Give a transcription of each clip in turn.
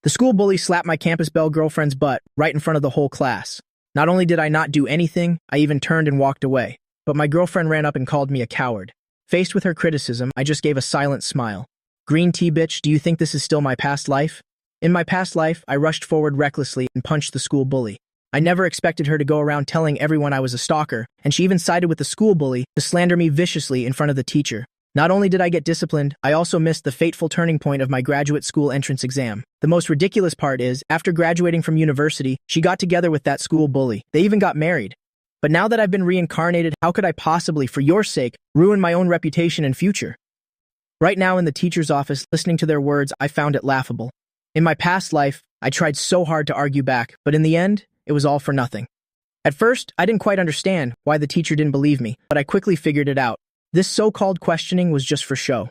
The school bully slapped my campus belle girlfriend's butt right in front of the whole class. Not only did I not do anything, I even turned and walked away. But my girlfriend ran up and called me a coward. Faced with her criticism, I just gave a silent smile. Green tea bitch, do you think this is still my past life? In my past life, I rushed forward recklessly and punched the school bully. I never expected her to go around telling everyone I was a stalker, and she even sided with the school bully to slander me viciously in front of the teacher. Not only did I get disciplined, I also missed the fateful turning point of my graduate school entrance exam. The most ridiculous part is, after graduating from university, she got together with that school bully. They even got married. But now that I've been reincarnated, how could I possibly, for your sake, ruin my own reputation and future? Right now in the teacher's office, listening to their words, I found it laughable. In my past life, I tried so hard to argue back, but in the end, it was all for nothing. At first, I didn't quite understand why the teacher didn't believe me, but I quickly figured it out. This so-called questioning was just for show.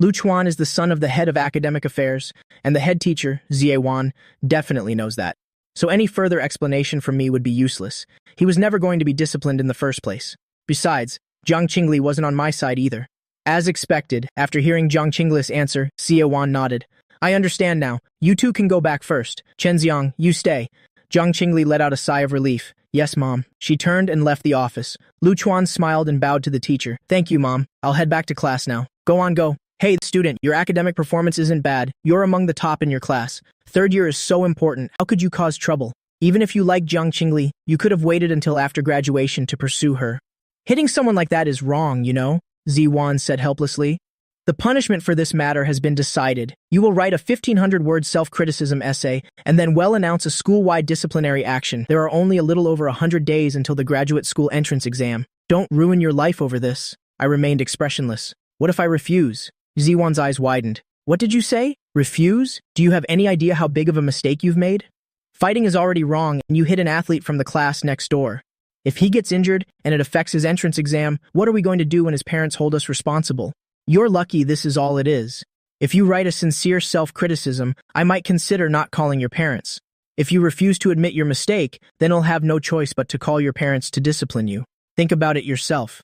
Lu Chuan is the son of the head of academic affairs, and the head teacher, Xie Wan, definitely knows that. So any further explanation from me would be useless. He was never going to be disciplined in the first place. Besides, Jiang Qingli wasn't on my side either. As expected, after hearing Jiang Qingli's answer, Xie Wan nodded. I understand now. You two can go back first. Chen Xiang, you stay. Jiang Qingli let out a sigh of relief. Yes, Mom. She turned and left the office. Lu Chuan smiled and bowed to the teacher. Thank you, Mom. I'll head back to class now. Go on, go. Hey, student, your academic performance isn't bad. You're among the top in your class. Third year is so important. How could you cause trouble? Even if you like Jiang Qingli, you could have waited until after graduation to pursue her. Hitting someone like that is wrong, you know, Xie Wan said helplessly. The punishment for this matter has been decided. You will write a 1,500-word self-criticism essay and then announce a school-wide disciplinary action. There are only a little over 100 days until the graduate school entrance exam. Don't ruin your life over this. I remained expressionless. What if I refuse? Xie Wan's eyes widened. What did you say? Refuse? Do you have any idea how big of a mistake you've made? Fighting is already wrong, and you hit an athlete from the class next door. If he gets injured and it affects his entrance exam, what are we going to do when his parents hold us responsible? You're lucky this is all it is. If you write a sincere self-criticism, I might consider not calling your parents. If you refuse to admit your mistake, then I'll have no choice but to call your parents to discipline you. Think about it yourself.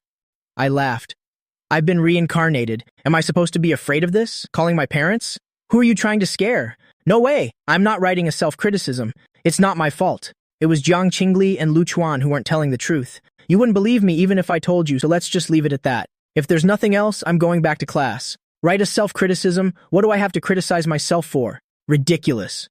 I laughed. I've been reincarnated. Am I supposed to be afraid of this? Calling my parents? Who are you trying to scare? No way. I'm not writing a self-criticism. It's not my fault. It was Jiang Qingli and Lu Chuan who weren't telling the truth. You wouldn't believe me even if I told you, so let's just leave it at that. If there's nothing else, I'm going back to class. Write a self-criticism? What do I have to criticize myself for? Ridiculous.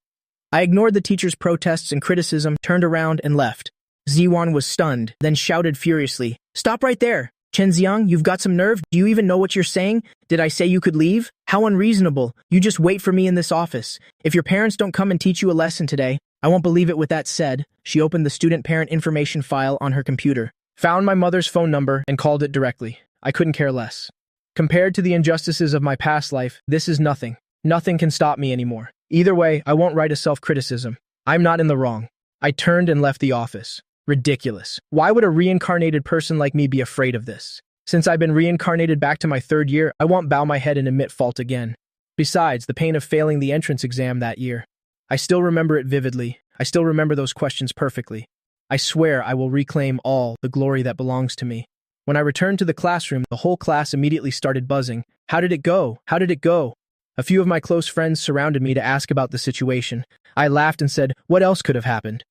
I ignored the teacher's protests and criticism, turned around, and left. Xie Wan was stunned, then shouted furiously, "Stop right there! Chen Xiang, you've got some nerve? Do you even know what you're saying? Did I say you could leave? How unreasonable. You just wait for me in this office. If your parents don't come and teach you a lesson today, I won't believe it." With that said, she opened the student-parent information file on her computer, found my mother's phone number, and called it directly. I couldn't care less. Compared to the injustices of my past life, this is nothing. Nothing can stop me anymore. Either way, I won't write a self-criticism. I'm not in the wrong. I turned and left the office. Ridiculous. Why would a reincarnated person like me be afraid of this? Since I've been reincarnated back to my third year, I won't bow my head and admit fault again. Besides, the pain of failing the entrance exam that year. I still remember it vividly. I still remember those questions perfectly. I swear I will reclaim all the glory that belongs to me. When I returned to the classroom, the whole class immediately started buzzing. How did it go? How did it go? A few of my close friends surrounded me to ask about the situation. I laughed and said, what else could have happened?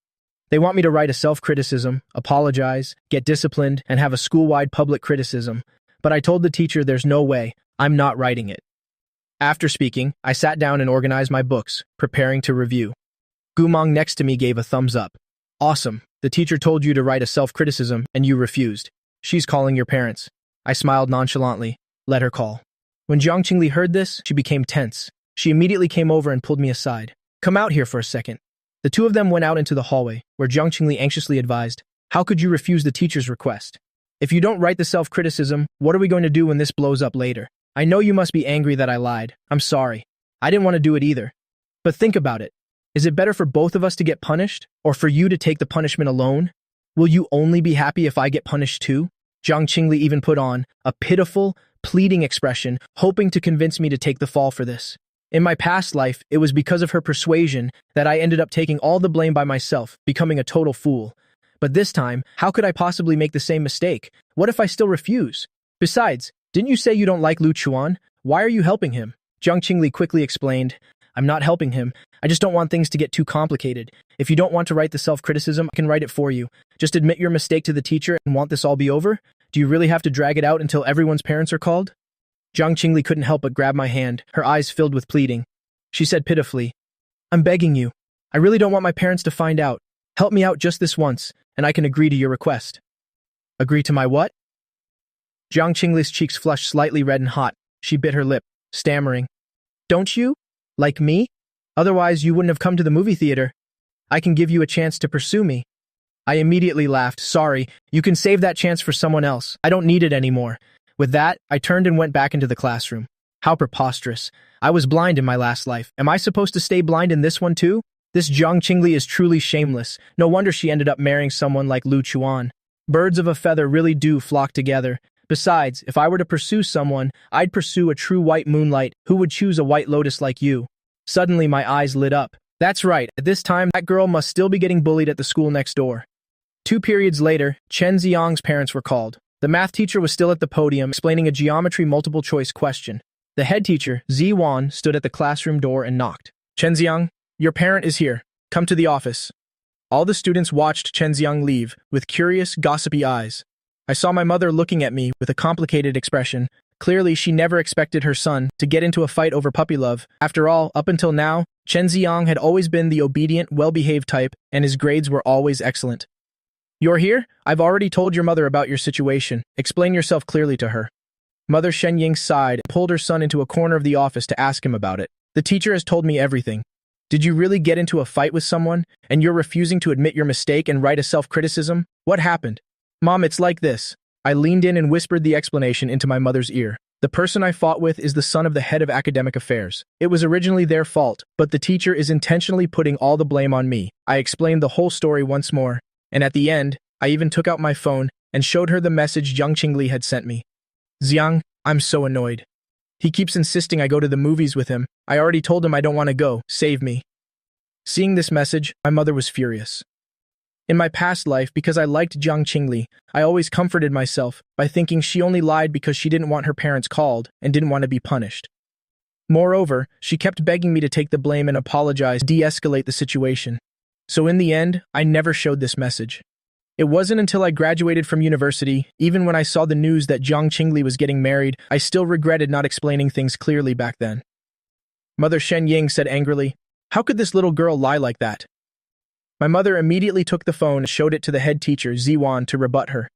They want me to write a self-criticism, apologize, get disciplined, and have a school-wide public criticism. But I told the teacher there's no way. I'm not writing it. After speaking, I sat down and organized my books, preparing to review. Gumong next to me gave a thumbs up. Awesome. The teacher told you to write a self-criticism, and you refused. She's calling your parents. I smiled nonchalantly. Let her call. When Jiang Qingli heard this, she became tense. She immediately came over and pulled me aside. Come out here for a second. The two of them went out into the hallway, where Jiang Qingli anxiously advised, how could you refuse the teacher's request? If you don't write the self-criticism, what are we going to do when this blows up later? I know you must be angry that I lied. I'm sorry. I didn't want to do it either. But think about it. Is it better for both of us to get punished, or for you to take the punishment alone? Will you only be happy if I get punished too? Jiang Qingli even put on a pitiful, pleading expression, hoping to convince me to take the fall for this. In my past life, it was because of her persuasion that I ended up taking all the blame by myself, becoming a total fool. But this time, how could I possibly make the same mistake? What if I still refuse? Besides, didn't you say you don't like Lu Chuan? Why are you helping him? Jiang Qingli quickly explained, I'm not helping him. I just don't want things to get too complicated. If you don't want to write the self-criticism, I can write it for you. Just admit your mistake to the teacher and want this all be over? Do you really have to drag it out until everyone's parents are called? Jiang Qingli couldn't help but grab my hand, her eyes filled with pleading. She said pitifully, I'm begging you. I really don't want my parents to find out. Help me out just this once, and I can agree to your request. Agree to my what? Jiang Qingli's cheeks flushed slightly red and hot. She bit her lip, stammering. Don't you? Like me? Otherwise, you wouldn't have come to the movie theater. I can give you a chance to pursue me. I immediately laughed. Sorry, you can save that chance for someone else. I don't need it anymore. With that, I turned and went back into the classroom. How preposterous. I was blind in my last life. Am I supposed to stay blind in this one too? This Jiang Qingli is truly shameless. No wonder she ended up marrying someone like Lu Chuan. Birds of a feather really do flock together. Besides, if I were to pursue someone, I'd pursue a true white moonlight who would choose a white lotus like you. Suddenly, my eyes lit up. That's right, at this time, that girl must still be getting bullied at the school next door. 2 periods later, Chen Xiang's parents were called. The math teacher was still at the podium explaining a geometry multiple-choice question. The head teacher, Zi Wan, stood at the classroom door and knocked. Chen Xiang, your parent is here. Come to the office. All the students watched Chen Xiang leave with curious, gossipy eyes. I saw my mother looking at me with a complicated expression. Clearly, she never expected her son to get into a fight over puppy love. After all, up until now, Chen Xiang had always been the obedient, well-behaved type, and his grades were always excellent. You're here? I've already told your mother about your situation. Explain yourself clearly to her. Mother Shen Ying sighed and pulled her son into a corner of the office to ask him about it. The teacher has told me everything. Did you really get into a fight with someone, and you're refusing to admit your mistake and write a self-criticism? What happened? Mom, it's like this. I leaned in and whispered the explanation into my mother's ear. The person I fought with is the son of the head of academic affairs. It was originally their fault, but the teacher is intentionally putting all the blame on me. I explained the whole story once more, and at the end, I even took out my phone and showed her the message Jiang Qingli had sent me. Xiang, I'm so annoyed. He keeps insisting I go to the movies with him. I already told him I don't want to go. Save me. Seeing this message, my mother was furious. In my past life, because I liked Jiang Qingli, I always comforted myself by thinking she only lied because she didn't want her parents called and didn't want to be punished. Moreover, she kept begging me to take the blame and apologize, de-escalate the situation. So in the end, I never showed this message. It wasn't until I graduated from university, even when I saw the news that Jiang Qingli was getting married, I still regretted not explaining things clearly back then. Mother Shen Ying said angrily, "How could this little girl lie like that?" My mother immediately took the phone and showed it to the head teacher, Zi Wan, to rebut her.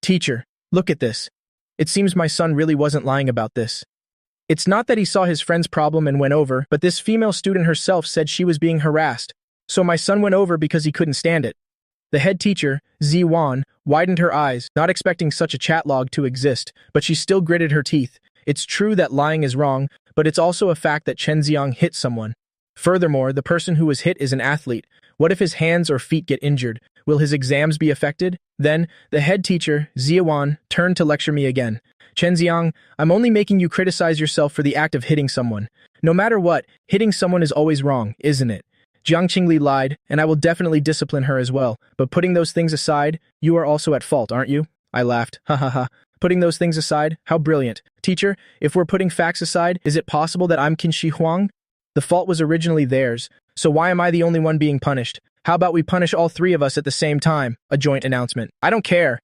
Teacher, look at this. It seems my son really wasn't lying about this. It's not that he saw his friend's problem and went over, but this female student herself said she was being harassed. So my son went over because he couldn't stand it. The head teacher, Zi Wan, widened her eyes, not expecting such a chat log to exist, but she still gritted her teeth. It's true that lying is wrong, but it's also a fact that Chen Xiang hit someone. Furthermore, the person who was hit is an athlete. What if his hands or feet get injured? Will his exams be affected? Then, the head teacher, Zi Wan, turned to lecture me again. Chen Xiang, I'm only making you criticize yourself for the act of hitting someone. No matter what, hitting someone is always wrong, isn't it? Jiang Qingli lied, and I will definitely discipline her as well. But putting those things aside, you are also at fault, aren't you? I laughed. Ha ha ha. Putting those things aside? How brilliant. Teacher, if we're putting facts aside, is it possible that I'm Qin Shi Huang? The fault was originally theirs, so why am I the only one being punished? How about we punish all 3 of us at the same time? A joint announcement. I don't care.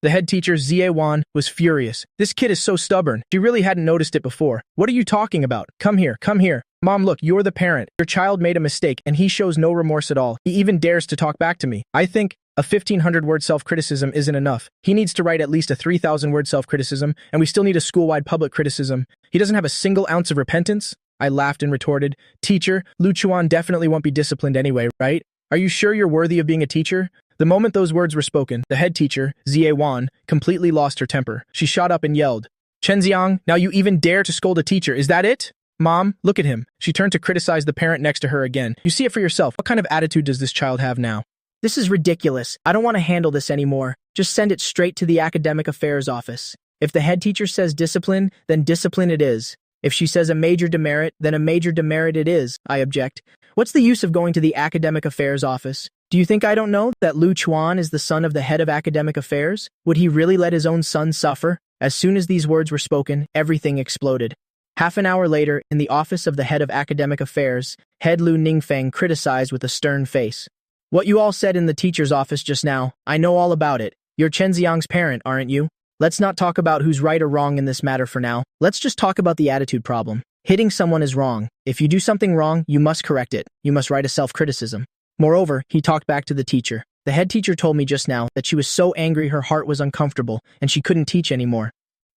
The head teacher, Zie Wan, was furious. This kid is so stubborn. She really hadn't noticed it before. What are you talking about? Come here, come here. Mom, look, you're the parent. Your child made a mistake, and he shows no remorse at all. He even dares to talk back to me. I think a 1,500-word self-criticism isn't enough. He needs to write at least a 3,000-word self-criticism, and we still need a school-wide public criticism. He doesn't have a single ounce of repentance? I laughed and retorted, Teacher, Lu Chuan definitely won't be disciplined anyway, right? Are you sure you're worthy of being a teacher? The moment those words were spoken, the head teacher, Zie Wan, completely lost her temper. She shot up and yelled, Chen Xiang, now you even dare to scold a teacher, is that it? Mom, look at him. She turned to criticize the parent next to her again. You see it for yourself. What kind of attitude does this child have now? This is ridiculous. I don't want to handle this anymore. Just send it straight to the academic affairs office. If the head teacher says discipline, then discipline it is. If she says a major demerit, then a major demerit it is, I object. What's the use of going to the academic affairs office? Do you think I don't know that Lu Chuan is the son of the head of academic affairs? Would he really let his own son suffer? As soon as these words were spoken, everything exploded. Half an hour later, in the office of the head of academic affairs, head Lu Ningfeng criticized with a stern face. What you all said in the teacher's office just now, I know all about it. You're Chen Xiang's parent, aren't you? Let's not talk about who's right or wrong in this matter for now. Let's just talk about the attitude problem. Hitting someone is wrong. If you do something wrong, you must correct it. You must write a self-criticism. Moreover, he talked back to the teacher. The head teacher told me just now that she was so angry her heart was uncomfortable and she couldn't teach anymore.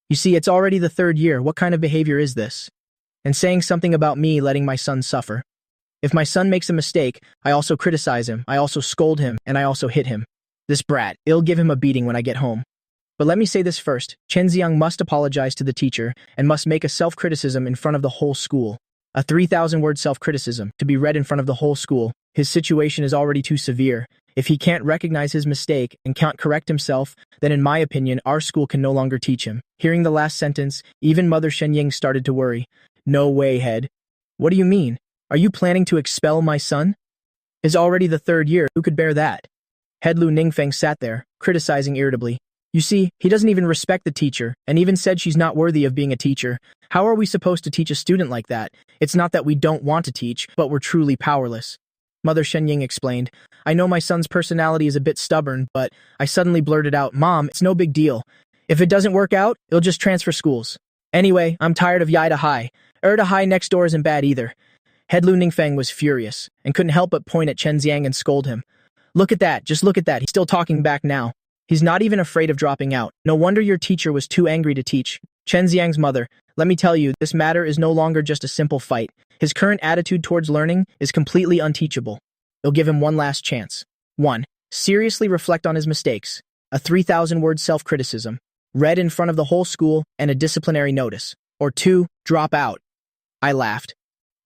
You see, it's already the 3rd year. What kind of behavior is this? And saying something about me letting my son suffer. If my son makes a mistake, I also criticize him, I also scold him, and I also hit him. This brat, I'll give him a beating when I get home. But let me say this first, Chen Xiang must apologize to the teacher and must make a self-criticism in front of the whole school. A 3,000-word self-criticism, to be read in front of the whole school. His situation is already too severe. If he can't recognize his mistake and can't correct himself, then in my opinion, our school can no longer teach him. Hearing the last sentence, even Mother Shenying started to worry. No way, head. What do you mean? Are you planning to expel my son? It's already the 3rd year. Who could bear that? Head Lu Ningfeng sat there, criticizing irritably. You see, he doesn't even respect the teacher, and even said she's not worthy of being a teacher. How are we supposed to teach a student like that? It's not that we don't want to teach, but we're truly powerless. Mother Shenying explained, I know my son's personality is a bit stubborn, but I suddenly blurted out, Mom, it's no big deal. If it doesn't work out, he'll just transfer schools. Anyway, I'm tired of Yaida High. Erda High next door isn't bad either. Head Lu Ningfeng was furious, and couldn't help but point at Chen Xiang and scold him. Look at that, just look at that, he's still talking back now. He's not even afraid of dropping out. No wonder your teacher was too angry to teach. Chen Xiang's mother, let me tell you, this matter is no longer just a simple fight. His current attitude towards learning is completely unteachable. It'll give him one last chance. 1. Seriously reflect on his mistakes. A 3,000-word self-criticism, read in front of the whole school, and a disciplinary notice. Or 2. Drop out. I laughed.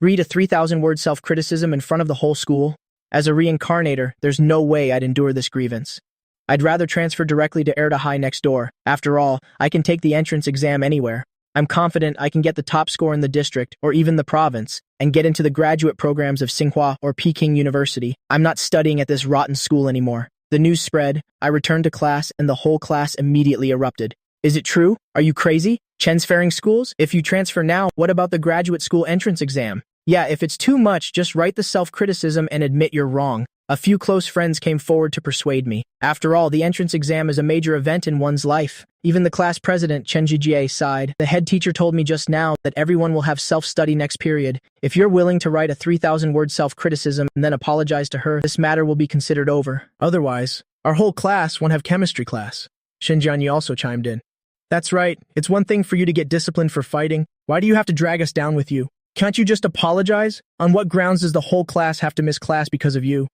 Read a 3,000-word self-criticism in front of the whole school? As a reincarnator, there's no way I'd endure this grievance. I'd rather transfer directly to Erda High next door. After all, I can take the entrance exam anywhere. I'm confident I can get the top score in the district, or even the province, and get into the graduate programs of Tsinghua or Peking University. I'm not studying at this rotten school anymore. The news spread, I returned to class, and the whole class immediately erupted. Is it true? Are you crazy? Chen's fairing schools? If you transfer now, what about the graduate school entrance exam? Yeah, if it's too much, just write the self-criticism and admit you're wrong. A few close friends came forward to persuade me. After all, the entrance exam is a major event in one's life. Even the class president, Chen Jijie, sighed. The head teacher told me just now that everyone will have self-study next period. If you're willing to write a 3,000-word self-criticism and then apologize to her, this matter will be considered over. Otherwise, our whole class won't have chemistry class. Shen Jianyi also chimed in. That's right. It's one thing for you to get disciplined for fighting. Why do you have to drag us down with you? Can't you just apologize? On what grounds does the whole class have to miss class because of you?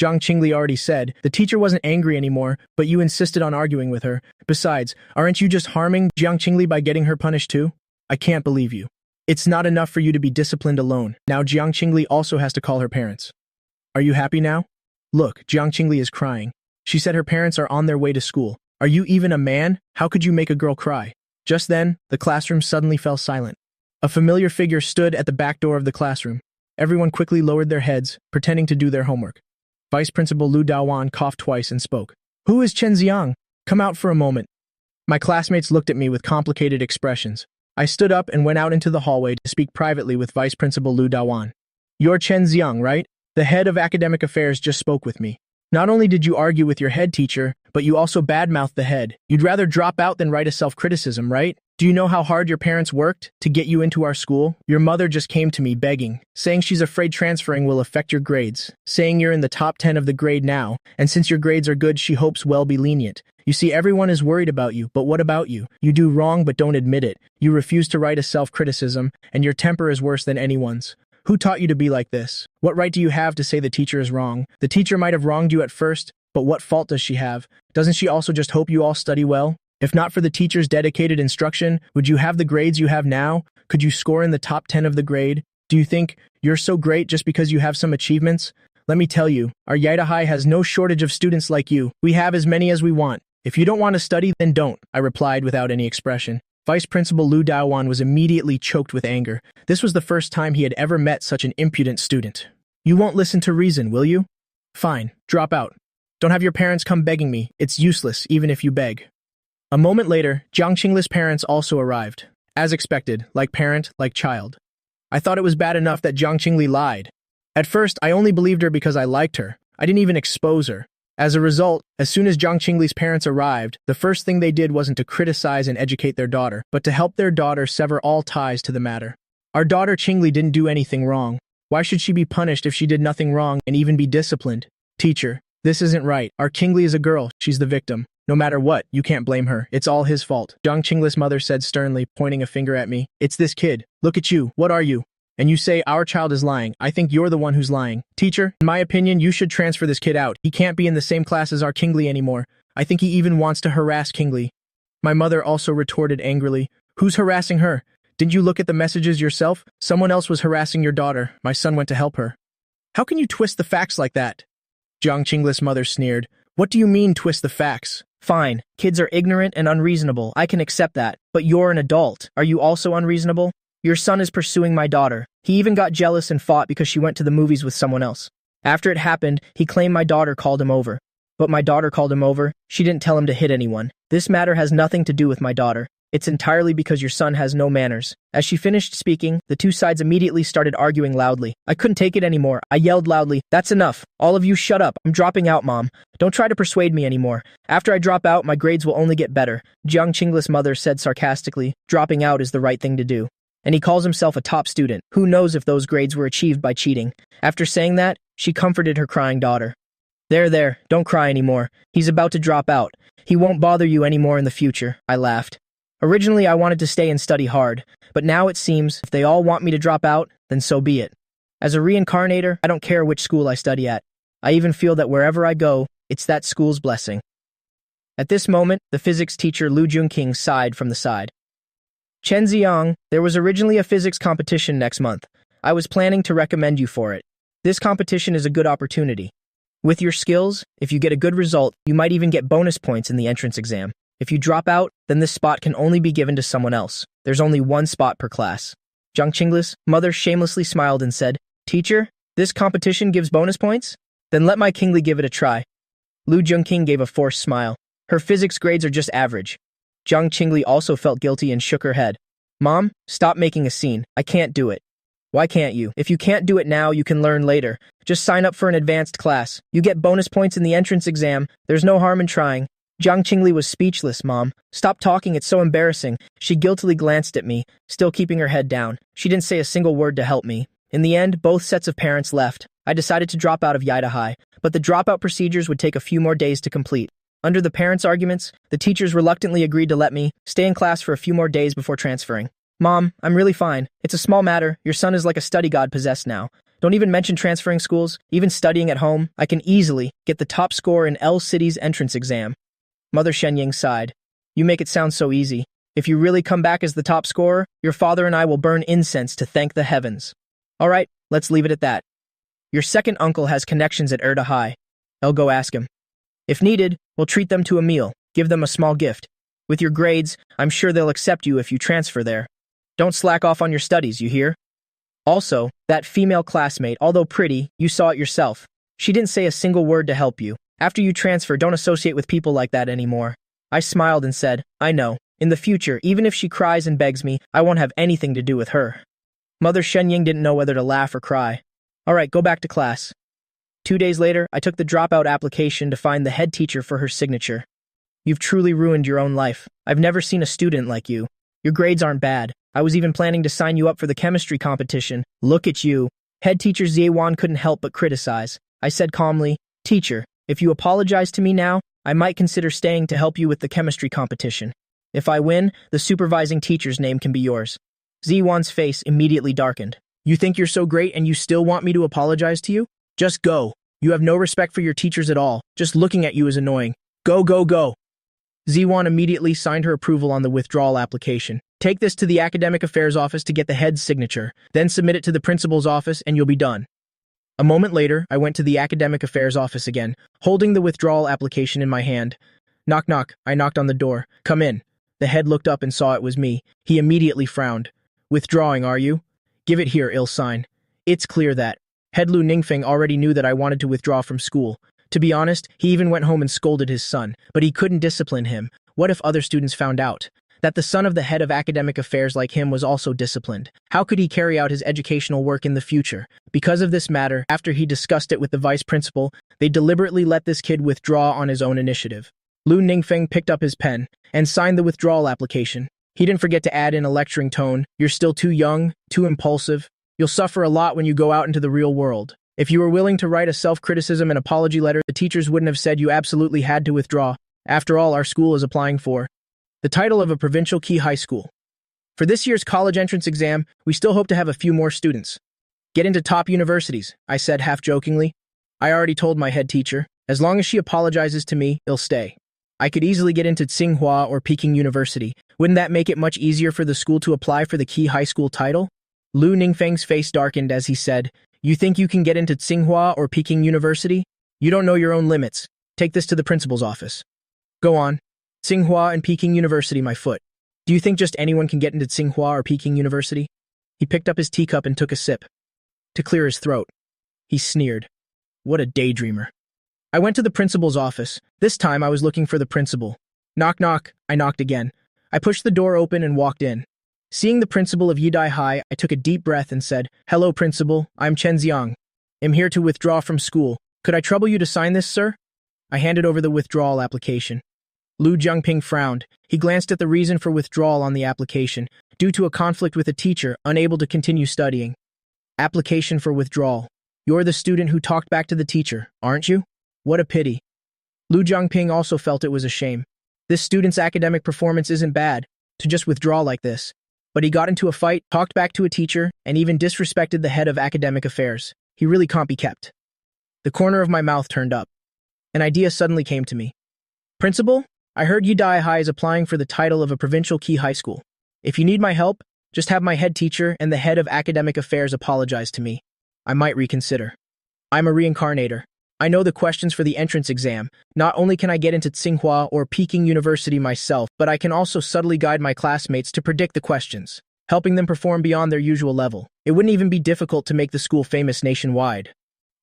Jiang Qingli already said, the teacher wasn't angry anymore, but you insisted on arguing with her. Besides, aren't you just harming Jiang Qingli by getting her punished too? I can't believe you. It's not enough for you to be disciplined alone. Now Jiang Qingli also has to call her parents. Are you happy now? Look, Jiang Qingli is crying. She said her parents are on their way to school. Are you even a man? How could you make a girl cry? Just then, the classroom suddenly fell silent. A familiar figure stood at the back door of the classroom. Everyone quickly lowered their heads, pretending to do their homework. Vice Principal Lu Daowan coughed twice and spoke. Who is Chen Xiang? Come out for a moment. My classmates looked at me with complicated expressions. I stood up and went out into the hallway to speak privately with Vice Principal Lu Daowan. You're Chen Xiang, right? The head of academic affairs just spoke with me. Not only did you argue with your head teacher, but you also badmouthed the head. You'd rather drop out than write a self-criticism, right? Do you know how hard your parents worked to get you into our school? Your mother just came to me begging, saying she's afraid transferring will affect your grades, saying you're in the top 10 of the grade now, and since your grades are good, she hopes well be lenient. You see, everyone is worried about you, but what about you? You do wrong but don't admit it. You refuse to write a self-criticism, and your temper is worse than anyone's. Who taught you to be like this? What right do you have to say the teacher is wrong? The teacher might have wronged you at first, but what fault does she have? Doesn't she also just hope you all study well? If not for the teacher's dedicated instruction, would you have the grades you have now? Could you score in the top 10 of the grade? Do you think you're so great just because you have some achievements? Let me tell you, our Yaida High has no shortage of students like you. We have as many as we want. If you don't want to study, then don't, I replied without any expression. Vice Principal Lu Daowan was immediately choked with anger. This was the first time he had ever met such an impudent student. You won't listen to reason, will you? Fine, drop out. Don't have your parents come begging me. It's useless, even if you beg. A moment later, Jiang Qingli's parents also arrived. As expected, like parent, like child. I thought it was bad enough that Jiang Qingli lied. At first, I only believed her because I liked her. I didn't even expose her. As a result, as soon as Jiang Qingli's parents arrived, the first thing they did wasn't to criticize and educate their daughter, but to help their daughter sever all ties to the matter. Our daughter Qingli didn't do anything wrong. Why should she be punished if she did nothing wrong and even be disciplined? Teacher, this isn't right. Our Qingli is a girl. She's the victim. No matter what, you can't blame her. It's all his fault. Jiang Qingli's mother said sternly, pointing a finger at me. It's this kid. Look at you. What are you? And you say our child is lying. I think you're the one who's lying. Teacher, in my opinion, you should transfer this kid out. He can't be in the same class as our Qingli anymore. I think he even wants to harass Qingli. My mother also retorted angrily. Who's harassing her? Didn't you look at the messages yourself? Someone else was harassing your daughter. My son went to help her. How can you twist the facts like that? Jiang Qingli's mother sneered. What do you mean twist the facts? Fine, kids are ignorant and unreasonable. I can accept that. But you're an adult. Are you also unreasonable? Your son is pursuing my daughter. He even got jealous and fought because she went to the movies with someone else. After it happened, he claimed my daughter called him over. But my daughter called him over. She didn't tell him to hit anyone. This matter has nothing to do with my daughter. It's entirely because your son has no manners. As she finished speaking, the two sides immediately started arguing loudly. I couldn't take it anymore. I yelled loudly, "That's enough. All of you shut up. I'm dropping out, Mom. Don't try to persuade me anymore. After I drop out, my grades will only get better." Jiang Qingli's mother said sarcastically, dropping out is the right thing to do. And he calls himself a top student. Who knows if those grades were achieved by cheating? After saying that, she comforted her crying daughter. There, don't cry anymore. He's about to drop out. He won't bother you anymore in the future, I laughed. Originally, I wanted to stay and study hard, but now it seems if they all want me to drop out, then so be it. As a reincarnator, I don't care which school I study at. I even feel that wherever I go, it's that school's blessing. At this moment, the physics teacher Lu Junqing sighed from the side. Chen Ziang, there was originally a physics competition next month. I was planning to recommend you for it. This competition is a good opportunity. With your skills, if you get a good result, you might even get bonus points in the entrance exam. If you drop out, then this spot can only be given to someone else. There's only one spot per class. Jiang Qingli's mother shamelessly smiled and said, Teacher, this competition gives bonus points? Then let my Qingli give it a try. Lu Junqing gave a forced smile. Her physics grades are just average. Jiang Qingli also felt guilty and shook her head. Mom, stop making a scene. I can't do it. Why can't you? If you can't do it now, you can learn later. Just sign up for an advanced class. You get bonus points in the entrance exam. There's no harm in trying. Jiang Qingli was speechless. Mom, stop talking. It's so embarrassing. She guiltily glanced at me, still keeping her head down. She didn't say a single word to help me. In the end, both sets of parents left. I decided to drop out of Yaida High, but the dropout procedures would take a few more days to complete. Under the parents' arguments, the teachers reluctantly agreed to let me stay in class for a few more days before transferring. Mom, I'm really fine. It's a small matter. Your son is like a study god possessed now. Don't even mention transferring schools. Even studying at home, I can easily get the top score in L City's entrance exam. Mother Shenying sighed. You make it sound so easy. If you really come back as the top scorer, your father and I will burn incense to thank the heavens. All right, let's leave it at that. Your second uncle has connections at Erda High. I'll go ask him. If needed, we'll treat them to a meal, give them a small gift. With your grades, I'm sure they'll accept you if you transfer there. Don't slack off on your studies, you hear? Also, that female classmate, although pretty, you saw it yourself. She didn't say a single word to help you. After you transfer, don't associate with people like that anymore. I smiled and said, I know. In the future, even if she cries and begs me, I won't have anything to do with her. Mother Shenying didn't know whether to laugh or cry. All right, go back to class. 2 days later, I took the dropout application to find the head teacher for her signature. You've truly ruined your own life. I've never seen a student like you. Your grades aren't bad. I was even planning to sign you up for the chemistry competition. Look at you. Head teacher Ziewan couldn't help but criticize. I said calmly, Teacher, if you apologize to me now, I might consider staying to help you with the chemistry competition. If I win, the supervising teacher's name can be yours. Ziewan's face immediately darkened. You think you're so great and you still want me to apologize to you? Just go. You have no respect for your teachers at all. Just looking at you is annoying. Go, go, go. Ziewan immediately signed her approval on the withdrawal application. Take this to the academic affairs office to get the head's signature, then submit it to the principal's office and you'll be done. A moment later, I went to the academic affairs office again, holding the withdrawal application in my hand. Knock, knock. I knocked on the door. Come in. The head looked up and saw it was me. He immediately frowned. Withdrawing, are you? Give it here, ill sign. It's clear that. Head Lu Ningfeng already knew that I wanted to withdraw from school. To be honest, he even went home and scolded his son, but he couldn't discipline him. What if other students found out? that the son of the head of academic affairs like him was also disciplined. How could he carry out his educational work in the future? Because of this matter, after he discussed it with the vice principal, they deliberately let this kid withdraw on his own initiative. Lu Ningfeng picked up his pen and signed the withdrawal application. He didn't forget to add in a lecturing tone. You're still too young, too impulsive. You'll suffer a lot when you go out into the real world. If you were willing to write a self-criticism and apology letter, the teachers wouldn't have said you absolutely had to withdraw. After all, our school is applying for the title of a provincial key high school. For this year's college entrance exam, we still hope to have a few more students. Get into top universities, I said half-jokingly. I already told my head teacher. As long as she apologizes to me, it'll stay. I could easily get into Tsinghua or Peking University. Wouldn't that make it much easier for the school to apply for the key high school title? Lu Ningfeng's face darkened as he said, You think you can get into Tsinghua or Peking University? You don't know your own limits. Take this to the principal's office. Go on. Tsinghua and Peking University, my foot. Do you think just anyone can get into Tsinghua or Peking University? He picked up his teacup and took a sip. To clear his throat. He sneered. What a daydreamer. I went to the principal's office. This time I was looking for the principal. Knock knock, I knocked again. I pushed the door open and walked in. Seeing the principal of Yidai High, I took a deep breath and said, Hello, principal, I'm Chen Xiang. I'm here to withdraw from school. Could I trouble you to sign this, sir? I handed over the withdrawal application. Lu Jiangping frowned. He glanced at the reason for withdrawal on the application, due to a conflict with a teacher, unable to continue studying. Application for withdrawal. You're the student who talked back to the teacher, aren't you? What a pity. Lu Jiangping also felt it was a shame. This student's academic performance isn't bad, to just withdraw like this. But he got into a fight, talked back to a teacher, and even disrespected the head of academic affairs. He really can't be kept. The corner of my mouth turned up. An idea suddenly came to me. Principal, I heard Yidai High is applying for the title of a provincial key high school. If you need my help, just have my head teacher and the head of academic affairs apologize to me. I might reconsider. I'm a reincarnator. I know the questions for the entrance exam. Not only can I get into Tsinghua or Peking University myself, but I can also subtly guide my classmates to predict the questions, helping them perform beyond their usual level. It wouldn't even be difficult to make the school famous nationwide.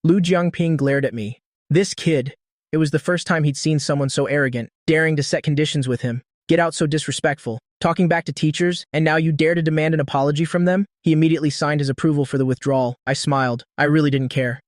Lu Jiangping glared at me. This kid. It was the first time he'd seen someone so arrogant, daring to set conditions with him, get out so disrespectful, talking back to teachers, and now you dare to demand an apology from them? He immediately signed his approval for the withdrawal. I smiled. I really didn't care.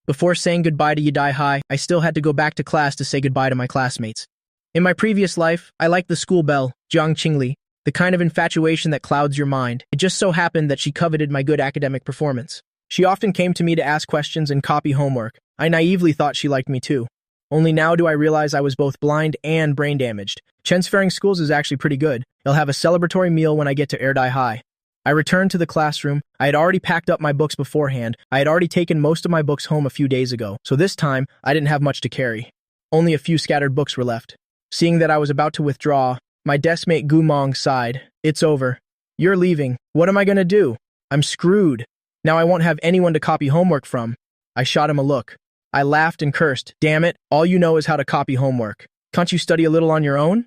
Before saying goodbye to Yidai High, I still had to go back to class to say goodbye to my classmates. In my previous life, I liked the school belle, Jiang Qingli, the kind of infatuation that clouds your mind. It just so happened that she coveted my good academic performance. She often came to me to ask questions and copy homework. I naively thought she liked me too. Only now do I realize I was both blind and brain damaged. Chen's Faring Schools is actually pretty good. They'll have a celebratory meal when I get to Erdai High. I returned to the classroom. I had already packed up my books beforehand. I had already taken most of my books home a few days ago, so this time, I didn't have much to carry. Only a few scattered books were left. Seeing that I was about to withdraw, my deskmate Gu Mong sighed. It's over. You're leaving. What am I gonna do? I'm screwed. Now I won't have anyone to copy homework from. I shot him a look. I laughed and cursed. Damn it, all you know is how to copy homework. Can't you study a little on your own?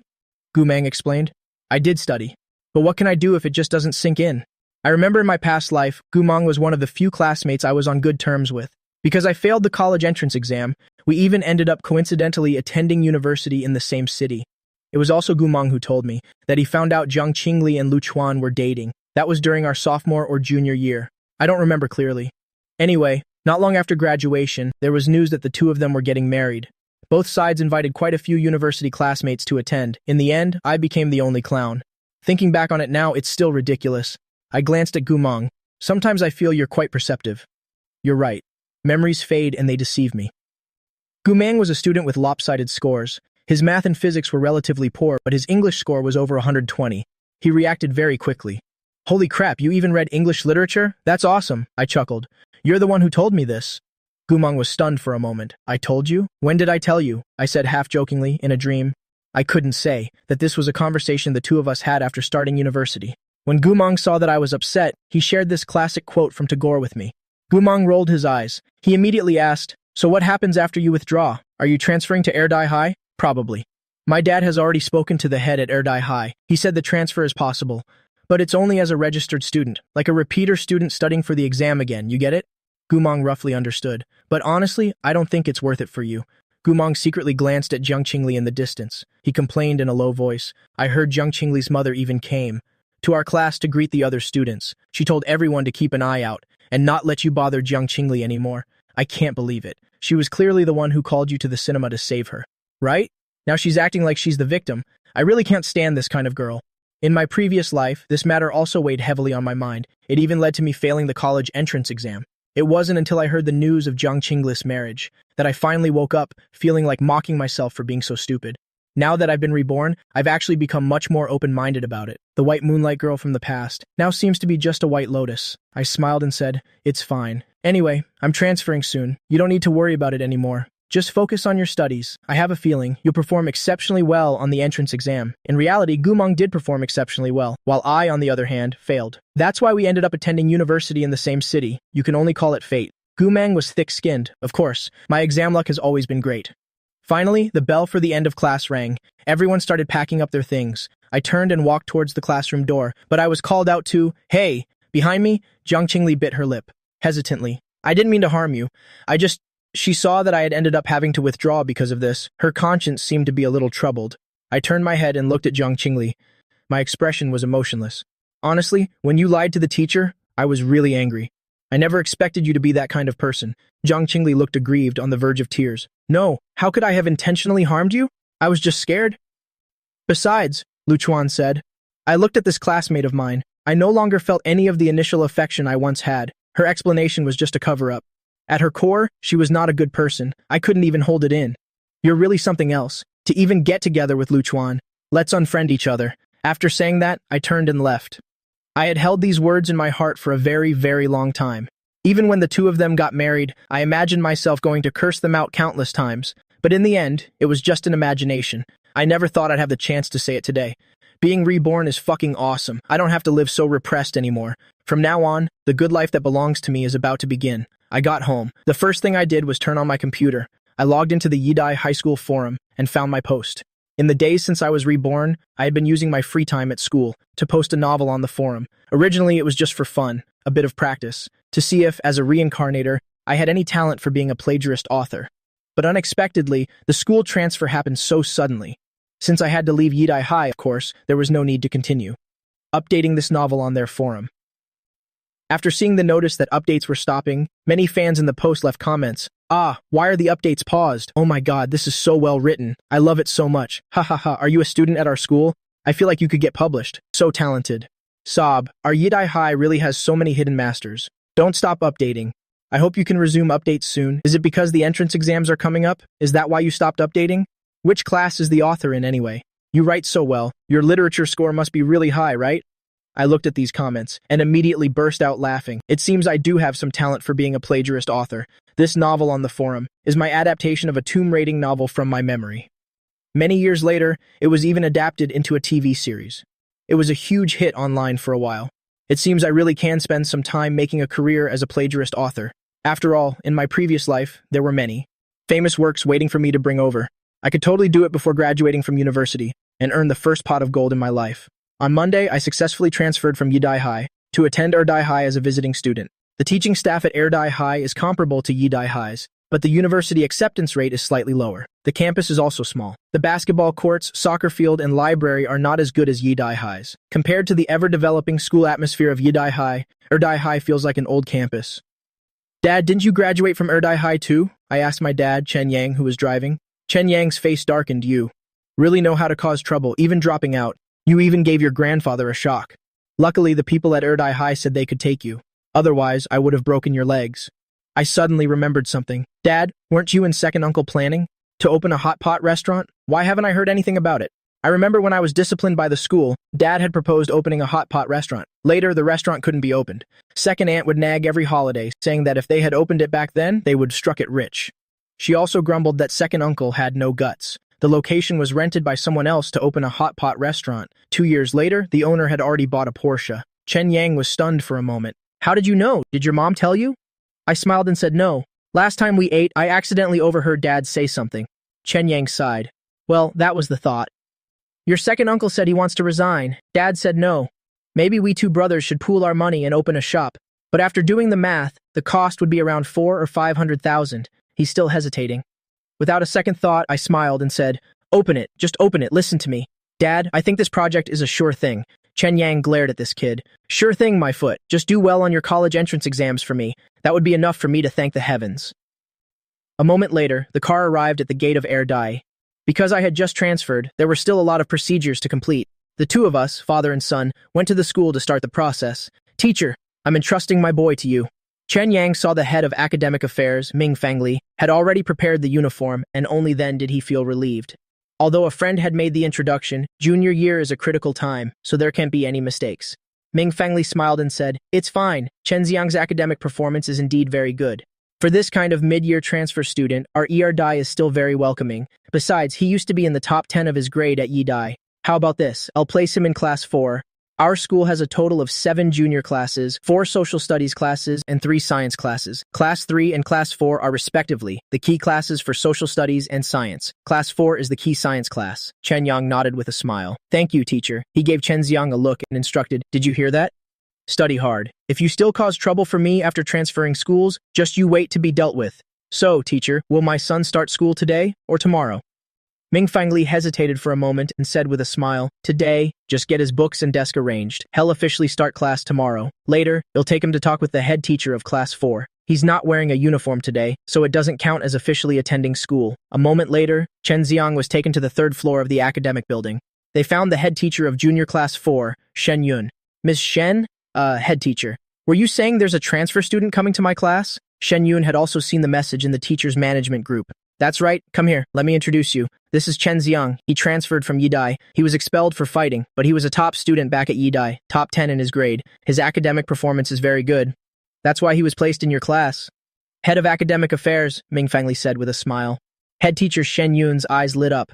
Gu Mang explained. I did study. But what can I do if it just doesn't sink in? I remember in my past life, Gu Mong was one of the few classmates I was on good terms with. Because I failed the college entrance exam, we even ended up coincidentally attending university in the same city. It was also Gu Mong who told me that he found out Jiang Qingli and Lu Chuan were dating. That was during our sophomore or junior year. I don't remember clearly. Anyway, not long after graduation, there was news that the two of them were getting married. Both sides invited quite a few university classmates to attend. In the end, I became the only clown. Thinking back on it now, it's still ridiculous. I glanced at Gu Mong. Sometimes I feel you're quite perceptive. You're right. Memories fade and they deceive me. Gu Mang was a student with lopsided scores. His math and physics were relatively poor, but his English score was over 120. He reacted very quickly. Holy crap, you even read English literature? That's awesome, I chuckled. You're the one who told me this. Gu Mong was stunned for a moment. I told you? When did I tell you? I said half-jokingly, in a dream. I couldn't say that this was a conversation the two of us had after starting university. When Gu Mong saw that I was upset, he shared this classic quote from Tagore with me. Gu Mong rolled his eyes. He immediately asked, So what happens after you withdraw? Are you transferring to Erdai High? Probably. My dad has already spoken to the head at Erdai High. He said the transfer is possible. But it's only as a registered student, like a repeater student studying for the exam again, you get it? Gu Mong roughly understood. But honestly, I don't think it's worth it for you. Gumong secretly glanced at Jiang Qingli in the distance. He complained in a low voice. I heard Jiang Qingli's mother even came to our class to greet the other students. She told everyone to keep an eye out and not let you bother Jiang Qingli anymore. I can't believe it. She was clearly the one who called you to the cinema to save her, right? Now she's acting like she's the victim. I really can't stand this kind of girl. In my previous life, this matter also weighed heavily on my mind. It even led to me failing the college entrance exam. It wasn't until I heard the news of Jiang Qingli's marriage that I finally woke up feeling like mocking myself for being so stupid. Now that I've been reborn, I've actually become much more open-minded about it. The white moonlight girl from the past now seems to be just a white lotus. I smiled and said, it's fine. Anyway, I'm transferring soon. You don't need to worry about it anymore. Just focus on your studies. I have a feeling you'll perform exceptionally well on the entrance exam. In reality, Gumong did perform exceptionally well, while I, on the other hand, failed. That's why we ended up attending university in the same city. You can only call it fate. Gumong was thick-skinned, of course. My exam luck has always been great. Finally, the bell for the end of class rang. Everyone started packing up their things. I turned and walked towards the classroom door, but I was called out to, hey! Behind me, Jiang Qingli bit her lip, hesitantly. I didn't mean to harm you. She saw that I had ended up having to withdraw because of this. Her conscience seemed to be a little troubled. I turned my head and looked at Jiang Qingli. My expression was emotionless. Honestly, when you lied to the teacher, I was really angry. I never expected you to be that kind of person. Jiang Qingli looked aggrieved, on the verge of tears. No, how could I have intentionally harmed you? I was just scared. Besides, Lu Chuan said, I looked at this classmate of mine. I no longer felt any of the initial affection I once had. Her explanation was just a cover-up. At her core, she was not a good person. I couldn't even hold it in. You're really something else. To even get together with Lu Chuan. Let's unfriend each other. After saying that, I turned and left. I had held these words in my heart for a very, very long time. Even when the two of them got married, I imagined myself going to curse them out countless times. But in the end, it was just an imagination. I never thought I'd have the chance to say it today. Being reborn is fucking awesome. I don't have to live so repressed anymore. From now on, the good life that belongs to me is about to begin. I got home. The first thing I did was turn on my computer. I logged into the Yidai High School forum and found my post. In the days since I was reborn, I had been using my free time at school to post a novel on the forum. Originally, it was just for fun, a bit of practice, to see if, as a reincarnator, I had any talent for being a plagiarist author. But unexpectedly, the school transfer happened so suddenly. Since I had to leave Yidai High, of course, there was no need to continue updating this novel on their forum. After seeing the notice that updates were stopping, many fans in the post left comments. Why are the updates paused? Oh my god, this is so well written. I love it so much. Ha ha ha, are you a student at our school? I feel like you could get published. So talented. Sob, our Yidai High really has so many hidden masters. Don't stop updating. I hope you can resume updates soon. Is it because the entrance exams are coming up? Is that why you stopped updating? Which class is the author in anyway? You write so well. Your literature score must be really high, right? I looked at these comments and immediately burst out laughing. It seems I do have some talent for being a plagiarist author. This novel on the forum is my adaptation of a tomb raiding novel from my memory. Many years later, it was even adapted into a TV series. It was a huge hit online for a while. It seems I really can spend some time making a career as a plagiarist author. After all, in my previous life, there were many famous works waiting for me to bring over. I could totally do it before graduating from university and earn the first pot of gold in my life. On Monday, I successfully transferred from Yidai High to attend Erdai High as a visiting student. The teaching staff at Erdai High is comparable to Yidai High's, but the university acceptance rate is slightly lower. The campus is also small. The basketball courts, soccer field, and library are not as good as Yidai High's. Compared to the ever-developing school atmosphere of Yidai High, Erdai High feels like an old campus. Dad, didn't you graduate from Erdai High too? I asked my dad, Chen Yang, who was driving. Chen Yang's face darkened. You really know how to cause trouble, even dropping out. You even gave your grandfather a shock. Luckily, the people at Erdai High said they could take you. Otherwise, I would have broken your legs. I suddenly remembered something. Dad, weren't you and second uncle planning to open a hot pot restaurant? Why haven't I heard anything about it? I remember when I was disciplined by the school, Dad had proposed opening a hot pot restaurant. Later, the restaurant couldn't be opened. Second aunt would nag every holiday, saying that if they had opened it back then, they would struck it rich. She also grumbled that second uncle had no guts. The location was rented by someone else to open a hot pot restaurant. 2 years later, the owner had already bought a Porsche. Chen Yang was stunned for a moment. How did you know? Did your mom tell you? I smiled and said no. Last time we ate, I accidentally overheard Dad say something. Chen Yang sighed. Well, that was the thought. Your second uncle said he wants to resign. Dad said no. Maybe we two brothers should pool our money and open a shop. But after doing the math, the cost would be around 400,000 or 500,000. He's still hesitating. Without a second thought, I smiled and said, "Open it, just open it, listen to me. Dad, I think this project is a sure thing." Chen Yang glared at this kid. "Sure thing, my foot. Just do well on your college entrance exams for me. That would be enough for me to thank the heavens." A moment later, the car arrived at the gate of Air Dai. Because I had just transferred, there were still a lot of procedures to complete. The two of us, father and son, went to the school to start the process. "Teacher, I'm entrusting my boy to you." Chen Yang saw the head of academic affairs, Ming Fangli, had already prepared the uniform, and only then did he feel relieved. Although a friend had made the introduction, junior year is a critical time, so there can't be any mistakes. Ming Fangli smiled and said, "It's fine. Chen Xiang's academic performance is indeed very good. For this kind of mid-year transfer student, our ER Dai is still very welcoming. Besides, he used to be in the top 10 of his grade at Yi Dai. How about this? I'll place him in class 4. Our school has a total of 7 junior classes, 4 social studies classes, and 3 science classes. Class 3 and Class 4 are respectively the key classes for social studies and science. Class 4 is the key science class." Chen Yang nodded with a smile. "Thank you, teacher." He gave Chen Xiang a look and instructed, "Did you hear that? Study hard. If you still cause trouble for me after transferring schools, just you wait to be dealt with. So, teacher, will my son start school today or tomorrow?" Ming Fangli hesitated for a moment and said with a smile, "Today, just get his books and desk arranged. He'll officially start class tomorrow. Later, you'll take him to talk with the head teacher of class 4. He's not wearing a uniform today, so it doesn't count as officially attending school." A moment later, Chen Xiang was taken to the 3rd floor of the academic building. They found the head teacher of junior class 4, Shen Yun. "Miss Shen? Head teacher. Were you saying there's a transfer student coming to my class?" Shen Yun had also seen the message in the teacher's management group. "That's right. Come here. Let me introduce you. This is Chen Xiang. He transferred from Yi Dai. He was expelled for fighting, but he was a top student back at Yi Dai, top 10 in his grade. His academic performance is very good. That's why he was placed in your class." "Head of academic affairs," Ming Fangli said with a smile. Head teacher Shen Yun's eyes lit up.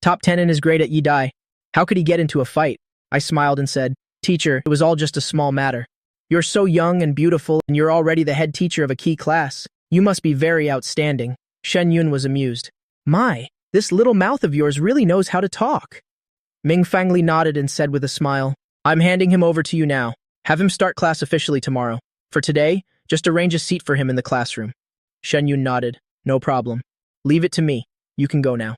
"Top 10 in his grade at Yi Dai. How could he get into a fight?" I smiled and said, "Teacher, it was all just a small matter. You're so young and beautiful, and you're already the head teacher of a key class. You must be very outstanding." Shen Yun was amused. "My, this little mouth of yours really knows how to talk." Ming Fangli nodded and said with a smile, "I'm handing him over to you now. Have him start class officially tomorrow. For today, just arrange a seat for him in the classroom." Shen Yun nodded. "No problem. Leave it to me. You can go now."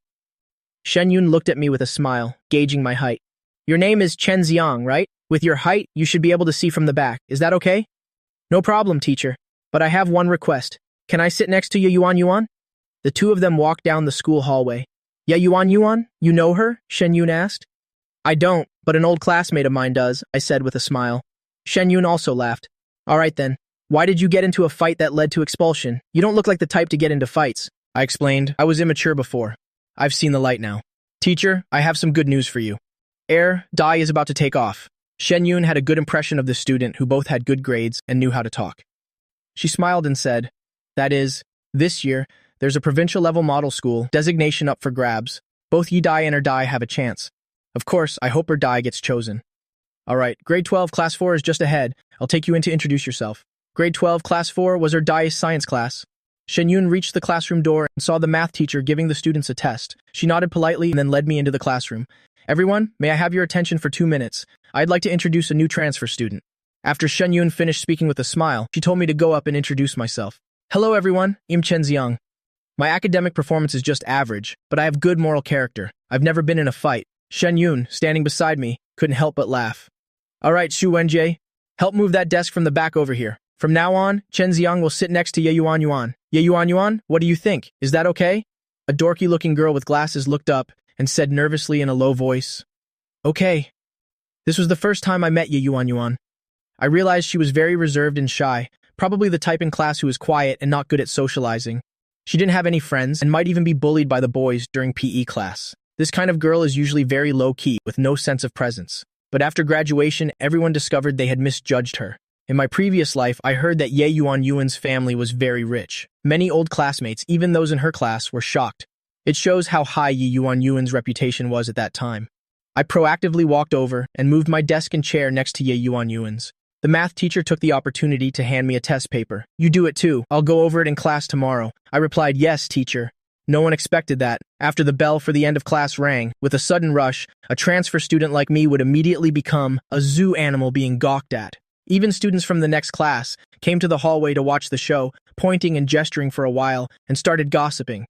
Shen Yun looked at me with a smile, gauging my height. "Your name is Chen Xiang, right? With your height, you should be able to see from the back. Is that okay?" "No problem, teacher. But I have one request. Can I sit next to Ye Yuan Yuan?" The two of them walked down the school hallway. "Ye Yuan Yuan? You know her?" Shen Yun asked. "I don't, but an old classmate of mine does," I said with a smile. Shen Yun also laughed. "All right then. Why did you get into a fight that led to expulsion? You don't look like the type to get into fights." I explained. "I was immature before. I've seen the light now. Teacher, I have some good news for you. Air Dai is about to take off." Shen Yun had a good impression of the student who both had good grades and knew how to talk. She smiled and said, "That is, this year, there's a provincial-level model school designation up for grabs. Both Yi Dai and Er Dai have a chance. Of course, I hope Er Dai gets chosen." "All right, grade 12, class 4 is just ahead. I'll take you in to introduce yourself." Grade 12, class 4 was Er Dai's science class. Shen Yun reached the classroom door and saw the math teacher giving the students a test. She nodded politely and then led me into the classroom. "Everyone, may I have your attention for 2 minutes? I'd like to introduce a new transfer student." After Shen Yun finished speaking with a smile, she told me to go up and introduce myself. "Hello everyone, I'm Chen Xiang. My academic performance is just average, but I have good moral character. I've never been in a fight." Shen Yun, standing beside me, couldn't help but laugh. "All right, Xu Wenjie, help move that desk from the back over here. From now on, Chen Xiang will sit next to Ye Yuan Yuan. Ye Yuan Yuan, what do you think? Is that okay?" A dorky-looking girl with glasses looked up and said nervously in a low voice, "Okay." This was the first time I met Ye Yuan Yuan. I realized she was very reserved and shy, probably the type in class who is quiet and not good at socializing. She didn't have any friends and might even be bullied by the boys during PE class. This kind of girl is usually very low-key, with no sense of presence. But after graduation, everyone discovered they had misjudged her. In my previous life, I heard that Ye Yuan Yuan's family was very rich. Many old classmates, even those in her class, were shocked. It shows how high Ye Yuan Yuan's reputation was at that time. I proactively walked over and moved my desk and chair next to Ye Yuan Yuan's. The math teacher took the opportunity to hand me a test paper. "You do it too. I'll go over it in class tomorrow." I replied, "Yes, teacher." No one expected that. After the bell for the end of class rang, with a sudden rush, a transfer student like me would immediately become a zoo animal being gawked at. Even students from the next class came to the hallway to watch the show, pointing and gesturing for a while, and started gossiping.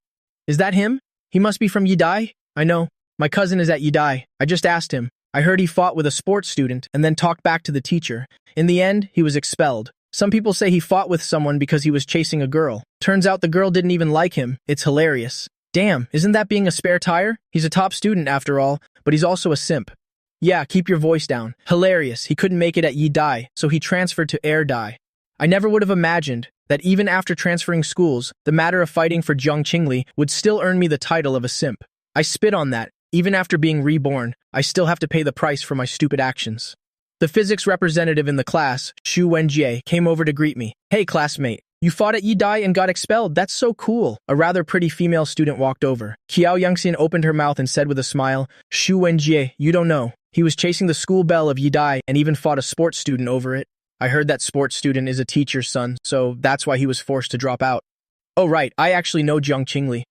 Is that him? He must be from Yidai? I know. My cousin is at Yidai. I just asked him. I heard he fought with a sports student and then talked back to the teacher. In the end, he was expelled. Some people say he fought with someone because he was chasing a girl. Turns out the girl didn't even like him. It's hilarious. Damn, isn't that being a spare tire? He's a top student after all, but he's also a simp. Yeah, keep your voice down. Hilarious. He couldn't make it at Yidai, so he transferred to Erdai. I never would have imagined that even after transferring schools, the matter of fighting for Zhongqingli would still earn me the title of a simp. I spit on that. Even after being reborn, I still have to pay the price for my stupid actions. The physics representative in the class, Xu Wenjie, came over to greet me. Hey, classmate. You fought at Yidai and got expelled. That's so cool. A rather pretty female student walked over. Qiao Yangxian opened her mouth and said with a smile, Xu Wenjie, you don't know. He was chasing the school bell of Yidai and even fought a sports student over it. I heard that sports student is a teacher's son, so that's why he was forced to drop out. Oh right, I actually know Jiang Qingli.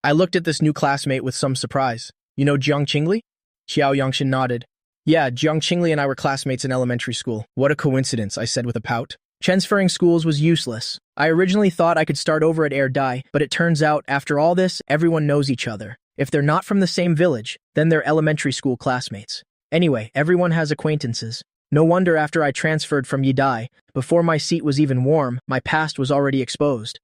I looked at this new classmate with some surprise. You know Jiang Qingli? Qiao Yangxian nodded. Yeah, Jiang Qingli and I were classmates in elementary school. What a coincidence, I said with a pout. Transferring schools was useless. I originally thought I could start over at Erdai, but it turns out, after all this, everyone knows each other. If they're not from the same village, then they're elementary school classmates. Anyway, everyone has acquaintances. No wonder after I transferred from Yidai, before my seat was even warm, my past was already exposed.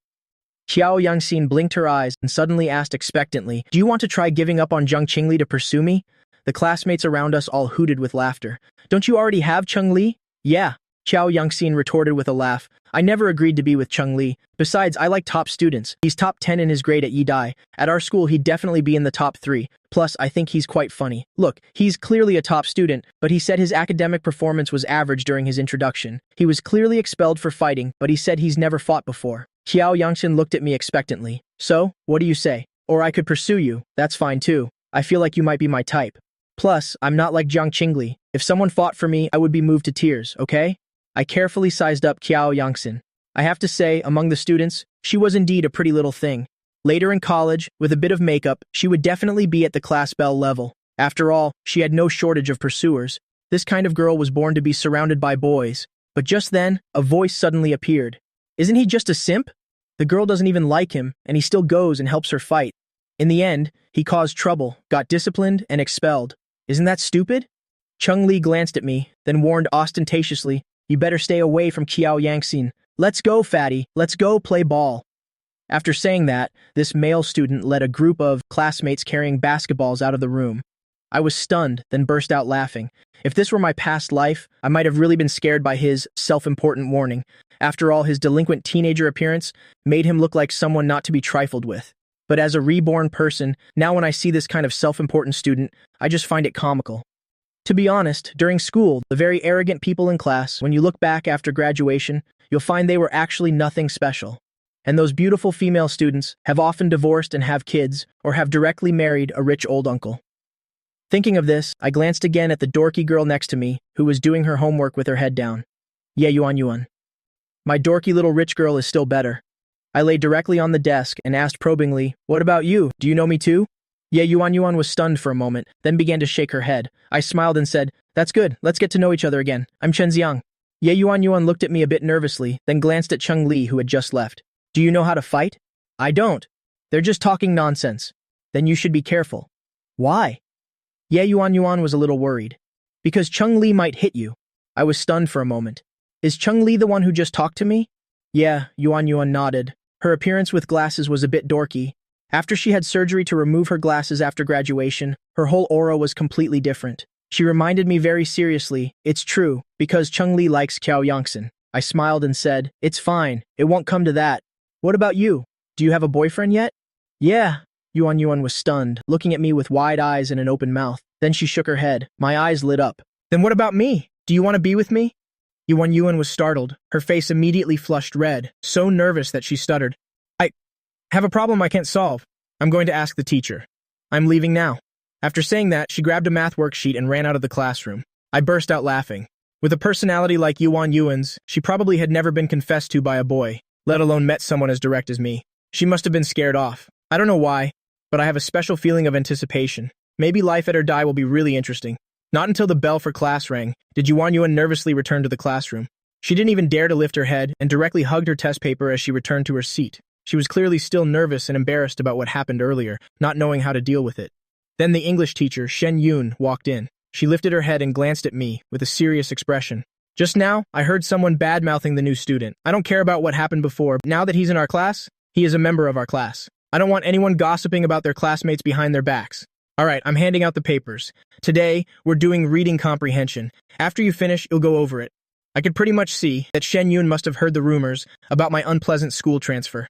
Qiao Yangxian blinked her eyes and suddenly asked expectantly, Do you want to try giving up on Jiang Qingli to pursue me? The classmates around us all hooted with laughter. Don't you already have Cheng Li? Yeah, Qiao Yangxian retorted with a laugh. I never agreed to be with Cheng Li. Besides, I like top students. He's top 10 in his grade at Yidai. At our school, he'd definitely be in the top 3. Plus, I think he's quite funny. Look, he's clearly a top student, but he said his academic performance was average during his introduction. He was clearly expelled for fighting, but he said he's never fought before. Qiao Yangxian looked at me expectantly. So, what do you say? Or I could pursue you. That's fine too. I feel like you might be my type. Plus, I'm not like Jiang Qingli. If someone fought for me, I would be moved to tears, okay? I carefully sized up Qiao Yangxian. I have to say, among the students, she was indeed a pretty little thing. Later in college, with a bit of makeup, she would definitely be at the class belle level. After all, she had no shortage of pursuers. This kind of girl was born to be surrounded by boys. But just then, a voice suddenly appeared. Isn't he just a simp? The girl doesn't even like him, and he still goes and helps her fight. In the end, he caused trouble, got disciplined, and expelled. Isn't that stupid? Cheng Li glanced at me, then warned ostentatiously, You better stay away from Qiao Yangxian. Let's go, fatty. Let's go play ball. After saying that, this male student led a group of classmates carrying basketballs out of the room. I was stunned, then burst out laughing. If this were my past life, I might have really been scared by his self-important warning. After all, his delinquent teenager appearance made him look like someone not to be trifled with. But as a reborn person, now when I see this kind of self-important student, I just find it comical. To be honest, during school, the very arrogant people in class, when you look back after graduation, you'll find they were actually nothing special. And those beautiful female students have often divorced and have kids, or have directly married a rich old uncle. Thinking of this, I glanced again at the dorky girl next to me, who was doing her homework with her head down. Yeah, Yuan. My dorky little rich girl is still better. I lay directly on the desk and asked probingly, What about you? Do you know me too? Yeah, Yuan was stunned for a moment, then began to shake her head. I smiled and said, That's good, let's get to know each other again. I'm Chen Xiang. Yeah, Yuan looked at me a bit nervously, then glanced at Cheng Li, who had just left. Do you know how to fight? I don't. They're just talking nonsense. Then you should be careful. Why? Yeah, Yuan was a little worried. Because Cheng Li might hit you. I was stunned for a moment. Is Cheng Li the one who just talked to me? Yeah, Yuan nodded. Her appearance with glasses was a bit dorky. After she had surgery to remove her glasses after graduation, her whole aura was completely different. She reminded me very seriously, It's true, because Cheng Li likes Qiao Yangxian. I smiled and said, It's fine, it won't come to that. What about you? Do you have a boyfriend yet? Yeah. Yuan was stunned, looking at me with wide eyes and an open mouth. Then she shook her head. My eyes lit up. Then what about me? Do you want to be with me? Yuan was startled. Her face immediately flushed red, so nervous that she stuttered. I have a problem I can't solve. I'm going to ask the teacher. I'm leaving now. After saying that, she grabbed a math worksheet and ran out of the classroom. I burst out laughing. With a personality like Yuan's, she probably had never been confessed to by a boy, let alone met someone as direct as me. She must have been scared off. I don't know why, but I have a special feeling of anticipation. Maybe life at Erdai will be really interesting. Not until the bell for class rang did Yuan nervously return to the classroom. She didn't even dare to lift her head and directly hugged her test paper as she returned to her seat. She was clearly still nervous and embarrassed about what happened earlier, not knowing how to deal with it. Then the English teacher, Shen Yun, walked in. She lifted her head and glanced at me with a serious expression. Just now, I heard someone bad-mouthing the new student. I don't care about what happened before, but now that he's in our class, he is a member of our class. I don't want anyone gossiping about their classmates behind their backs. All right, I'm handing out the papers. Today, we're doing reading comprehension. After you finish, you'll go over it. I could pretty much see that Shen Yun must have heard the rumors about my unpleasant school transfer,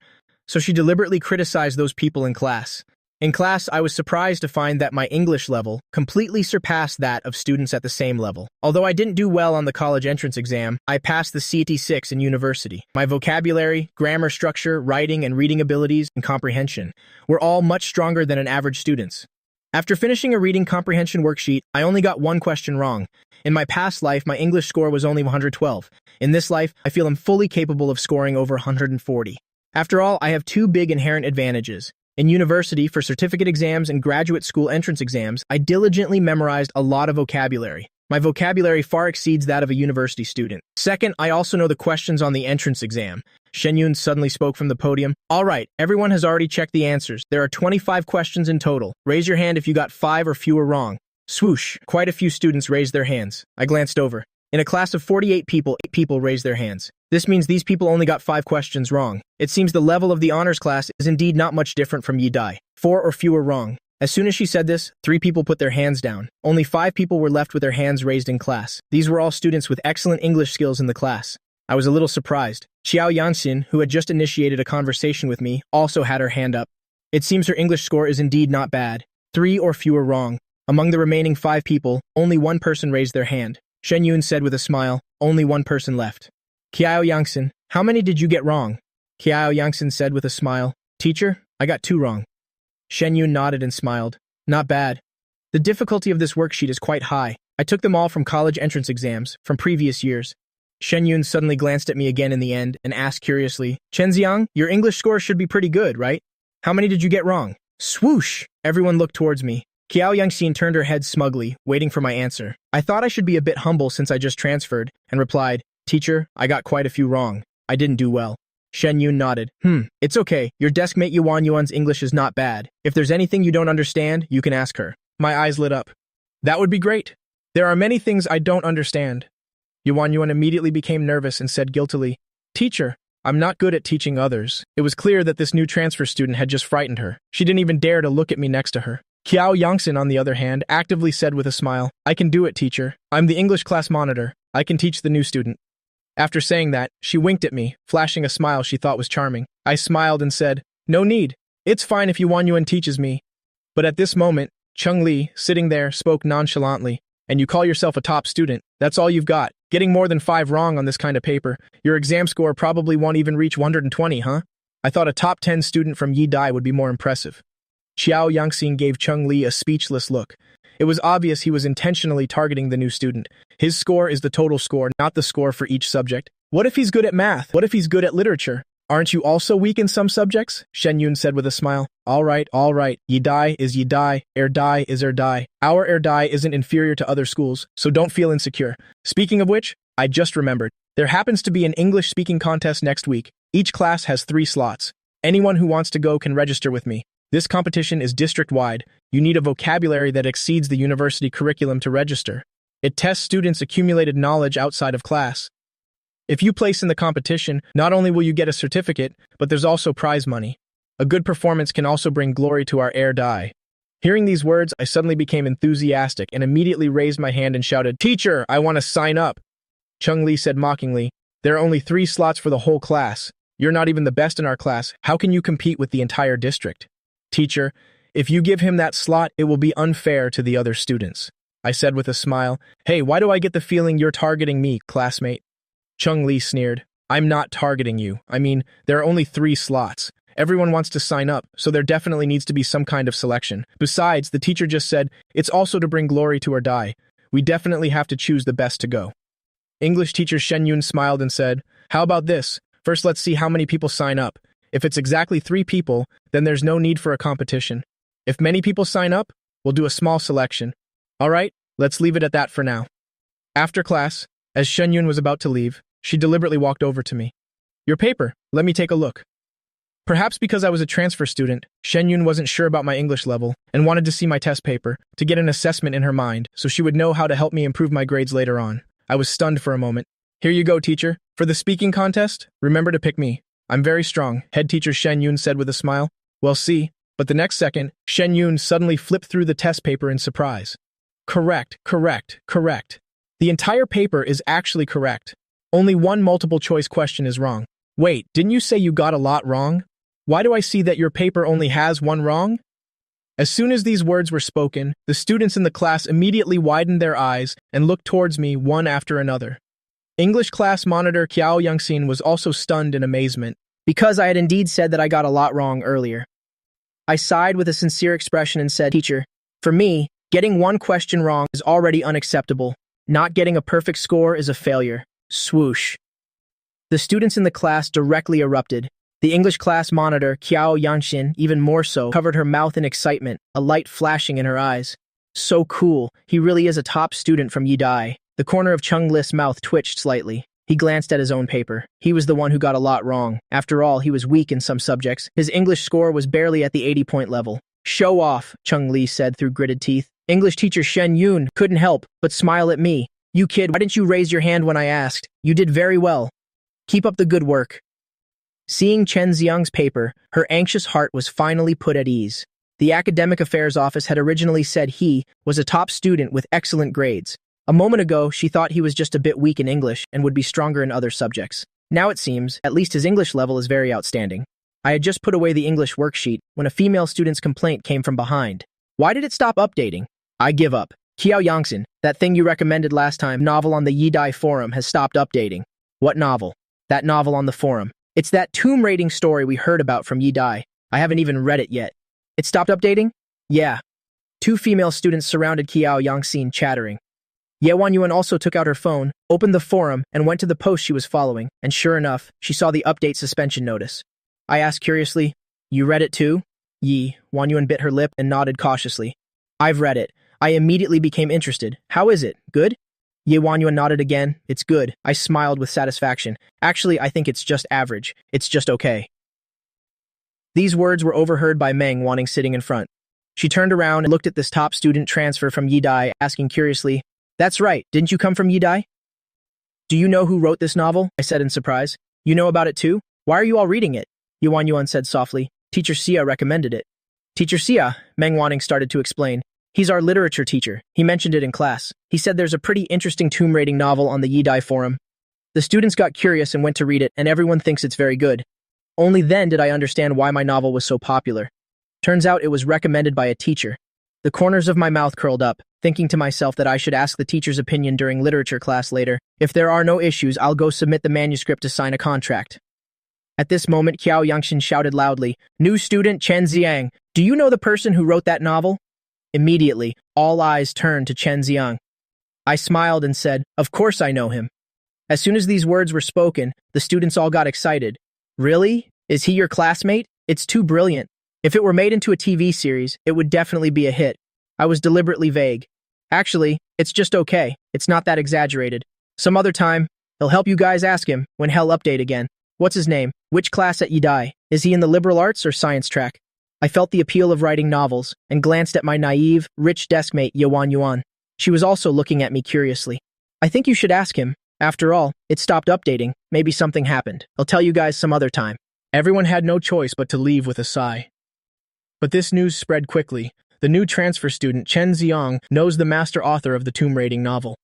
so she deliberately criticized those people in class. In class, I was surprised to find that my English level completely surpassed that of students at the same level. Although I didn't do well on the college entrance exam, I passed the CT6 in university. My vocabulary, grammar structure, writing and reading abilities, and comprehension were all much stronger than an average student's. After finishing a reading comprehension worksheet, I only got one question wrong. In my past life, my English score was only 112. In this life, I feel I'm fully capable of scoring over 140. After all, I have two big inherent advantages. In university, for certificate exams and graduate school entrance exams, I diligently memorized a lot of vocabulary. My vocabulary far exceeds that of a university student. Second, I also know the questions on the entrance exam. Shen Yun suddenly spoke from the podium. All right, everyone has already checked the answers. There are 25 questions in total. Raise your hand if you got 5 or fewer wrong. Swoosh, quite a few students raised their hands. I glanced over. In a class of 48 people, 8 people raised their hands. This means these people only got 5 questions wrong. It seems the level of the honors class is indeed not much different from Yi Dai. 4 or fewer wrong. As soon as she said this, 3 people put their hands down. Only 5 people were left with their hands raised in class. These were all students with excellent English skills in the class. I was a little surprised. Xiao Yangxin, who had just initiated a conversation with me, also had her hand up. It seems her English score is indeed not bad. 3 or fewer wrong. Among the remaining 5 people, only 1 person raised their hand. Shen Yun said with a smile, only 1 person left. Xiao Yangxin, how many did you get wrong? Xiao Yangxin said with a smile, Teacher, I got 2 wrong. Shen Yun nodded and smiled. Not bad. The difficulty of this worksheet is quite high. I took them all from college entrance exams, from previous years. Shen Yun suddenly glanced at me again in the end and asked curiously, Chen Xiang, your English score should be pretty good, right? How many did you get wrong? Swoosh! Everyone looked towards me. Xiao Yangxin turned her head smugly, waiting for my answer. I thought I should be a bit humble since I just transferred, and replied, Teacher, I got quite a few wrong. I didn't do well. Shen Yun nodded. It's okay. Your deskmate Yuan Yuan's English is not bad. If there's anything you don't understand, you can ask her. My eyes lit up. That would be great. There are many things I don't understand. Yuan Yuan immediately became nervous and said guiltily, Teacher, I'm not good at teaching others. It was clear that this new transfer student had just frightened her. She didn't even dare to look at me next to her. Xiao Yangxin, on the other hand, actively said with a smile, I can do it, teacher. I'm the English class monitor. I can teach the new student. After saying that, she winked at me, flashing a smile she thought was charming. I smiled and said, No need. It's fine if Yuan Yuan teaches me. But at this moment, Cheng Li, sitting there, spoke nonchalantly. And you call yourself a top student. That's all you've got. Getting more than 5 wrong on this kind of paper. Your exam score probably won't even reach 120, huh? I thought a top 10 student from Yi Dai would be more impressive. Xiao Yangxin gave Cheng Li a speechless look. It was obvious he was intentionally targeting the new student. His score is the total score, not the score for each subject. What if he's good at math? What if he's good at literature? Aren't you also weak in some subjects? Shen Yun said with a smile. All right. Yi Dai is Yi Dai. Dai is Dai. Our Dai isn't inferior to other schools, so don't feel insecure. Speaking of which, I just remembered. There happens to be an English speaking contest next week. Each class has 3 slots. Anyone who wants to go can register with me. This competition is district-wide. You need a vocabulary that exceeds the university curriculum to register. It tests students' accumulated knowledge outside of class. If you place in the competition, not only will you get a certificate, but there's also prize money. A good performance can also bring glory to our Dai. Hearing these words, I suddenly became enthusiastic and immediately raised my hand and shouted, Teacher, I want to sign up. Cheng Li said mockingly, There are only 3 slots for the whole class. You're not even the best in our class. How can you compete with the entire district? Teacher, if you give him that slot, it will be unfair to the other students. I said with a smile, Hey, why do I get the feeling you're targeting me, classmate? Cheng Li sneered, I'm not targeting you. I mean, there are only 3 slots. Everyone wants to sign up, so there definitely needs to be some kind of selection. Besides, the teacher just said, it's also to bring glory to our Dai. We definitely have to choose the best to go. English teacher Shen Yun smiled and said, How about this? First, let's see how many people sign up. If it's exactly 3 people, then there's no need for a competition. If many people sign up, we'll do a small selection. All right, let's leave it at that for now. After class, as Shen Yun was about to leave, she deliberately walked over to me. Your paper, let me take a look. Perhaps because I was a transfer student, Shen Yun wasn't sure about my English level and wanted to see my test paper to get an assessment in her mind so she would know how to help me improve my grades later on. I was stunned for a moment. Here you go, teacher. For the speaking contest, remember to pick me. I'm very strong, head teacher Shen Yun said with a smile. Well, see. But the next second, Shen Yun suddenly flipped through the test paper in surprise. Correct. The entire paper is actually correct. Only one multiple choice question is wrong. Wait, didn't you say you got a lot wrong? Why do I see that your paper only has one wrong? As soon as these words were spoken, the students in the class immediately widened their eyes and looked towards me one after another. English class monitor Kiao Youngsin was also stunned in amazement, because I had indeed said that I got a lot wrong earlier. I sighed with a sincere expression and said, Teacher, for me, getting one question wrong is already unacceptable. Not getting a perfect score is a failure. Swoosh. The students in the class directly erupted. The English class monitor, Kiao Yanshin, even more so, covered her mouth in excitement, a light flashing in her eyes. So cool, he really is a top student from Yidai. The corner of Chung Li's mouth twitched slightly. He glanced at his own paper. He was the one who got a lot wrong. After all, he was weak in some subjects. His English score was barely at the 80-point level. Show off, Chung Li said through gritted teeth. English teacher Shen Yun couldn't help but smile at me. You kid, why didn't you raise your hand when I asked? You did very well. Keep up the good work. Seeing Chen Xiang's paper, her anxious heart was finally put at ease. The Academic Affairs Office had originally said he was a top student with excellent grades. A moment ago, she thought he was just a bit weak in English and would be stronger in other subjects. Now it seems, at least his English level is very outstanding. I had just put away the English worksheet when a female student's complaint came from behind. Why did it stop updating? I give up. Kiao Yangsin, that thing you recommended last time, novel on the Yidai forum, has stopped updating. What novel? That novel on the forum. It's that tomb raiding story we heard about from Yidai. I haven't even read it yet. It stopped updating? Yeah. Two female students surrounded Kiao Yangxin, chattering. Ye Wanyuan also took out her phone, opened the forum, and went to the post she was following, and sure enough, she saw the update suspension notice. I asked curiously, You read it too? Ye Wanyuan bit her lip and nodded cautiously. I've read it. I immediately became interested. How is it? Good? Ye Wanyuan nodded again. It's good. I smiled with satisfaction. Actually, I think it's just average. It's just okay. These words were overheard by Meng Wanting sitting in front. She turned around and looked at this top student transfer from Yidai, asking curiously, That's right, didn't you come from Yidai? Do you know who wrote this novel? I said in surprise. You know about it too? Why are you all reading it? Ye Wanyuan said softly. Teacher Xia recommended it. Teacher Xia, Meng Wanting started to explain. He's our literature teacher. He mentioned it in class. He said there's a pretty interesting tomb raiding novel on the Yidai forum. The students got curious and went to read it, and everyone thinks it's very good. Only then did I understand why my novel was so popular. Turns out it was recommended by a teacher. The corners of my mouth curled up, thinking to myself that I should ask the teacher's opinion during literature class later. If there are no issues, I'll go submit the manuscript to sign a contract. At this moment, Kiao Yangshin shouted loudly, New student Chen Xiang, do you know the person who wrote that novel? Immediately, all eyes turned to Chen Xiang. I smiled and said, Of course I know him. As soon as these words were spoken, the students all got excited. Really? Is he your classmate? It's too brilliant. If it were made into a TV series, it would definitely be a hit. I was deliberately vague. Actually, it's just okay. It's not that exaggerated. Some other time, he'll help you guys ask him when hell update again. What's his name? Which class at Yidai? Is he in the liberal arts or science track? I felt the appeal of writing novels and glanced at my naive, rich deskmate Yuan Yuan. She was also looking at me curiously. I think you should ask him. After all, it stopped updating. Maybe something happened. I'll tell you guys some other time. Everyone had no choice but to leave with a sigh. But this news spread quickly. The new transfer student, Chen Xiang, knows the master author of the tomb raiding novel.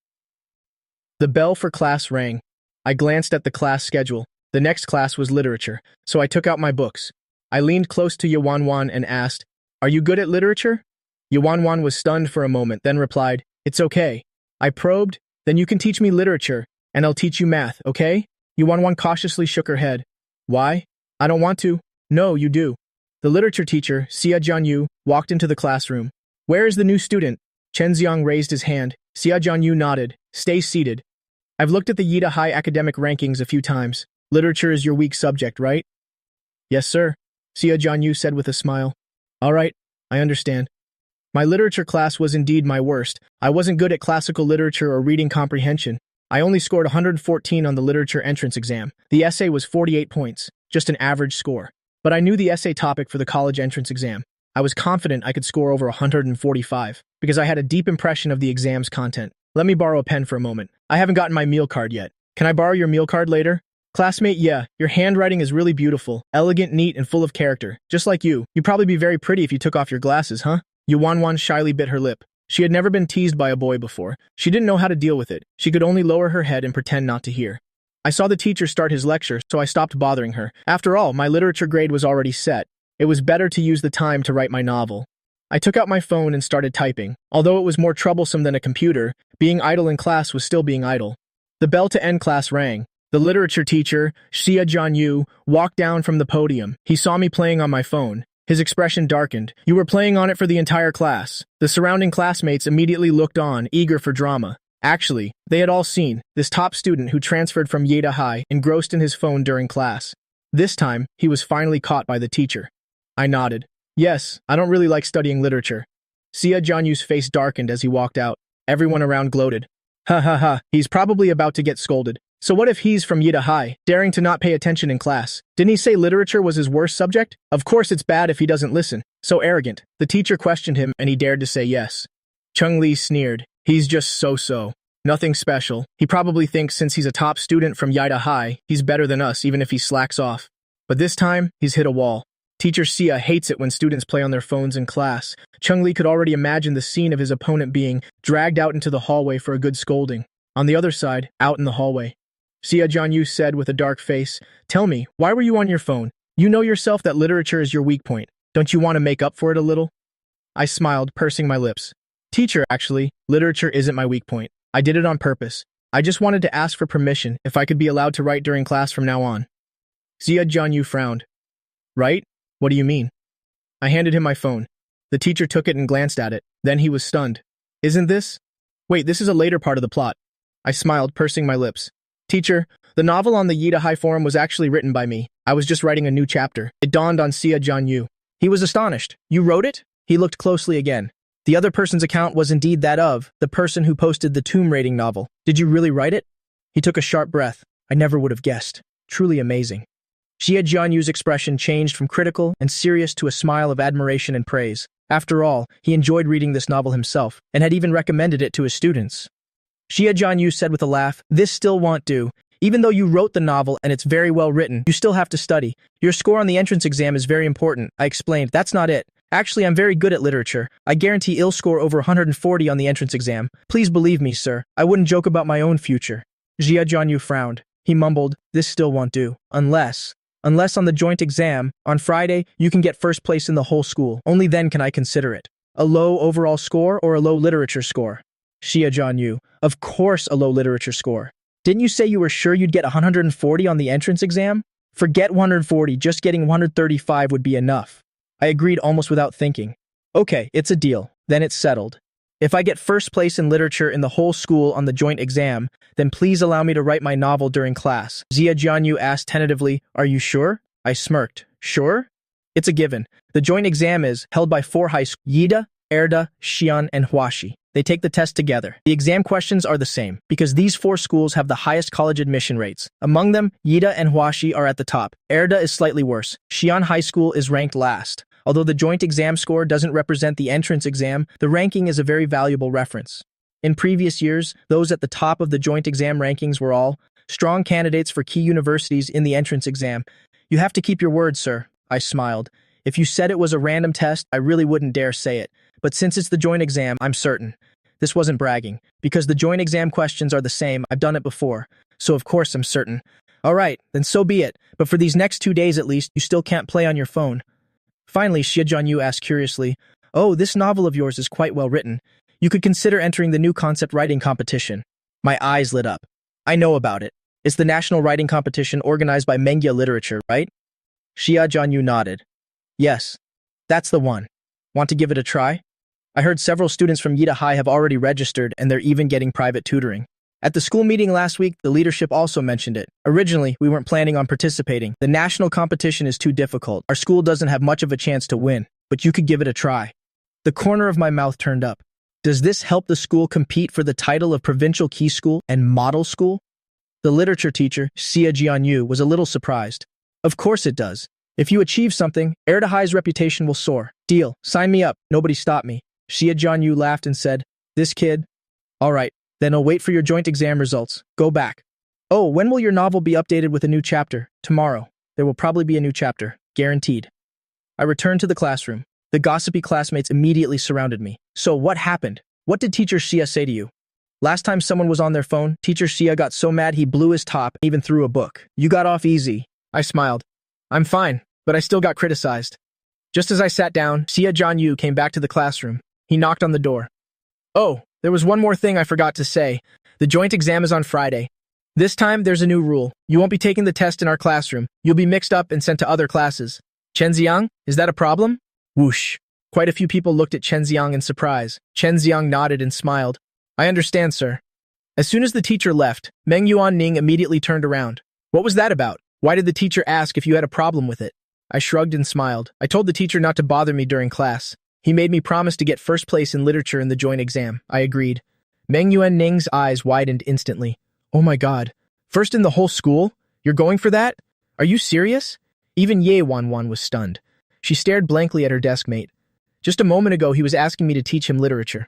The bell for class rang. I glanced at the class schedule. The next class was literature, so I took out my books. I leaned close to Yuan and asked, Are you good at literature? Yuan was stunned for a moment, then replied, It's okay. I probed, Then you can teach me literature, and I'll teach you math, okay? Yuan cautiously shook her head. Why? I don't want to. No, you do. The literature teacher, Xia Jianyu, walked into the classroom. Where is the new student? Chen Xiang raised his hand. Xia Jianyu nodded. Stay seated. I've looked at the Yida High academic rankings a few times. Literature is your weak subject, right? Yes, sir, Xia Jianyu said with a smile. All right, I understand. My literature class was indeed my worst. I wasn't good at classical literature or reading comprehension. I only scored 114 on the literature entrance exam. The essay was 48 points, just an average score. but I knew the essay topic for the college entrance exam. I was confident I could score over 145 because I had a deep impression of the exam's content. Let me borrow a pen for a moment. I haven't gotten my meal card yet. Can I borrow your meal card later? Classmate, yeah, your handwriting is really beautiful, elegant, neat, and full of character. Just like you. You'd probably be very pretty if you took off your glasses, huh? Yuan shyly bit her lip. She had never been teased by a boy before. She didn't know how to deal with it. She could only lower her head and pretend not to hear. I saw the teacher start his lecture, so I stopped bothering her. After all, my literature grade was already set. It was better to use the time to write my novel. I took out my phone and started typing. Although it was more troublesome than a computer, being idle in class was still being idle. The bell to end class rang. The literature teacher, Xia Jianyu, walked down from the podium. He saw me playing on my phone. His expression darkened. You were playing on it for the entire class. The surrounding classmates immediately looked on, eager for drama. Actually, they had all seen this top student who transferred from Yeda High engrossed in his phone during class. This time, he was finally caught by the teacher. I nodded. Yes, I don't really like studying literature. Xia Jianyu's face darkened as he walked out. Everyone around gloated. Ha ha ha, he's probably about to get scolded. So what if he's from Yeda High, daring to not pay attention in class? Didn't he say literature was his worst subject? Of course it's bad if he doesn't listen. So arrogant. The teacher questioned him and he dared to say yes. Chung Li sneered. He's just so-so. Nothing special. He probably thinks since he's a top student from Yeda High, he's better than us even if he slacks off. But this time, he's hit a wall. Teacher Xia hates it when students play on their phones in class. Chung Li could already imagine the scene of his opponent being dragged out into the hallway for a good scolding. On the other side, out in the hallway, Xia Jianyu said with a dark face, Tell me, why were you on your phone? You know yourself that literature is your weak point. Don't you want to make up for it a little? I smiled, pursing my lips. Teacher, actually, literature isn't my weak point. I did it on purpose. I just wanted to ask for permission if I could be allowed to write during class from now on. Xia Jianyu frowned. Right? What do you mean? I handed him my phone. The teacher took it and glanced at it. Then he was stunned. Isn't this? Wait, this is a later part of the plot. I smiled, pursing my lips. Teacher, the novel on the Yeda High forum was actually written by me. I was just writing a new chapter. It dawned on Xia Jianyu. He was astonished. You wrote it? He looked closely again. The other person's account was indeed that of the person who posted the tomb raiding novel. Did you really write it? He took a sharp breath. I never would have guessed. Truly amazing. Xia Jianyu's expression changed from critical and serious to a smile of admiration and praise. After all, he enjoyed reading this novel himself and had even recommended it to his students. Xia Jianyu said with a laugh, This still won't do. Even though you wrote the novel and it's very well written, you still have to study. Your score on the entrance exam is very important. I explained, That's not it. Actually, I'm very good at literature. I guarantee I'll score over 140 on the entrance exam. Please believe me, sir. I wouldn't joke about my own future. Xia Jianyu frowned. He mumbled, This still won't do. Unless on the joint exam, on Friday, you can get first place in the whole school. Only then can I consider it. A low overall score or a low literature score? Xia Jianyu, of course a low literature score. Didn't you say you were sure you'd get 140 on the entrance exam? Forget 140, just getting 135 would be enough. I agreed almost without thinking. Okay, it's a deal. Then it's settled. If I get first place in literature in the whole school on the joint exam, then please allow me to write my novel during class. Xia Jianyu asked tentatively, Are you sure? I smirked. Sure? It's a given. The joint exam is held by 4 high schools, Yida, Erda, Xi'an, and Huaxi. They take the test together. The exam questions are the same, because these 4 schools have the highest college admission rates. Among them, Yida and Huaxi are at the top. Erda is slightly worse. Xi'an High School is ranked last. Although the joint exam score doesn't represent the entrance exam, the ranking is a very valuable reference. In previous years, those at the top of the joint exam rankings were all strong candidates for key universities in the entrance exam. You have to keep your word, sir. I smiled. If you said it was a random test, I really wouldn't dare say it. But since it's the joint exam, I'm certain. This wasn't bragging. Because the joint exam questions are the same, I've done it before. So of course I'm certain. All right, then so be it. But for these next 2 days at least, you still can't play on your phone. Finally, Xia Jianyu asked curiously, Oh, this novel of yours is quite well written. You could consider entering the new concept writing competition. My eyes lit up. I know about it. It's the national writing competition organized by Mengya Literature, right? Xia Jianyu nodded. Yes, that's the one. Want to give it a try? I heard several students from Yida High have already registered and they're even getting private tutoring. At the school meeting last week, the leadership also mentioned it. Originally, we weren't planning on participating. The national competition is too difficult. Our school doesn't have much of a chance to win, but you could give it a try. The corner of my mouth turned up. Does this help the school compete for the title of provincial key school and model school? The literature teacher, Xia Jianyu, was a little surprised. Of course it does. If you achieve something, Erdehai's reputation will soar. Deal. Sign me up. Nobody stopped me. Xia Jianyu laughed and said, this kid? All right, then I'll wait for your joint exam results. Go back. Oh, when will your novel be updated with a new chapter? Tomorrow. There will probably be a new chapter. Guaranteed. I returned to the classroom. The gossipy classmates immediately surrounded me. So what happened? What did Teacher Xia say to you? Last time someone was on their phone, Teacher Xia got so mad he blew his top and even threw a book. You got off easy. I smiled. I'm fine, but I still got criticized. Just as I sat down, Xia Jianyu came back to the classroom. He knocked on the door. Oh, there was one more thing I forgot to say. The joint exam is on Friday. This time, there's a new rule. You won't be taking the test in our classroom. You'll be mixed up and sent to other classes. Chen Xiang, is that a problem? Whoosh. Quite a few people looked at Chen Xiang in surprise. Chen Xiang nodded and smiled. I understand, sir. As soon as the teacher left, Meng Yuanning immediately turned around. What was that about? Why did the teacher ask if you had a problem with it? I shrugged and smiled. I told the teacher not to bother me during class. He made me promise to get first place in literature in the joint exam. I agreed. Meng Yuanning's eyes widened instantly. Oh my god. First in the whole school? You're going for that? Are you serious? Even Ye Wanwan was stunned. She stared blankly at her desk mate. Just a moment ago, he was asking me to teach him literature.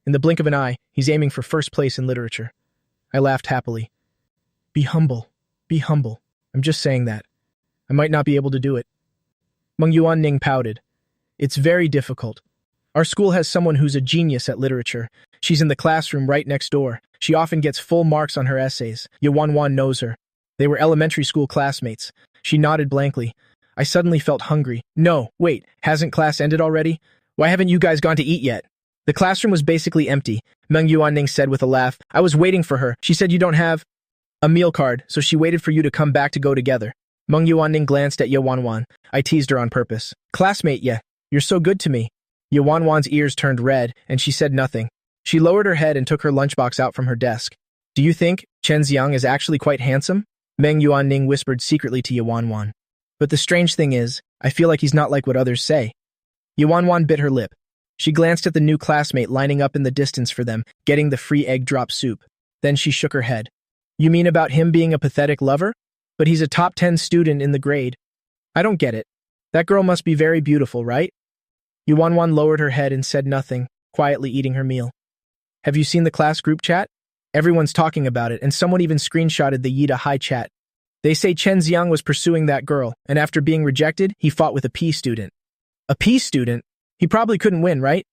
In the blink of an eye, he's aiming for first place in literature. I laughed happily. Be humble. Be humble. I'm just saying that. I might not be able to do it. Meng Yuanning pouted. It's very difficult. Our school has someone who's a genius at literature. She's in the classroom right next door. She often gets full marks on her essays. Ye Wanwan knows her. They were elementary school classmates. She nodded blankly. I suddenly felt hungry. No, wait, hasn't class ended already? Why haven't you guys gone to eat yet? The classroom was basically empty, Meng Yuanning said with a laugh. I was waiting for her. She said you don't have a meal card, so she waited for you to come back to go together. Meng Yuanning glanced at Ye Wanwan. I teased her on purpose. Classmate, yeah, you're so good to me. Ye Wanwan's ears turned red, and she said nothing. She lowered her head and took her lunchbox out from her desk. Do you think Chen Xiang is actually quite handsome? Meng Yuanning whispered secretly to Ye Wanwan. But the strange thing is, I feel like he's not like what others say. Ye Wanwan bit her lip. She glanced at the new classmate lining up in the distance for them, getting the free egg drop soup. Then she shook her head. You mean about him being a pathetic lover? But he's a top 10 student in the grade. I don't get it. That girl must be very beautiful, right? Ye Wanwan lowered her head and said nothing, quietly eating her meal. Have you seen the class group chat? Everyone's talking about it, and someone even screenshotted the Yida High chat. They say Chen Xiang was pursuing that girl, and after being rejected, he fought with a P student. A P student? He probably couldn't win, right?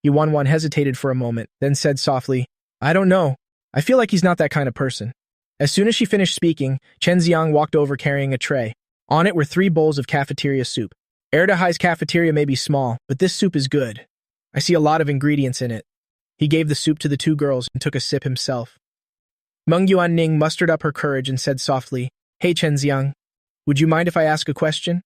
Ye Wanwan hesitated for a moment, then said softly, I don't know. I feel like he's not that kind of person. As soon as she finished speaking, Chen Xiang walked over carrying a tray. On it were 3 bowls of cafeteria soup. Erdehai's cafeteria may be small, but this soup is good. I see a lot of ingredients in it. He gave the soup to the 2 girls and took a sip himself. Meng Yuanning mustered up her courage and said softly, Hey Chen Xiang, would you mind if I ask a question?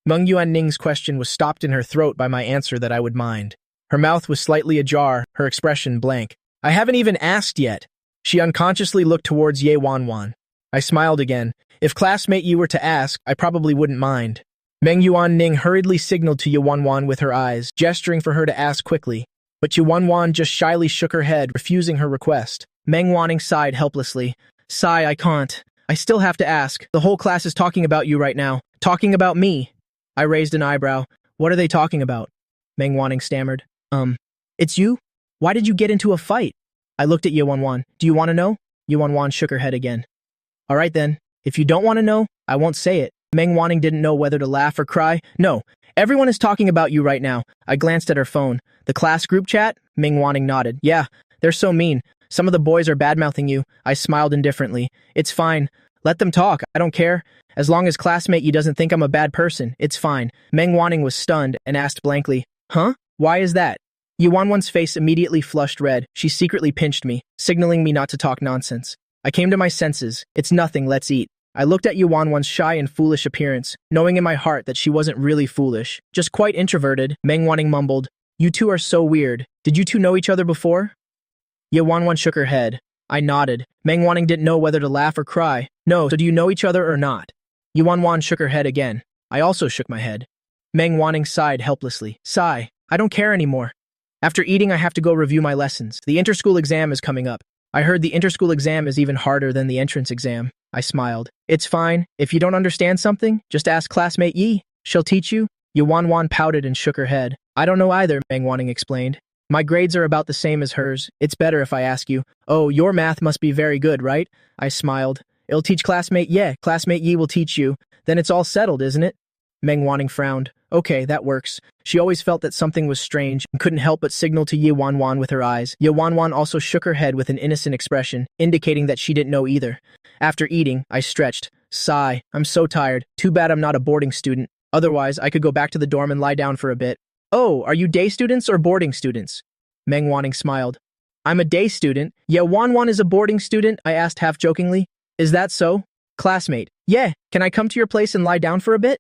Meng Yuanning's question was stopped in her throat by my answer that I would mind. Her mouth was slightly ajar, her expression blank. I haven't even asked yet. She unconsciously looked towards Ye Wanwan. I smiled again. If classmate you were to ask, I probably wouldn't mind. Meng Yuanning hurriedly signaled to Ye Wanwan with her eyes, gesturing for her to ask quickly. But Ye Wanwan just shyly shook her head, refusing her request. Meng Yuanning sighed helplessly. Sigh, I can't. I still have to ask. The whole class is talking about you right now. Talking about me. I raised an eyebrow. What are they talking about? Meng Yuanning stammered. It's you? Why did you get into a fight? I looked at Ye Wanwan. Do you want to know? Ye Wanwan shook her head again. All right then. If you don't want to know, I won't say it. Meng Yuanning didn't know whether to laugh or cry. No, everyone is talking about you right now. I glanced at her phone. The class group chat? Meng Yuanning nodded. Yeah, they're so mean. Some of the boys are bad-mouthing you. I smiled indifferently. It's fine. Let them talk. I don't care. As long as classmate you doesn't think I'm a bad person, it's fine. Meng Yuanning was stunned and asked blankly, Huh? Why is that? Ye Wanwan's face immediately flushed red. She secretly pinched me, signaling me not to talk nonsense. I came to my senses. It's nothing, let's eat. I looked at Ye Wanwan's shy and foolish appearance, knowing in my heart that she wasn't really foolish, just quite introverted. Meng Yuanning mumbled, You two are so weird. Did you two know each other before? Ye Wanwan shook her head. I nodded. Meng Yuanning didn't know whether to laugh or cry. No, so do you know each other or not? Ye Wanwan shook her head again. I also shook my head. Meng Yuanning sighed helplessly. Sigh. I don't care anymore. After eating, I have to go review my lessons. The inter-school exam is coming up. I heard the interschool exam is even harder than the entrance exam. I smiled. It's fine. If you don't understand something, just ask classmate Yi. She'll teach you. Ye Wanwan pouted and shook her head. I don't know either, Meng Wanning explained. My grades are about the same as hers. It's better if I ask you. Oh, your math must be very good, right? I smiled. It'll teach classmate Ye. Classmate Yi will teach you. Then it's all settled, isn't it? Meng Wanning frowned. Okay, that works. She always felt that something was strange and couldn't help but signal to Ye Wanwan with her eyes. Ye Wanwan also shook her head with an innocent expression, indicating that she didn't know either. After eating, I stretched. Sigh. I'm so tired. Too bad I'm not a boarding student. Otherwise, I could go back to the dorm and lie down for a bit. Oh, are you day students or boarding students? Meng Wanning smiled. I'm a day student. Ye Wanwan is a boarding student, I asked half-jokingly. Is that so? Classmate. Yeah, can I come to your place and lie down for a bit?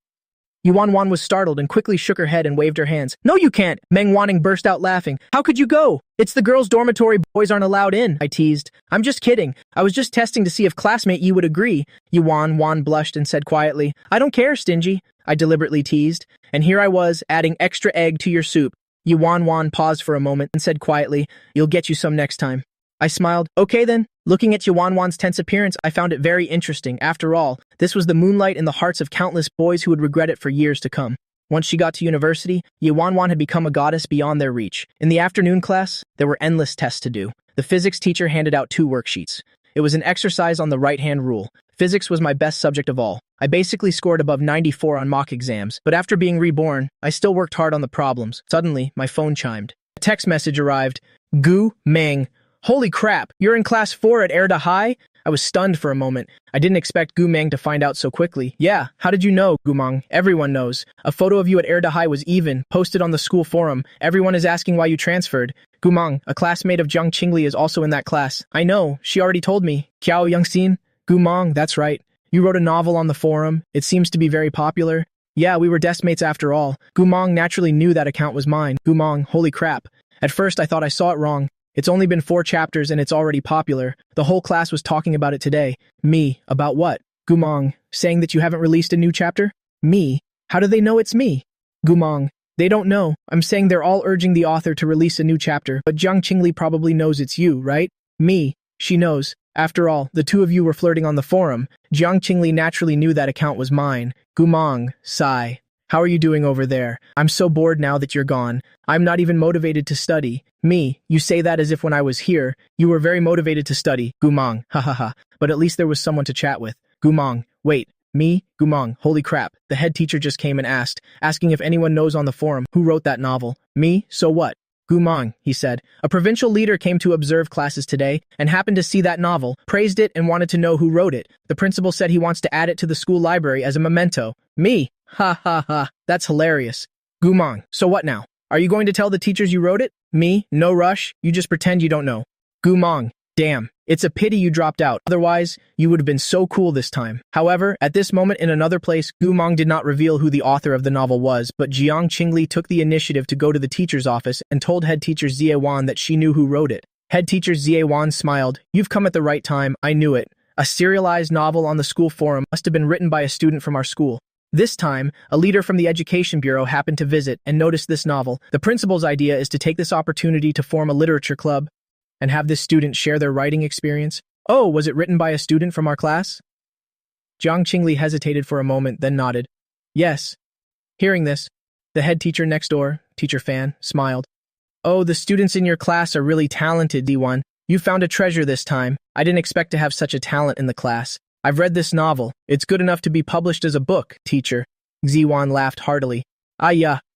Ye Wanwan was startled and quickly shook her head and waved her hands. No, you can't! Meng Wanning burst out laughing. How could you go? It's the girls' dormitory, boys aren't allowed in, I teased. I'm just kidding. I was just testing to see if classmate Yi would agree. Ye Wanwan blushed and said quietly, I don't care, stingy. I deliberately teased. And here I was, adding extra egg to your soup. Ye Wanwan paused for a moment and said quietly, You'll get you some next time. I smiled. Okay then. Looking at Ye Wanwan's tense appearance, I found it very interesting. After all, this was the moonlight in the hearts of countless boys who would regret it for years to come. Once she got to university, Ye Wanwan had become a goddess beyond their reach. In the afternoon class, there were endless tests to do. The physics teacher handed out 2 worksheets. It was an exercise on the right-hand rule. Physics was my best subject of all. I basically scored above 94 on mock exams, but after being reborn, I still worked hard on the problems. Suddenly, my phone chimed. A text message arrived. Gu Meng. Holy crap, you're in class 4 at Erda High? I was stunned for a moment. I didn't expect Gu Meng to find out so quickly. Yeah, how did you know, Gu Meng? Everyone knows. A photo of you at Erda High was even, posted on the school forum. Everyone is asking why you transferred. Gu Meng, a classmate of Jiang Qingli, is also in that class. I know, she already told me. Qiao Yangxin? Gu Meng, that's right. You wrote a novel on the forum. It seems to be very popular. Yeah, we were deskmates after all. Gu Meng naturally knew that account was mine. Gu Meng, holy crap. At first I thought I saw it wrong. It's only been 4 chapters and it's already popular. The whole class was talking about it today. Me, about what? Gu Meng, saying that you haven't released a new chapter? Me? How do they know it's me? Gu Meng, they don't know. I'm saying they're all urging the author to release a new chapter, but Jiang Qingli probably knows it's you, right? Me, she knows. After all, the 2 of you were flirting on the forum. Jiang Qingli naturally knew that account was mine. Gu Meng, sigh. How are you doing over there? I'm so bored now that you're gone. I'm not even motivated to study. Me, you say that as if when I was here, you were very motivated to study. Gu Meng, ha ha ha. But at least there was someone to chat with. Gu Meng, wait. Me? Gu Meng, holy crap. The head teacher just came and asking if anyone knows on the forum who wrote that novel. Me? So what? Gu Meng, he said. A provincial leader came to observe classes today and happened to see that novel, praised it, and wanted to know who wrote it. The principal said he wants to add it to the school library as a memento. Me? Ha ha ha, that's hilarious. Gu Meng, so what now? Are you going to tell the teachers you wrote it? Me? No rush, you just pretend you don't know. Gu Meng, damn, it's a pity you dropped out, otherwise, you would have been so cool this time. However, at this moment in another place, Gu Meng did not reveal who the author of the novel was, but Jiang Qingli took the initiative to go to the teacher's office and told head teacher Xie Wan that she knew who wrote it. Head teacher Xie Wan smiled. You've come at the right time, I knew it. A serialized novel on the school forum must have been written by a student from our school. This time, a leader from the Education Bureau happened to visit and noticed this novel. The principal's idea is to take this opportunity to form a literature club and have this student share their writing experience. Oh, was it written by a student from our class? Jiang Qingli hesitated for a moment, then nodded. Yes. Hearing this, the head teacher next door, Teacher Fan, smiled. Oh, the students in your class are really talented, D1. You found a treasure this time. I didn't expect to have such a talent in the class. I've read this novel. It's good enough to be published as a book, teacher. Xiwan laughed heartily. I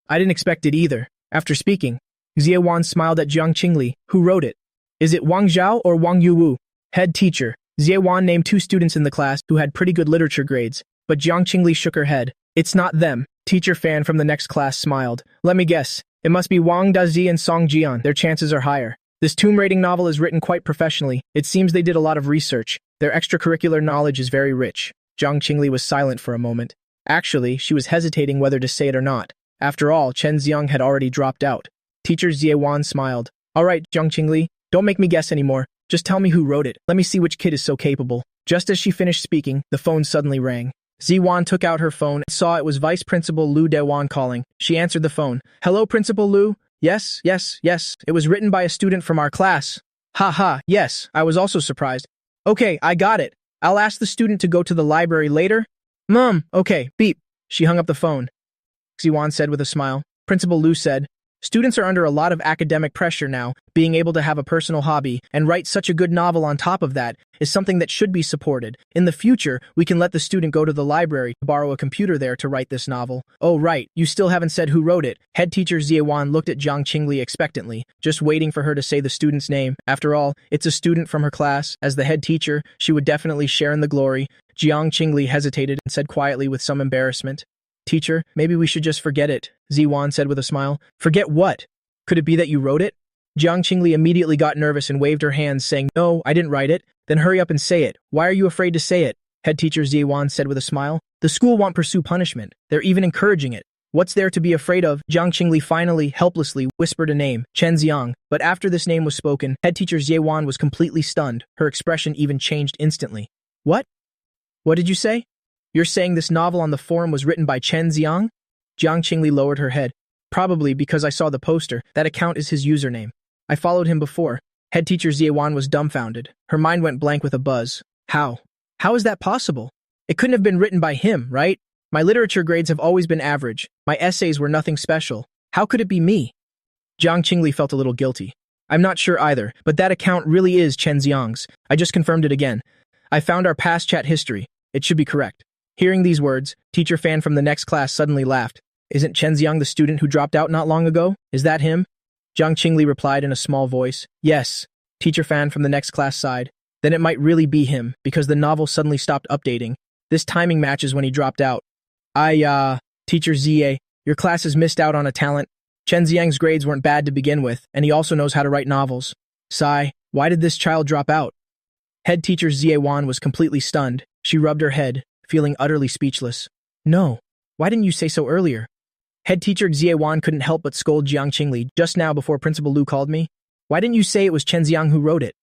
didn't expect it either. After speaking, Xiawan smiled at Jiang Qingli, who wrote it. Is it Wang Zhao or Wang Yuwu? Head teacher. Xiawan named 2 students in the class who had pretty good literature grades, but Jiang Qingli shook her head. It's not them. Teacher Fan from the next class smiled. Let me guess. It must be Wang Dazi and Song Jian. Their chances are higher. This tomb raiding novel is written quite professionally. It seems they did a lot of research. Their extracurricular knowledge is very rich. Jiang Qingli was silent for a moment. Actually, she was hesitating whether to say it or not. After all, Chen Xiang had already dropped out. Teacher Xiewan smiled. All right, Jiang Qingli, don't make me guess anymore. Just tell me who wrote it. Let me see which kid is so capable. Just as she finished speaking, the phone suddenly rang. Ziwan took out her phone and saw it was Vice Principal Lu Dewan calling. She answered the phone. Hello, Principal Lu? Yes. It was written by a student from our class. Ha ha, yes, I was also surprised. Okay, I got it. I'll ask the student to go to the library later. Okay, beep. She hung up the phone. Ziwan said with a smile. Principal Lu said, students are under a lot of academic pressure now. Being able to have a personal hobby and write such a good novel on top of that is something that should be supported. In the future, we can let the student go to the library to borrow a computer there to write this novel. Oh right, you still haven't said who wrote it. Head teacher Ziewan looked at Jiang Qingli expectantly, just waiting for her to say the student's name. After all, it's a student from her class. As the head teacher, she would definitely share in the glory. Jiang Qingli hesitated and said quietly with some embarrassment, Teacher, maybe we should just forget it, Ziwan said with a smile. Forget what? Could it be that you wrote it? Jiang Qingli immediately got nervous and waved her hands, saying, No, I didn't write it. Then hurry up and say it. Why are you afraid to say it? Head teacher Ziwan said with a smile. The school won't pursue punishment. They're even encouraging it. What's there to be afraid of? Jiang Qingli finally, helplessly, whispered a name, Chen Xiang. But after this name was spoken, head teacher Ziewan was completely stunned. Her expression even changed instantly. What? What did you say? You're saying this novel on the forum was written by Chen Xiang? Jiang Qingli lowered her head. Probably because I saw the poster. That account is his username. I followed him before. Head teacher Ziewan was dumbfounded. Her mind went blank with a buzz. How? How is that possible? It couldn't have been written by him, right? My literature grades have always been average. My essays were nothing special. How could it be me? Jiang Qingli felt a little guilty. I'm not sure either, but that account really is Chen Xiang's. I just confirmed it again. I found our past chat history. It should be correct. Hearing these words, teacher Fan from the next class suddenly laughed. Isn't Chen Xiang the student who dropped out not long ago? Is that him? Jiang Qingli replied in a small voice. Yes. Teacher Fan from the next class sighed. Then it might really be him, because the novel suddenly stopped updating. This timing matches when he dropped out. Teacher Zie, your class has missed out on a talent. Chen Xiang's grades weren't bad to begin with, and he also knows how to write novels. Sigh, why did this child drop out? Head teacher Zie Wan was completely stunned. She rubbed her head, feeling utterly speechless. No, why didn't you say so earlier? Head teacher Zie Wan couldn't help but scold Jiang Qingli just now before Principal Lu called me. Why didn't you say it was Chen Xiang who wrote it?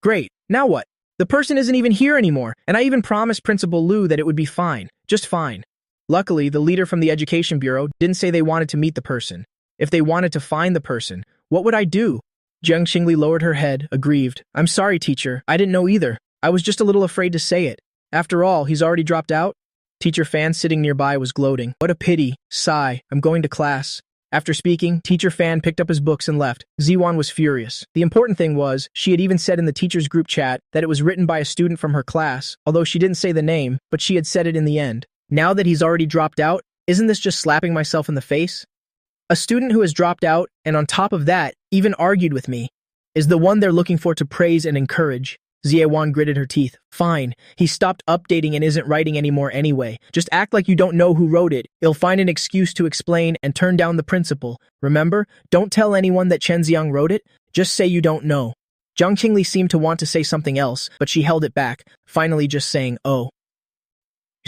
Great, now what? The person isn't even here anymore, and I even promised Principal Lu that it would be fine, just fine. Luckily, the leader from the Education Bureau didn't say they wanted to meet the person. If they wanted to find the person, what would I do? Jiang Qingli lowered her head, aggrieved. I'm sorry, teacher. I didn't know either. I was just a little afraid to say it. After all, he's already dropped out? Teacher Fan sitting nearby was gloating. What a pity. Sigh. I'm going to class. After speaking, Teacher Fan picked up his books and left. Ziwan was furious. The important thing was, she had even said in the teacher's group chat that it was written by a student from her class, although she didn't say the name, but she had said it in the end. Now that he's already dropped out, isn't this just slapping myself in the face? A student who has dropped out, and on top of that, even argued with me, is the one they're looking for to praise and encourage. Ziewan gritted her teeth. Fine, he stopped updating and isn't writing anymore anyway. Just act like you don't know who wrote it. He'll find an excuse to explain and turn down the principal. Remember, don't tell anyone that Chen Xiang wrote it. Just say you don't know. Jiang Qingli seemed to want to say something else, but she held it back, finally just saying, oh.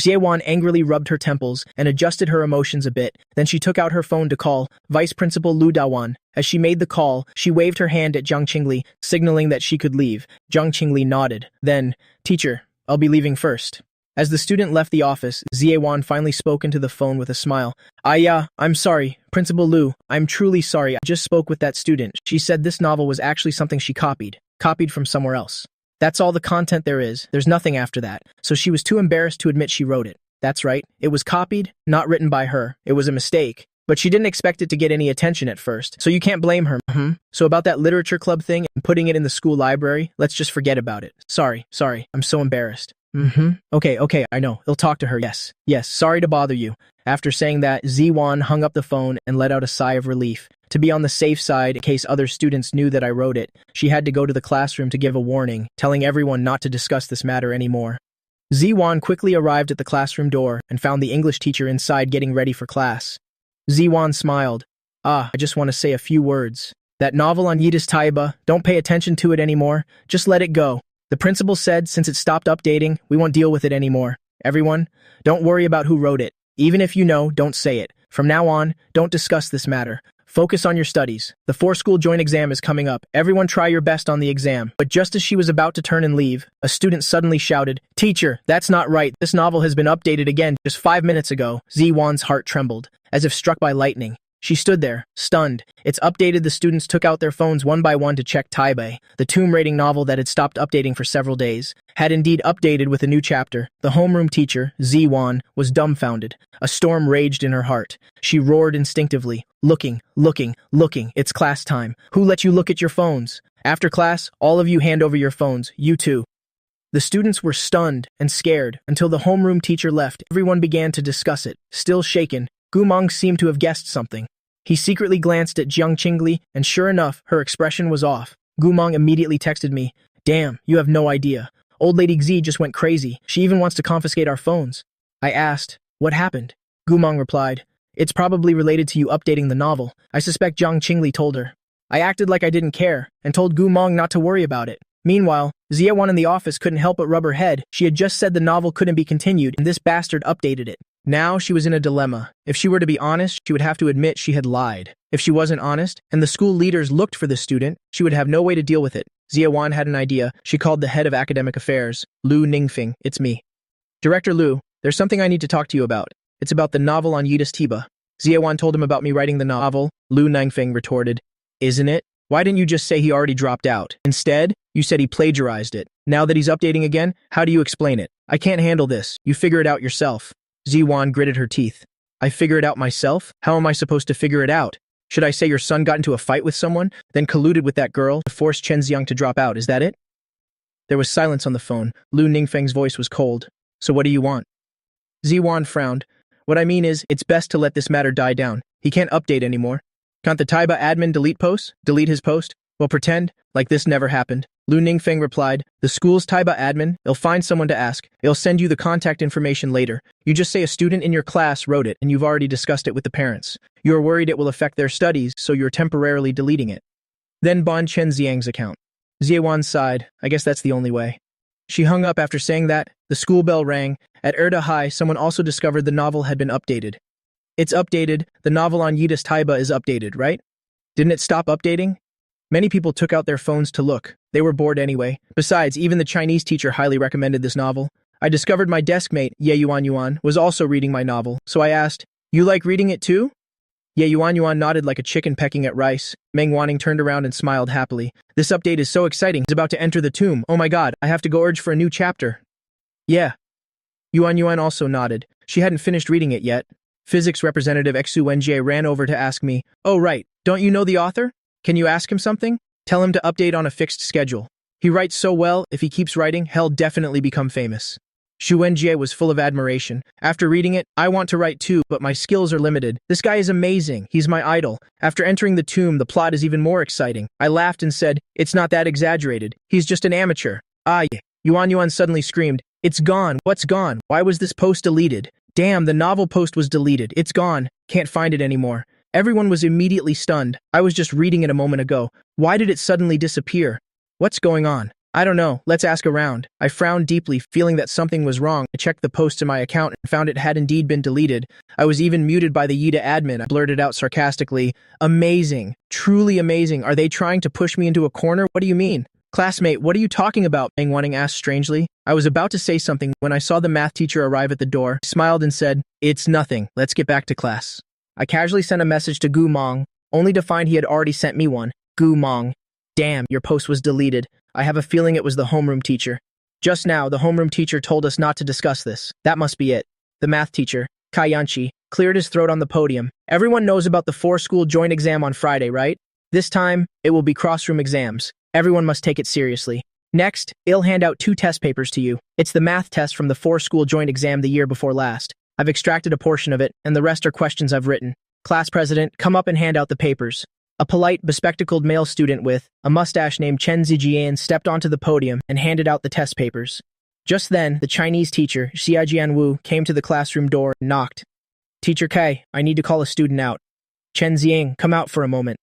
Ziewan angrily rubbed her temples and adjusted her emotions a bit. Then she took out her phone to call Vice Principal Lu Dawan. As she made the call, she waved her hand at Jiang Qingli, signaling that she could leave. Jiang Qingli nodded. Then, Teacher, I'll be leaving first. As the student left the office, Ziewan finally spoke into the phone with a smile. I'm sorry, Principal Lu. I'm truly sorry. I just spoke with that student. She said this novel was actually something she copied from somewhere else. That's all the content there is. There's nothing after that. So she was too embarrassed to admit she wrote it. That's right. It was copied, not written by her. It was a mistake. But she didn't expect it to get any attention at first, so you can't blame her. So about that literature club thing and putting it in the school library, let's just forget about it. Sorry, I'm so embarrassed. Okay, I know. He'll talk to her. Yes, sorry to bother you. After saying that, Ziwan hung up the phone and let out a sigh of relief. To be on the safe side in case other students knew that I wrote it, she had to go to the classroom to give a warning, telling everyone not to discuss this matter anymore. Ziwan quickly arrived at the classroom door and found the English teacher inside getting ready for class. Ziwan smiled. I just want to say a few words. That novel on Yidis Taiba, don't pay attention to it anymore. Just let it go. The principal said since it stopped updating, we won't deal with it anymore. Everyone, don't worry about who wrote it. Even if you know, don't say it. From now on, don't discuss this matter. Focus on your studies. The 4-school joint exam is coming up. Everyone try your best on the exam. But just as she was about to turn and leave, a student suddenly shouted, Teacher, that's not right. This novel has been updated again just 5 minutes ago. Ziwan's heart trembled, as if struck by lightning. She stood there, stunned. It's updated. The students took out their phones one by one to check Taibai. The tomb raiding novel that had stopped updating for several days had indeed updated with a new chapter. The homeroom teacher, Ziwan, was dumbfounded. A storm raged in her heart. She roared instinctively, looking. It's class time. Who let you look at your phones? After class, all of you hand over your phones. You too. The students were stunned and scared until the homeroom teacher left. Everyone began to discuss it. Still shaken, Gumong seemed to have guessed something. He secretly glanced at Jiang Qingli, and sure enough, her expression was off. Gumong immediately texted me, "Damn, you have no idea. Old Lady Xi just went crazy. She even wants to confiscate our phones." I asked, "What happened?" Gumong replied, "It's probably related to you updating the novel. I suspect Jiang Qingli told her." I acted like I didn't care, and told Gumong not to worry about it. Meanwhile, Ziawan in the office couldn't help but rub her head. She had just said the novel couldn't be continued, and this bastard updated it. Now she was in a dilemma. If she were to be honest, she would have to admit she had lied. If she wasn't honest, and the school leaders looked for the student, she would have no way to deal with it. Ziawan had an idea. She called the head of academic affairs, Lu Ningfing. "It's me. Director Lu, there's something I need to talk to you about. It's about the novel on Yidis Tiba." Ziawan told him about me writing the novel. Lu Ningfing retorted, "Isn't it? Why didn't you just say he already dropped out? Instead, you said he plagiarized it. Now that he's updating again, how do you explain it? I can't handle this. You figure it out yourself." Ziwan gritted her teeth. "I figure it out myself? How am I supposed to figure it out? Should I say your son got into a fight with someone, then colluded with that girl to force Chen Xiang to drop out? Is that it?" There was silence on the phone. Lu Ningfeng's voice was cold. "So what do you want?" Ziwan frowned. "What I mean is, it's best to let this matter die down. He can't update anymore. Can't the Taiba admin delete posts? Delete his post? Well, pretend like this never happened." Lu Ningfeng replied, "The school's Taiba admin, they'll find someone to ask. They'll send you the contact information later. You just say a student in your class wrote it and you've already discussed it with the parents. You're worried it will affect their studies, so you're temporarily deleting it. Then ban Chen Xiang's account." Ziewan sighed. "I guess that's the only way." She hung up after saying that. The school bell rang. At Erda High, someone also discovered the novel had been updated. "It's updated. The novel on Yidis Taiba is updated, right? Didn't it stop updating?" Many people took out their phones to look. They were bored anyway. Besides, even the Chinese teacher highly recommended this novel. I discovered my desk mate, Ye Yuan, was also reading my novel, so I asked, "You like reading it too?" Ye Yuan nodded like a chicken pecking at rice. Meng Wanning turned around and smiled happily. "This update is so exciting. He's about to enter the tomb. Oh my god, I have to go urge for a new chapter." "Yeah." Yuan also nodded. She hadn't finished reading it yet. Physics representative Xu Wenjie ran over to ask me, "Oh right, don't you know the author? Can you ask him something? Tell him to update on a fixed schedule. He writes so well, if he keeps writing, he'll definitely become famous." Xu Wenjie was full of admiration. "After reading it, I want to write too, but my skills are limited. This guy is amazing. He's my idol. After entering the tomb, the plot is even more exciting." I laughed and said, "It's not that exaggerated. He's just an amateur." "Ah, yeah." Yuan suddenly screamed, "It's gone. What's gone? Why was this post deleted? Damn, the novel post was deleted. It's gone. Can't find it anymore." Everyone was immediately stunned. I was just reading it a moment ago. Why did it suddenly disappear? What's going on? I don't know. Let's ask around. I frowned deeply, feeling that something was wrong. I checked the posts in my account and found it had indeed been deleted. I was even muted by the Yida admin. I blurted out sarcastically, "Amazing. Truly amazing. Are they trying to push me into a corner? What do you mean?" "Classmate, what are you talking about?" Meng Wanning asked strangely. I was about to say something when I saw the math teacher arrive at the door. He smiled and said, "It's nothing. Let's get back to class." I casually sent a message to Gu Mong, only to find he had already sent me one. Gu Mong, "Damn, your post was deleted. I have a feeling it was the homeroom teacher. Just now, the homeroom teacher told us not to discuss this. That must be it." The math teacher, Kai Yanchi, cleared his throat on the podium. "Everyone knows about the 4-school joint exam on Friday, right? This time, it will be cross-room exams. Everyone must take it seriously. Next, I'll hand out 2 test papers to you. It's the math test from the 4-school joint exam the year before last. I've extracted a portion of it, and the rest are questions I've written. Class president, come up and hand out the papers." A polite, bespectacled male student with a mustache named Chen Zijian stepped onto the podium and handed out the test papers. Just then, the Chinese teacher, Xia Jianwu, came to the classroom door and knocked. "Teacher Kai, I need to call a student out." "Chen Ziying, come out for a moment."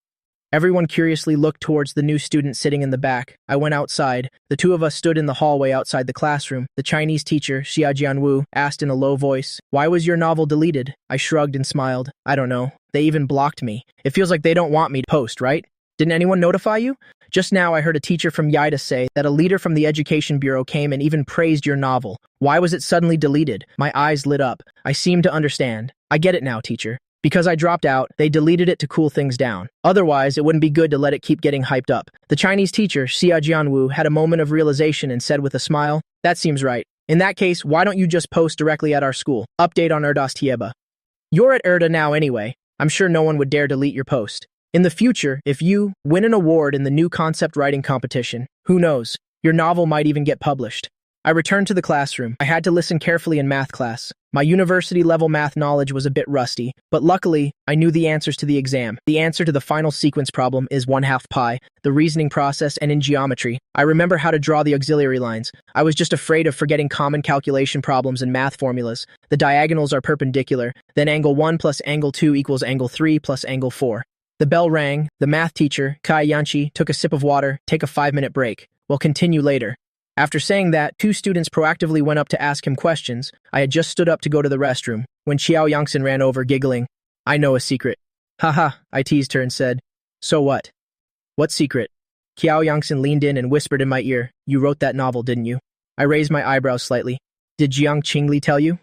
Everyone curiously looked towards the new student sitting in the back. I went outside. The 2 of us stood in the hallway outside the classroom. The Chinese teacher, Xia Jianwu, asked in a low voice, "Why was your novel deleted?" I shrugged and smiled. "I don't know. They even blocked me. It feels like they don't want me to post, right? Didn't anyone notify you? Just now I heard a teacher from Yida say that a leader from the Education Bureau came and even praised your novel. Why was it suddenly deleted?" My eyes lit up. I seemed to understand. "I get it now, teacher. Because I dropped out, they deleted it to cool things down. Otherwise, it wouldn't be good to let it keep getting hyped up. The Chinese teacher, Xia Jianwu, had a moment of realization and said with a smile, "That seems right. In that case, why don't you just post directly at our school? Update on Erdos Tieba. You're at Erda now anyway. I'm sure no one would dare delete your post. In the future, if you win an award in the new concept writing competition, who knows? Your novel might even get published." I returned to the classroom. I had to listen carefully in math class. My university-level math knowledge was a bit rusty, but luckily, I knew the answers to the exam. The answer to the final sequence problem is 1/2 pi, the reasoning process, and in geometry. I remember how to draw the auxiliary lines. I was just afraid of forgetting common calculation problems and math formulas. The diagonals are perpendicular, then angle 1 plus angle 2 equals angle 3 plus angle 4. The bell rang. The math teacher, Kai Yanchi, took a sip of water, take a 5-minute break. We'll continue later. After saying that, 2 students proactively went up to ask him questions. I had just stood up to go to the restroom when Qiao Yangxin ran over, giggling. "I know a secret." "Haha," I teased her and said, "So what?" "What secret?" Qiao Yangxin leaned in and whispered in my ear, "You wrote that novel, didn't you?" I raised my eyebrows slightly. "Did Jiang Qingli tell you?"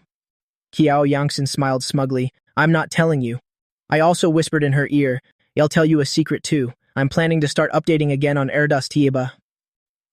Qiao Yangxin smiled smugly. "I'm not telling you." I also whispered in her ear, "I'll tell you a secret too. I'm planning to start updating again on Erdas Tieba."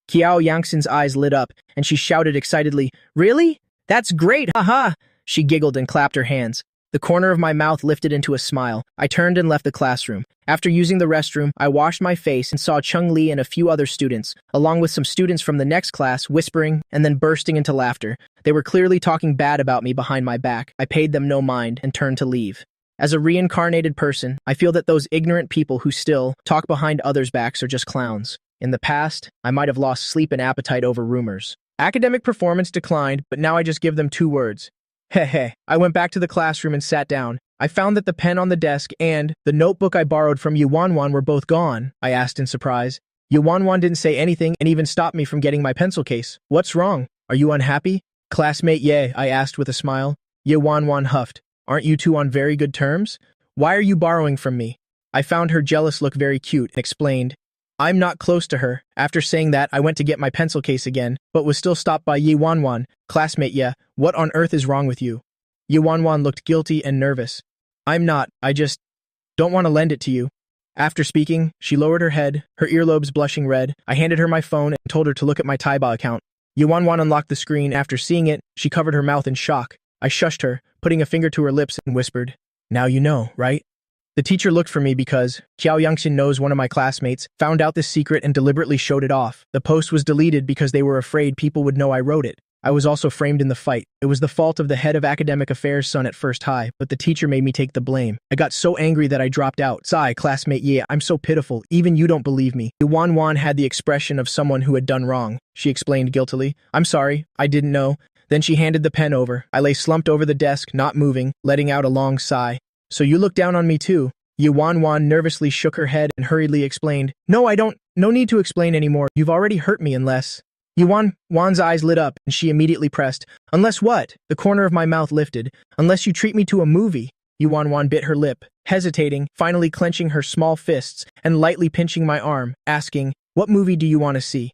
Qiao Yangxin's eyes lit up, and she shouted excitedly, "Really? That's great, haha!" She giggled and clapped her hands. The corner of my mouth lifted into a smile. I turned and left the classroom. After using the restroom, I washed my face and saw Chung Li and a few other students, along with some students from the next class, whispering and then bursting into laughter. They were clearly talking bad about me behind my back. I paid them no mind and turned to leave. As a reincarnated person, I feel that those ignorant people who still talk behind others' backs are just clowns. In the past, I might have lost sleep and appetite over rumors. Academic performance declined, but now I just give them 2 words. Heh. I went back to the classroom and sat down. I found that the pen on the desk and the notebook I borrowed from Yuanwan were both gone, I asked in surprise. Yuanwan didn't say anything and even stopped me from getting my pencil case. "What's wrong? Are you unhappy?" "Classmate Ye," I asked with a smile. Yuanwan huffed. "Aren't you two on very good terms? Why are you borrowing from me?" I found her jealous look very cute and explained, "I'm not close to her." After saying that, I went to get my pencil case again, but was still stopped by Yi Wanwan. "Classmate, yeah, what on earth is wrong with you?" Yi Wanwan looked guilty and nervous. "I'm not, I just don't want to lend it to you." After speaking, she lowered her head, her earlobes blushing red. I handed her my phone and told her to look at my Taiba account. Yi Wanwan unlocked the screen. After seeing it, she covered her mouth in shock. I shushed her, putting a finger to her lips and whispered, "Now you know, right?" The teacher looked for me because Qiao Yangxin knows one of my classmates, found out this secret and deliberately showed it off. The post was deleted because they were afraid people would know I wrote it. I was also framed in the fight. It was the fault of the head of academic affairs' son at First High, but the teacher made me take the blame. I got so angry that I dropped out. "Sigh, classmate, yeah, I'm so pitiful. Even you don't believe me." Yuan Wan had the expression of someone who had done wrong. She explained guiltily, "I'm sorry, I didn't know." Then she handed the pen over. I lay slumped over the desk, not moving, letting out a long sigh. "So you look down on me too?" Yuan Wan nervously shook her head and hurriedly explained, "No, I don't. No need to explain anymore. You've already hurt me unless..." Yuan Wan's eyes lit up and she immediately pressed, "Unless what?" The corner of my mouth lifted. "Unless you treat me to a movie." Yuan Wan bit her lip, hesitating, finally clenching her small fists and lightly pinching my arm, asking, "What movie do you want to see?"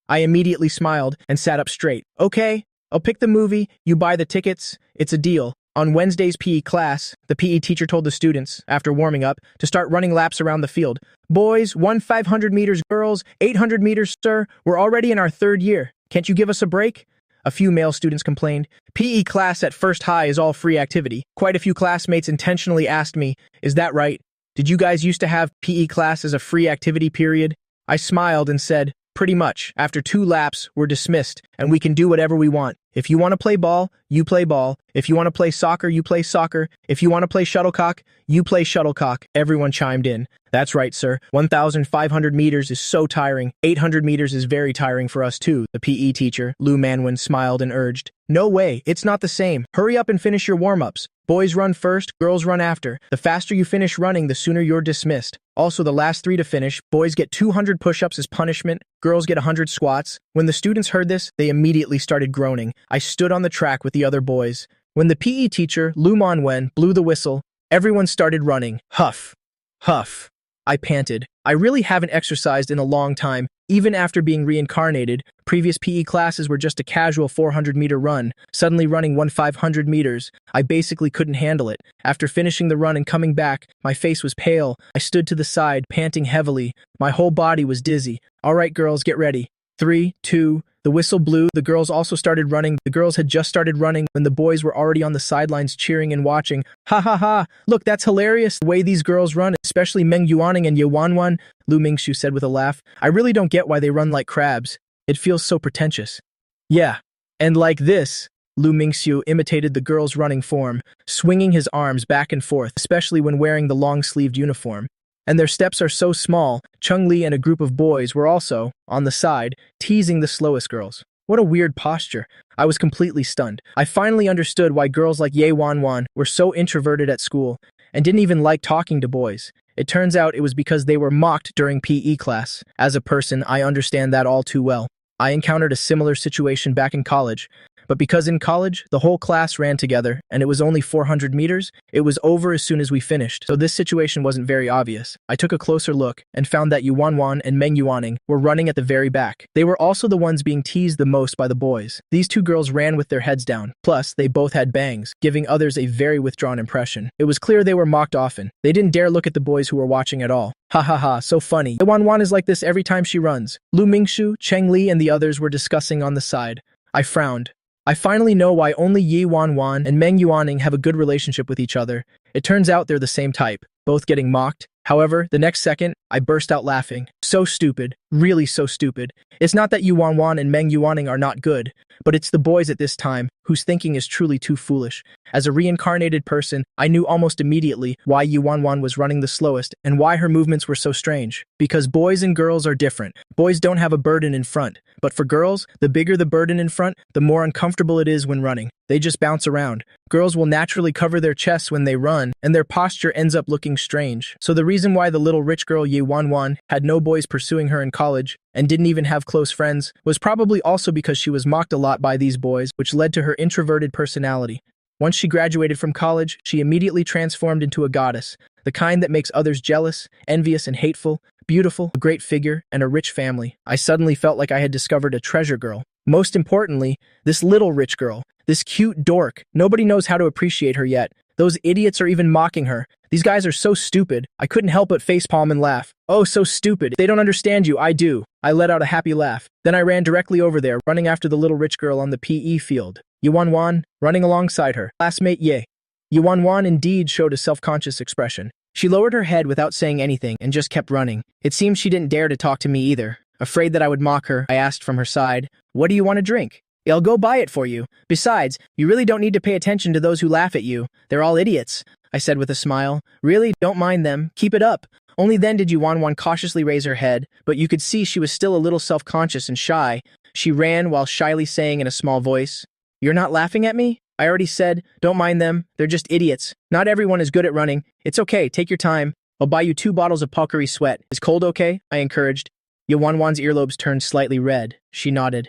I immediately smiled and sat up straight. "Okay, I'll pick the movie, you buy the tickets, it's a deal." On Wednesday's PE class, the PE teacher told the students, after warming up, to start running laps around the field. "Boys, 500 meters, girls, 800 meters, sir. We're already in our 3rd year. Can't you give us a break?" A few male students complained. "PE class at First High is all free activity." Quite a few classmates intentionally asked me, "Is that right? Did you guys used to have PE class as a free activity period?" I smiled and said, "Pretty much. After 2 laps, we're dismissed, and we can do whatever we want. If you want to play ball, you play ball. If you want to play soccer, you play soccer. If you want to play shuttlecock, you play shuttlecock." Everyone chimed in. "That's right, sir. 1,500 meters is so tiring. 800 meters is very tiring for us too." The PE teacher, Lu Manwen, smiled and urged, "No way, it's not the same. Hurry up and finish your warm-ups. Boys run first, girls run after. The faster you finish running, the sooner you're dismissed. Also, the last 3 to finish, boys get 200 push-ups as punishment, girls get 100 squats." When the students heard this, they immediately started groaning. I stood on the track with the other boys. When the PE teacher, Lu Manwen, blew the whistle, everyone started running. Huff. Huff. I panted. I really haven't exercised in a long time. Even after being reincarnated, previous PE classes were just a casual 400-meter run. Suddenly running 500 meters, I basically couldn't handle it. After finishing the run and coming back, my face was pale. I stood to the side, panting heavily. My whole body was dizzy. All right, girls, get ready. 3, 2, the whistle blew. The girls also started running. The girls had just started running when the boys were already on the sidelines cheering and watching. Ha ha ha! Look, that's hilarious, the way these girls run, especially Meng Yuaning and Ye Wanwan, Lu Mingxiu said with a laugh. I really don't get why they run like crabs. It feels so pretentious. Yeah, and like this, Lu Mingxiu imitated the girls' running form, swinging his arms back and forth, especially when wearing the long-sleeved uniform. And their steps are so small, Chung Li and a group of boys were also, on the side, teasing the slowest girls. What a weird posture. I was completely stunned. I finally understood why girls like Ye Wanwan were so introverted at school and didn't even like talking to boys. It turns out it was because they were mocked during PE class. As a person, I understand that all too well. I encountered a similar situation back in college. But because in college, the whole class ran together, and it was only 400 meters, it was over as soon as we finished, so this situation wasn't very obvious. I took a closer look and found that Yu Wanwan and Meng Yuaning were running at the very back. They were also the ones being teased the most by the boys. These two girls ran with their heads down. Plus, they both had bangs, giving others a very withdrawn impression. It was clear they were mocked often. They didn't dare look at the boys who were watching at all. Ha ha ha, so funny. Ye Wanwan is like this every time she runs. Lu Mingxiu, Cheng Li, and the others were discussing on the side. I frowned. I finally know why only Ye Wanwan and Meng Yuaning have a good relationship with each other. It turns out they're the same type, both getting mocked. However, the next second, I burst out laughing. So stupid. Really so stupid. It's not that Yu Wanwan and Meng Yuaning are not good, but it's the boys at this time whose thinking is truly too foolish. As a reincarnated person, I knew almost immediately why Yu Wanwan was running the slowest and why her movements were so strange. Because boys and girls are different. Boys don't have a burden in front, but for girls, the bigger the burden in front, the more uncomfortable it is when running. They just bounce around. Girls will naturally cover their chests when they run, and their posture ends up looking strange. So the reason why the little rich girl Ye Wanwan had no boys pursuing her in college and didn't even have close friends was probably also because she was mocked a lot by these boys, which led to her introverted personality. Once she graduated from college, she immediately transformed into a goddess, the kind that makes others jealous, envious, and hateful, beautiful, a great figure, and a rich family. I suddenly felt like I had discovered a treasure girl. Most importantly, this little rich girl, this cute dork, nobody knows how to appreciate her yet. Those idiots are even mocking her. These guys are so stupid. I couldn't help but facepalm and laugh. Oh, so stupid. They don't understand you. I do. I let out a happy laugh. Then I ran directly over there, running after the little rich girl on the PE field. Ye Wanwan, running alongside her. Classmate Ye. Ye Wanwan indeed showed a self-conscious expression. She lowered her head without saying anything and just kept running. It seemed she didn't dare to talk to me either. Afraid that I would mock her, I asked from her side, "What do you want to drink?" "I'll go buy it for you. Besides, you really don't need to pay attention to those who laugh at you. They're all idiots," I said with a smile. "Really, don't mind them. Keep it up." Only then did Yu Wanwan cautiously raise her head, but you could see she was still a little self-conscious and shy. She ran while shyly saying in a small voice, "You're not laughing at me? I already said, don't mind them. They're just idiots. Not everyone is good at running. It's okay, take your time. I'll buy you 2 bottles of Pocari Sweat. Is cold okay?" I encouraged. Yu Wanwan's earlobes turned slightly red. She nodded.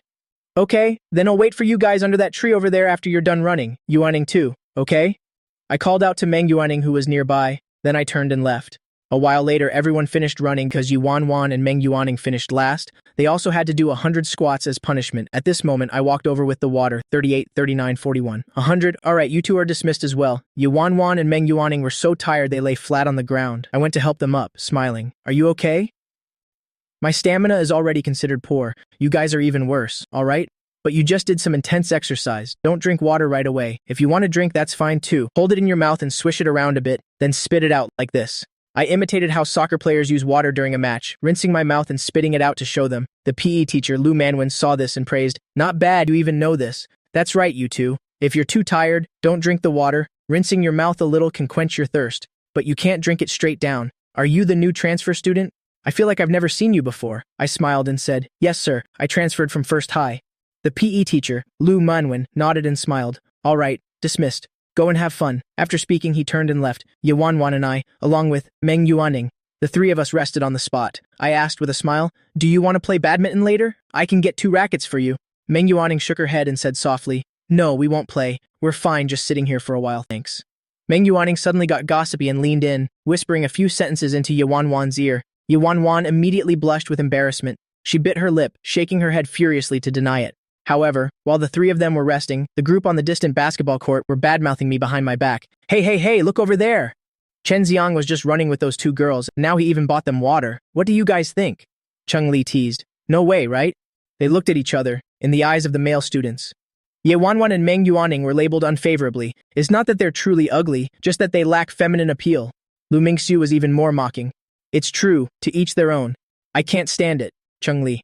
"Okay, then I'll wait for you guys under that tree over there after you're done running. Yuaning too, okay?" I called out to Meng Yuaning who was nearby, then I turned and left. A while later, everyone finished running because Yu Wanwan and Meng Yuaning finished last. They also had to do 100 squats as punishment. At this moment, I walked over with the water, 38, 39, 41. 100, alright, you two are dismissed as well. Yu Wanwan and Meng Yuaning were so tired they lay flat on the ground. I went to help them up, smiling. "Are you okay?" "My stamina is already considered poor. You guys are even worse, alright? But you just did some intense exercise. Don't drink water right away. If you want to drink, that's fine too. Hold it in your mouth and swish it around a bit, then spit it out like this." I imitated how soccer players use water during a match, rinsing my mouth and spitting it out to show them. The PE teacher, Lu Manwin, saw this and praised, "Not bad, you even know this. That's right, you two. If you're too tired, don't drink the water. Rinsing your mouth a little can quench your thirst. But you can't drink it straight down. Are you the new transfer student? I feel like I've never seen you before." I smiled and said, "Yes, sir. I transferred from First High." The PE teacher, Lu Manwin, nodded and smiled. "All right, dismissed. Go and have fun." After speaking, he turned and left. Ye Wanwan and I, along with Meng Yuaning, the 3 of us rested on the spot. I asked with a smile, "Do you want to play badminton later? I can get 2 rackets for you." Meng Yuaning shook her head and said softly, "No, we won't play. We're fine just sitting here for a while, thanks." Meng Yuaning suddenly got gossipy and leaned in, whispering a few sentences into Ye Wanwan's ear. Ye Wanwan immediately blushed with embarrassment. She bit her lip, shaking her head furiously to deny it. However, while the three of them were resting, the group on the distant basketball court were badmouthing me behind my back. Hey, look over there! Chen Xiang was just running with those two girls, and now he even bought them water. What do you guys think? Cheng Li teased. No way, right? They looked at each other, in the eyes of the male students. Ye Wanwan and Meng Yuaning were labeled unfavorably. It's not that they're truly ugly, just that they lack feminine appeal. Lu Mingxiu was even more mocking. It's true, to each their own. I can't stand it, Cheng Li.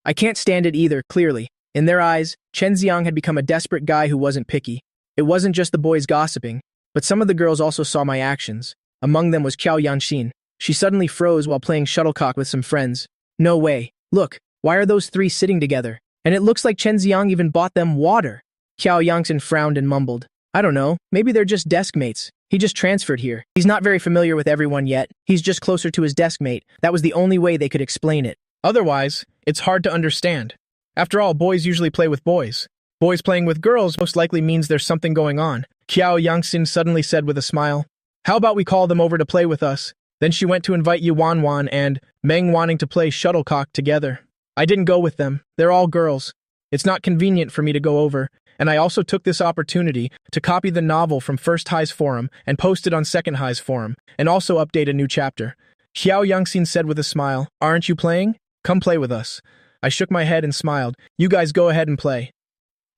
I can't stand it either, clearly. In their eyes, Chen Xiang had become a desperate guy who wasn't picky. It wasn't just the boys gossiping, but some of the girls also saw my actions. Among them was Qiao Yanxin. She suddenly froze while playing shuttlecock with some friends. No way. Look, why are those three sitting together? And it looks like Chen Xiang even bought them water. Qiao Yanxin frowned and mumbled. I don't know, maybe they're just desk mates. He just transferred here. He's not very familiar with everyone yet. He's just closer to his desk mate. That was the only way they could explain it. Otherwise, it's hard to understand. After all, boys usually play with boys. Boys playing with girls most likely means there's something going on. Qiao Yanxin suddenly said with a smile. How about we call them over to play with us? Then she went to invite Ye Wanwan and Meng wanting to play shuttlecock together. I didn't go with them. They're all girls. It's not convenient for me to go over, and I also took this opportunity to copy the novel from First High's forum and post it on Second High's forum, and also update a new chapter. Qiao Yanxin said with a smile, Aren't you playing? Come play with us. I shook my head and smiled. You guys go ahead and play.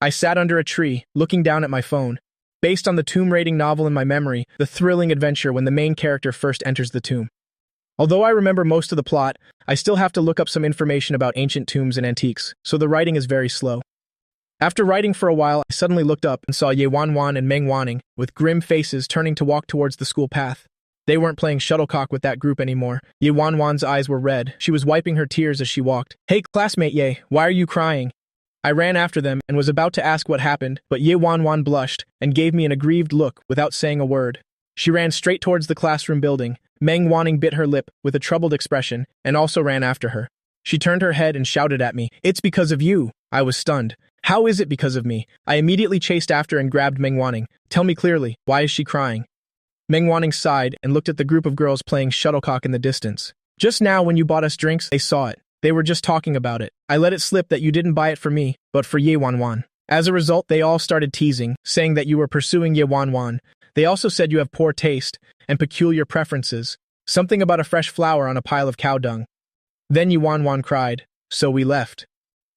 I sat under a tree, looking down at my phone. Based on the tomb raiding novel in my memory, the thrilling adventure when the main character first enters the tomb. Although I remember most of the plot, I still have to look up some information about ancient tombs and antiques, so the writing is very slow. After writing for a while, I suddenly looked up and saw Ye Wanwan and Meng Wanning, with grim faces turning to walk towards the school path. They weren't playing shuttlecock with that group anymore. Ye Wanwan's eyes were red. She was wiping her tears as she walked. Hey, classmate Ye, why are you crying? I ran after them and was about to ask what happened, but Ye Wanwan blushed and gave me an aggrieved look without saying a word. She ran straight towards the classroom building. Meng Wanning bit her lip with a troubled expression and also ran after her. She turned her head and shouted at me, It's because of you. I was stunned. How is it because of me? I immediately chased after and grabbed Meng Wanning. Tell me clearly, why is she crying? Meng Wanning sighed and looked at the group of girls playing shuttlecock in the distance. Just now when you bought us drinks, they saw it. They were just talking about it. I let it slip that you didn't buy it for me, but for Ye Wanwan. As a result, they all started teasing, saying that you were pursuing Ye Wanwan. They also said you have poor taste and peculiar preferences. Something about a fresh flower on a pile of cow dung. Then Ye Wanwan cried, so we left.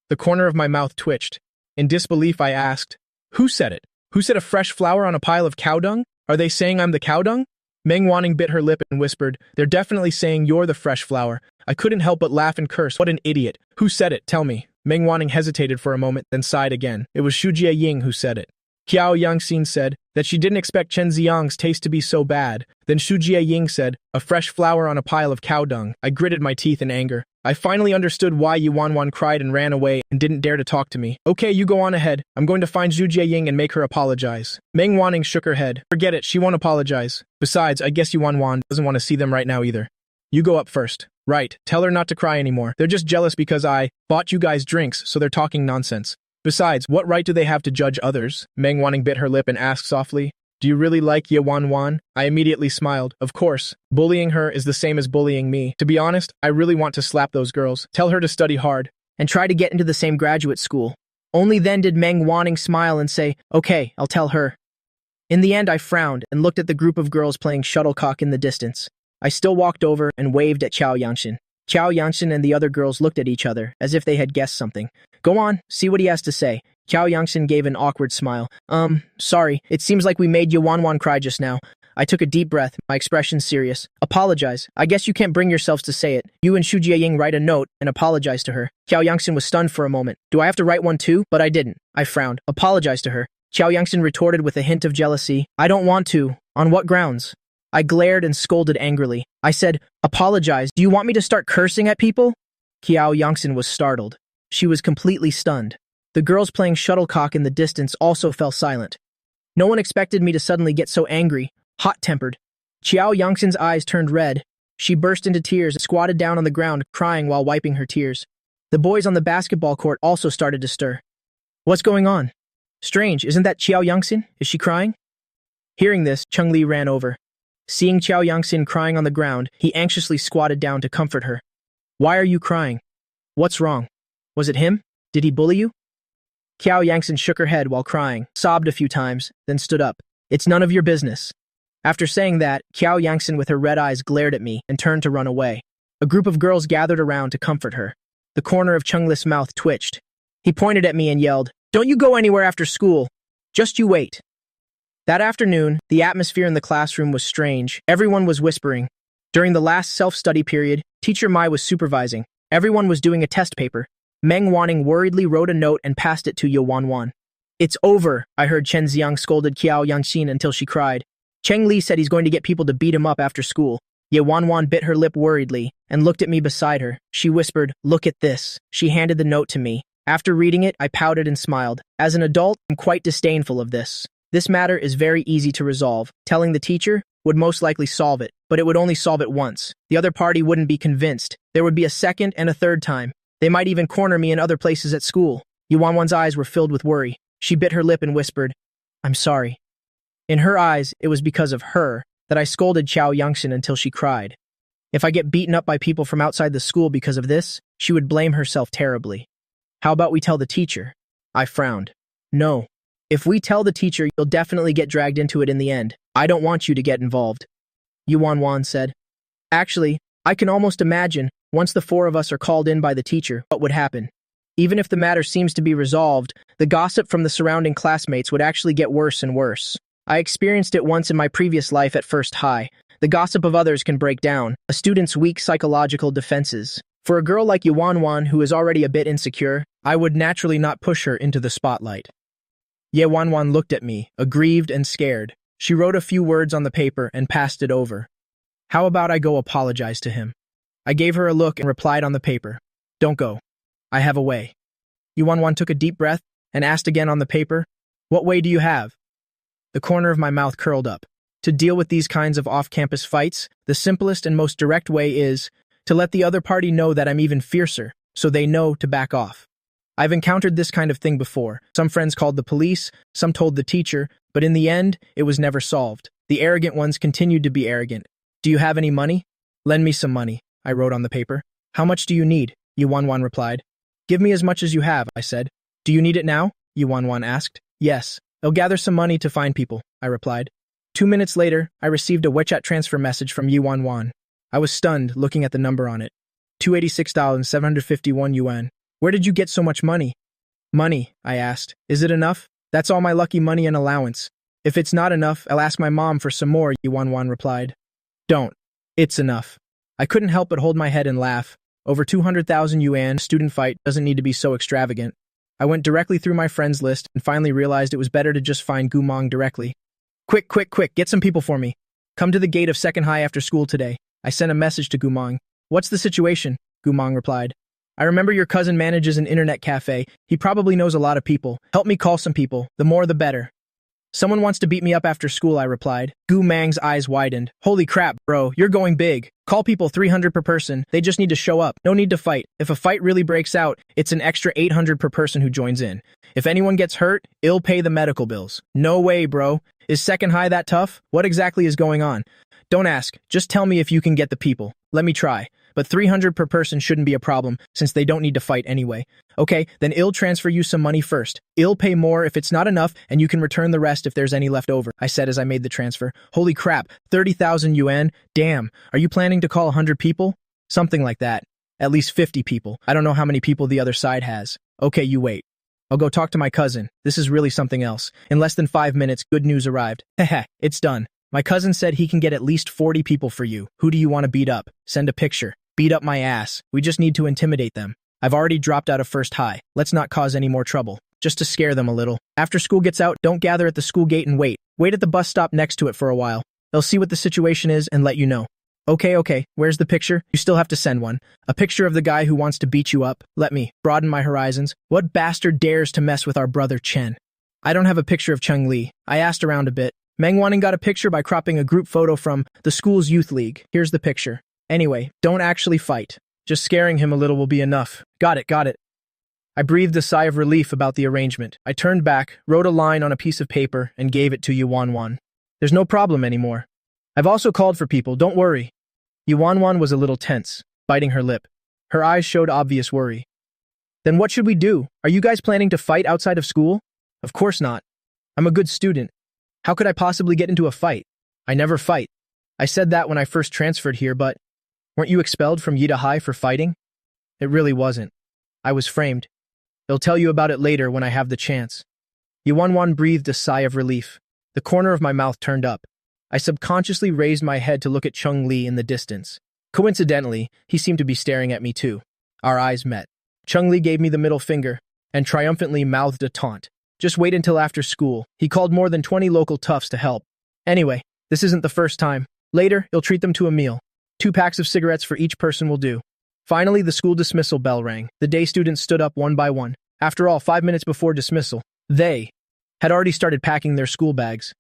The corner of my mouth twitched. In disbelief, I asked, Who said it? Who said a fresh flower on a pile of cow dung? Are they saying I'm the cow dung? Meng Wanning bit her lip and whispered, They're definitely saying you're the fresh flower. I couldn't help but laugh and curse. What an idiot. Who said it? Tell me. Meng Wanning hesitated for a moment, then sighed again. It was Shu Jiaying who said it. Qiao Yanxin said that she didn't expect Chen Xiang's taste to be so bad. Then Shu Jiaying said, A fresh flower on a pile of cow dung. I gritted my teeth in anger. I finally understood why Ye Wanwan cried and ran away and didn't dare to talk to me. Okay, you go on ahead. I'm going to find Zhu Jiaying and make her apologize. Meng Wanning shook her head. Forget it, she won't apologize. Besides, I guess Ye Wanwan doesn't want to see them right now either. You go up first. Right, tell her not to cry anymore. They're just jealous because I bought you guys drinks, so they're talking nonsense. Besides, what right do they have to judge others? Meng Wanning bit her lip and asked softly, Do you really like Ye Wanwan? I immediately smiled. Of course, bullying her is the same as bullying me. To be honest, I really want to slap those girls. Tell her to study hard. And try to get into the same graduate school. Only then did Meng Wanning smile and say, Okay, I'll tell her. In the end, I frowned and looked at the group of girls playing shuttlecock in the distance. I still walked over and waved at Qiao Yanxin. Qiao Yanxin and the other girls looked at each other, as if they had guessed something. Go on, see what he has to say. Qiao Yanxin gave an awkward smile. Sorry, it seems like we made Ye Wanwan cry just now. I took a deep breath, my expression serious. Apologize. I guess you can't bring yourselves to say it. You and Shu Jiaying write a note and apologize to her. Qiao Yanxin was stunned for a moment. Do I have to write one too? But I didn't. I frowned. Apologize to her. Qiao Yanxin retorted with a hint of jealousy. I don't want to. On what grounds? I glared and scolded angrily. I said, Apologize. Do you want me to start cursing at people? Qiao Yanxin was startled. She was completely stunned. The girls playing shuttlecock in the distance also fell silent. No one expected me to suddenly get so angry, hot-tempered. Qiao Yanxin's eyes turned red. She burst into tears and squatted down on the ground, crying while wiping her tears. The boys on the basketball court also started to stir. What's going on? Strange, isn't that Qiao Yanxin? Is she crying? Hearing this, Cheng Li ran over. Seeing Qiao Yanxin crying on the ground, he anxiously squatted down to comfort her. Why are you crying? What's wrong? Was it him? Did he bully you? Qiao Yangtsen shook her head while crying, sobbed a few times, then stood up. It's none of your business. After saying that, Qiao Yangtsen with her red eyes glared at me and turned to run away. A group of girls gathered around to comfort her. The corner of Chung Li's mouth twitched. He pointed at me and yelled, "Don't you go anywhere after school. Just you wait." That afternoon, the atmosphere in the classroom was strange. Everyone was whispering. During the last self-study period, Teacher Mai was supervising. Everyone was doing a test paper. Meng Wanning worriedly wrote a note and passed it to Ye Wanwan. "It's over," I heard Chen Xiang scolded Qiao Yangxin until she cried. Cheng Li said he's going to get people to beat him up after school. Ye Wanwan bit her lip worriedly and looked at me beside her. She whispered, "Look at this." She handed the note to me. After reading it, I pouted and smiled. As an adult, I'm quite disdainful of this. This matter is very easy to resolve. Telling the teacher would most likely solve it, but it would only solve it once. The other party wouldn't be convinced. There would be a second and a third time. They might even corner me in other places at school. Yuanwan's eyes were filled with worry. She bit her lip and whispered, "I'm sorry." In her eyes, it was because of her that I scolded Qiao Yangxin until she cried. If I get beaten up by people from outside the school because of this, she would blame herself terribly. How about we tell the teacher? I frowned. No. If we tell the teacher, you'll definitely get dragged into it in the end. I don't want you to get involved. Yuanwan said. Actually, I can almost imagine, once the four of us are called in by the teacher, what would happen. Even if the matter seems to be resolved, the gossip from the surrounding classmates would actually get worse and worse. I experienced it once in my previous life at First High. The gossip of others can break down a student's weak psychological defenses. For a girl like Yuanwan, who is already a bit insecure, I would naturally not push her into the spotlight. Ye Wanwan looked at me, aggrieved and scared. She wrote a few words on the paper and passed it over. How about I go apologize to him? I gave her a look and replied on the paper. Don't go. I have a way. Yuanwan took a deep breath and asked again on the paper, What way do you have? The corner of my mouth curled up. To deal with these kinds of off-campus fights, the simplest and most direct way is to let the other party know that I'm even fiercer, so they know to back off. I've encountered this kind of thing before. Some friends called the police, some told the teacher, but in the end, it was never solved. The arrogant ones continued to be arrogant. Do you have any money? Lend me some money, I wrote on the paper. How much do you need? Yuanwan replied. Give me as much as you have, I said. Do you need it now? Yuanwan asked. Yes. I'll gather some money to find people, I replied. 2 minutes later, I received a WeChat transfer message from Yuanwan. I was stunned looking at the number on it. 286,751 yuan. Where did you get so much money? Money, I asked. Is it enough? That's all my lucky money and allowance. If it's not enough, I'll ask my mom for some more, Yuanwan replied. Don't. It's enough. I couldn't help but hold my head and laugh. Over 200,000 yuan, student fight doesn't need to be so extravagant. I went directly through my friends list and finally realized it was better to just find Gumong directly. Quick, get some people for me. Come to the gate of Second High after school today. I sent a message to Gumong. What's the situation? Gumong replied. I remember your cousin manages an internet cafe. He probably knows a lot of people. Help me call some people. The more the better. Someone wants to beat me up after school, I replied. Gu Mang's eyes widened. Holy crap, bro, you're going big. Call people 300 per person. They just need to show up. No need to fight. If a fight really breaks out, it's an extra 800 per person who joins in. If anyone gets hurt, it'll pay the medical bills. No way, bro. Is Second High that tough? What exactly is going on? Don't ask. Just tell me if you can get the people. Let me try. But 300 per person shouldn't be a problem, since they don't need to fight anyway. Okay, then I'll transfer you some money first. I'll pay more if it's not enough, and you can return the rest if there's any left over, I said as I made the transfer. Holy crap, 30,000 yuan? Damn, are you planning to call 100 people? Something like that. At least 50 people. I don't know how many people the other side has. Okay, you wait. I'll go talk to my cousin. This is really something else. In less than 5 minutes, good news arrived. Heh, it's done. My cousin said he can get at least 40 people for you. Who do you want to beat up? Send a picture. Beat up my ass. We just need to intimidate them. I've already dropped out of First High. Let's not cause any more trouble. Just to scare them a little. After school gets out, don't gather at the school gate and wait. Wait at the bus stop next to it for a while. They'll see what the situation is and let you know. Okay. Where's the picture? You still have to send one. A picture of the guy who wants to beat you up. Let me broaden my horizons. What bastard dares to mess with our brother Chen? I don't have a picture of Cheng Li. I asked around a bit. Meng Wanning got a picture by cropping a group photo from the school's youth league. Here's the picture. Anyway, don't actually fight. Just scaring him a little will be enough. Got it. I breathed a sigh of relief about the arrangement. I turned back, wrote a line on a piece of paper, and gave it to Yuanwan. There's no problem anymore. I've also called for people, don't worry. Yuanwan was a little tense, biting her lip. Her eyes showed obvious worry. Then what should we do? Are you guys planning to fight outside of school? Of course not. I'm a good student. How could I possibly get into a fight? I never fight. I said that when I first transferred here, but weren't you expelled from Yida High for fighting? It really wasn't. I was framed. They'll tell you about it later when I have the chance. Yuanwan breathed a sigh of relief. The corner of my mouth turned up. I subconsciously raised my head to look at Chung Li in the distance. Coincidentally, he seemed to be staring at me too. Our eyes met. Chung Li gave me the middle finger and triumphantly mouthed a taunt. Just wait until after school. He called more than 20 local toughs to help. Anyway, this isn't the first time. Later, you'll treat them to a meal. 2 packs of cigarettes for each person will do. Finally, the school dismissal bell rang. The day students stood up one by one. After all, 5 minutes before dismissal, they had already started packing their school bags.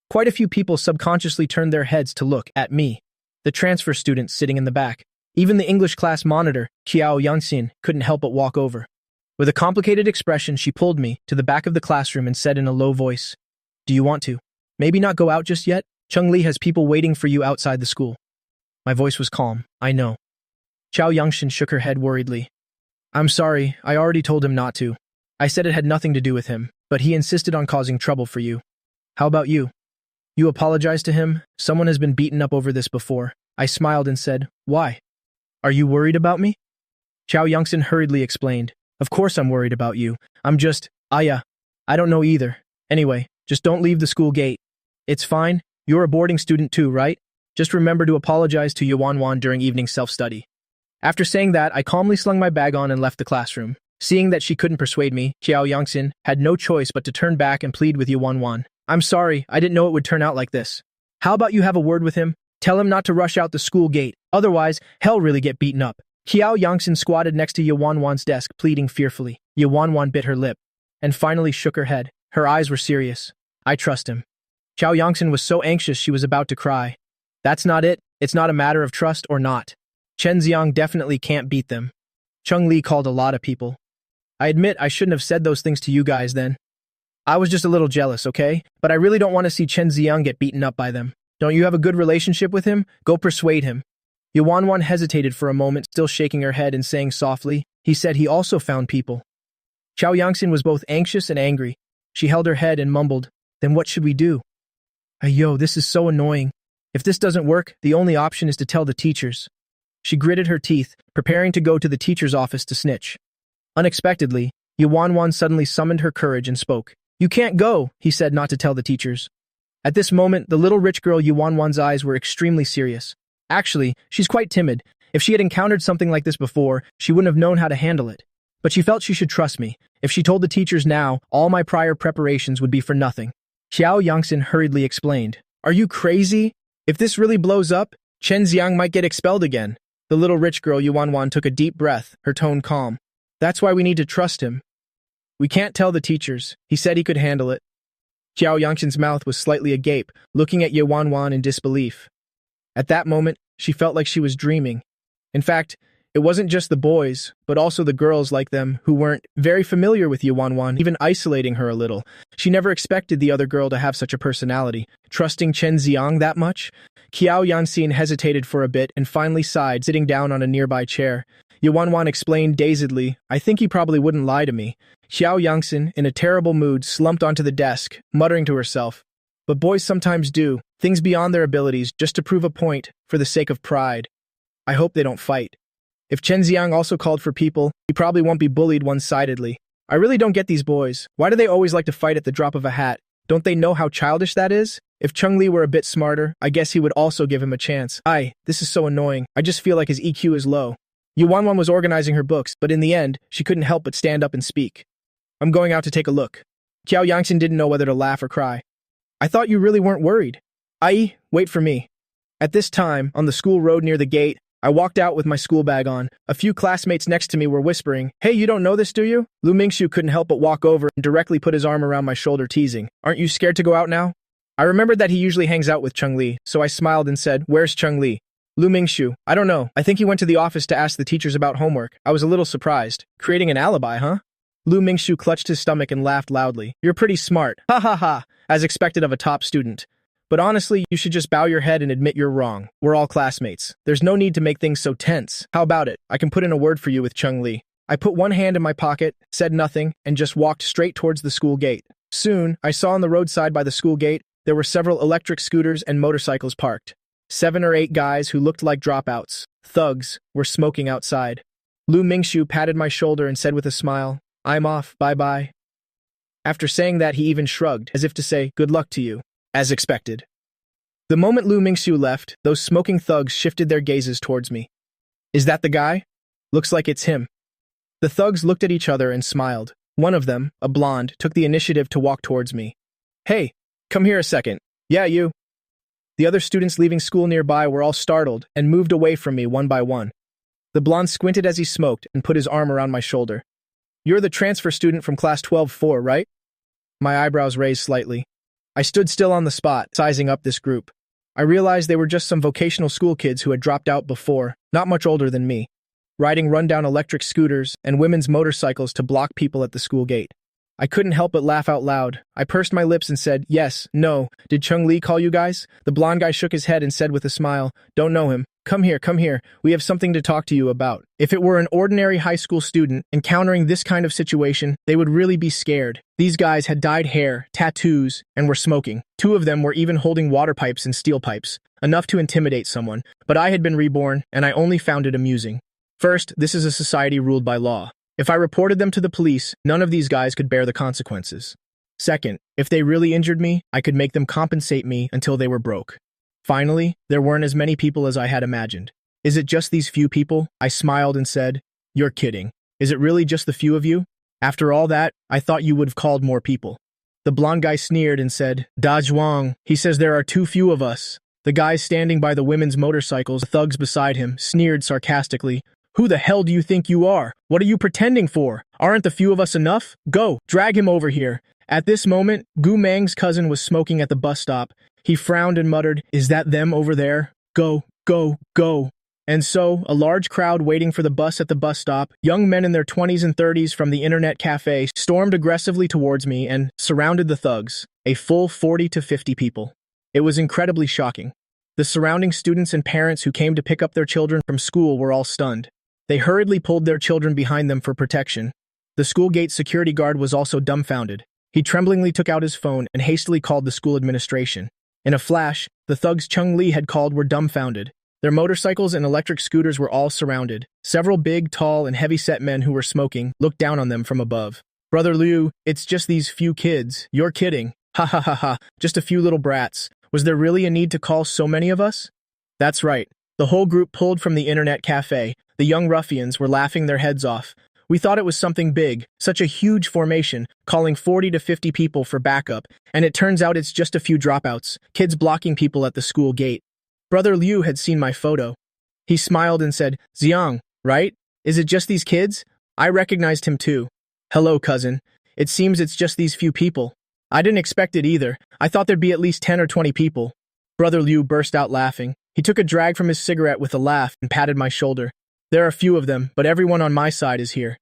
Quite a few people subconsciously turned their heads to look at me, the transfer student sitting in the back. Even the English class monitor, Qiao Yangxin, couldn't help but walk over. With a complicated expression, she pulled me to the back of the classroom and said in a low voice, "Do you want to? Maybe not go out just yet? Chung Li has people waiting for you outside the school." My voice was calm. I know. Qiao Yangxin shook her head worriedly. "I'm sorry, I already told him not to. I said it had nothing to do with him, but he insisted on causing trouble for you. How about you? You apologized to him? Someone has been beaten up over this before." I smiled and said, "Why? Are you worried about me?" Qiao Yangxin hurriedly explained, "Of course I'm worried about you. I'm just, I don't know either. Anyway, just don't leave the school gate. It's fine. You're a boarding student too, right? Just remember to apologize to Yuanwan during evening self-study." After saying that, I calmly slung my bag on and left the classroom. Seeing that she couldn't persuade me, Qiao Yangxin had no choice but to turn back and plead with Yuanwan. "I'm sorry, I didn't know it would turn out like this. How about you have a word with him? Tell him not to rush out the school gate. Otherwise, he'll really get beaten up." Qiao Yangxin squatted next to Yuanwan's desk, pleading fearfully. Yuanwan bit her lip and finally shook her head. Her eyes were serious. I trust him. Qiao Yangxin was so anxious she was about to cry. That's not it. It's not a matter of trust or not. Chen Xiang definitely can't beat them. Chung Li called a lot of people. I admit I shouldn't have said those things to you guys then. I was just a little jealous, okay? But I really don't want to see Chen Xiang get beaten up by them. Don't you have a good relationship with him? Go persuade him. Yuanwan hesitated for a moment, still shaking her head and saying softly, "He said he also found people." Qiao Yangxin was both anxious and angry. She held her head and mumbled, "Then what should we do?" Yo, this is so annoying. If this doesn't work, the only option is to tell the teachers." She gritted her teeth, preparing to go to the teacher's office to snitch. Unexpectedly, Yuanwan suddenly summoned her courage and spoke. "You can't go," he said, not to tell the teachers. At this moment, the little rich girl Yuanwan's eyes were extremely serious. Actually, she's quite timid. If she had encountered something like this before, she wouldn't have known how to handle it. But she felt she should trust me. If she told the teachers now, all my prior preparations would be for nothing. Qiao Yangxin hurriedly explained, "Are you crazy? If this really blows up, Chen Xiang might get expelled again." The little rich girl Yuanwan took a deep breath, her tone calm. "That's why we need to trust him. We can't tell the teachers. He said he could handle it." Qiao Yangxin's mouth was slightly agape, looking at Yuanwan in disbelief. At that moment, she felt like she was dreaming. In fact, it wasn't just the boys, but also the girls like them who weren't very familiar with Yuanwan, even isolating her a little. She never expected the other girl to have such a personality. Trusting Chen Xiang that much? Qiao Yangxin hesitated for a bit and finally sighed, sitting down on a nearby chair. Yuanwan explained dazedly, "I think he probably wouldn't lie to me." Qiao Yangxin, in a terrible mood, slumped onto the desk, muttering to herself, "But boys sometimes do things beyond their abilities just to prove a point for the sake of pride. I hope they don't fight. If Chen Xiang also called for people, he probably won't be bullied one-sidedly. I really don't get these boys. Why do they always like to fight at the drop of a hat? Don't they know how childish that is? If Chung Li were a bit smarter, I guess he would also give him a chance. This is so annoying. I just feel like his EQ is low." Yuanwan was organizing her books, but in the end, she couldn't help but stand up and speak. "I'm going out to take a look." Qiao Yangxin didn't know whether to laugh or cry. "I thought you really weren't worried." Wait for me." At this time, on the school road near the gate, I walked out with my school bag on. A few classmates next to me were whispering, "Hey, you don't know this, do you?" Lu Mingxiu couldn't help but walk over and directly put his arm around my shoulder, teasing, "Aren't you scared to go out now?" I remembered that he usually hangs out with Chung Li, so I smiled and said, "Where's Chung Li?" Lu Mingxiu, "I don't know. I think he went to the office to ask the teachers about homework." I was a little surprised. Creating an alibi, huh? Lu Mingxiu clutched his stomach and laughed loudly. "You're pretty smart. Ha ha ha," as expected of a top student. But honestly, you should just bow your head and admit you're wrong. We're all classmates. There's no need to make things so tense. How about it? I can put in a word for you with Chung Li. I put one hand in my pocket, said nothing, and just walked straight towards the school gate. Soon, I saw on the roadside by the school gate, there were several electric scooters and motorcycles parked. 7 or 8 guys who looked like dropouts, thugs, were smoking outside. Lu Mingxiu patted my shoulder and said with a smile, "I'm off, bye-bye." After saying that, he even shrugged, as if to say, "Good luck to you," as expected. The moment Lu Mingxiu left, those smoking thugs shifted their gazes towards me. "Is that the guy? Looks like it's him." The thugs looked at each other and smiled. One of them, a blonde, took the initiative to walk towards me. "Hey, come here a second." "Yeah, you." The other students leaving school nearby were all startled and moved away from me one by one. The blonde squinted as he smoked and put his arm around my shoulder. "You're the transfer student from class 12-4, right?" My eyebrows raised slightly. I stood still on the spot, sizing up this group. I realized they were just some vocational school kids who had dropped out before, not much older than me, riding rundown electric scooters and women's motorcycles to block people at the school gate. I couldn't help but laugh out loud. I pursed my lips and said, "Yes, no. Did Chung Li call you guys?" The blonde guy shook his head and said with a smile, "Don't know him. Come here, come here. We have something to talk to you about." If it were an ordinary high school student encountering this kind of situation, they would really be scared. These guys had dyed hair, tattoos, and were smoking. 2 of them were even holding water pipes and steel pipes, enough to intimidate someone. But I had been reborn, and I only found it amusing. First, this is a society ruled by law. If I reported them to the police, none of these guys could bear the consequences. Second, if they really injured me, I could make them compensate me until they were broke. Finally, there weren't as many people as I had imagined. "Is it just these few people?" I smiled and said, "You're kidding. Is it really just the few of you? After all that, I thought you would have called more people." The blonde guy sneered and said, "Da Zhuang, he says there are too few of us." The guys standing by the women's motorcycles, the thugs beside him, sneered sarcastically, "Who the hell do you think you are? What are you pretending for? Aren't the few of us enough? Go, drag him over here." At this moment, Gu Mang's cousin was smoking at the bus stop. He frowned and muttered, "Is that them over there? Go, go, go." And so, a large crowd waiting for the bus at the bus stop, young men in their 20s and 30s from the internet cafe, stormed aggressively towards me and surrounded the thugs, a full 40 to 50 people. It was incredibly shocking. The surrounding students and parents who came to pick up their children from school were all stunned. They hurriedly pulled their children behind them for protection. The school gate security guard was also dumbfounded. He tremblingly took out his phone and hastily called the school administration. In a flash, the thugs Chung Li had called were dumbfounded. Their motorcycles and electric scooters were all surrounded. Several big, tall, and heavy-set men who were smoking looked down on them from above. "Brother Liu, it's just these few kids. You're kidding. Ha ha ha ha, just a few little brats. Was there really a need to call so many of us?" That's right. The whole group pulled from the internet cafe. The young ruffians were laughing their heads off. We thought it was something big, such a huge formation, calling 40 to 50 people for backup, and it turns out it's just a few dropouts, kids blocking people at the school gate. Brother Liu had seen my photo. He smiled and said, "Xiang, right? Is it just these kids?" I recognized him too. "Hello, cousin. It seems it's just these few people." I didn't expect it either. I thought there'd be at least 10 or 20 people. Brother Liu burst out laughing. He took a drag from his cigarette with a laugh and patted my shoulder. "There are a few of them, but everyone on my side is here."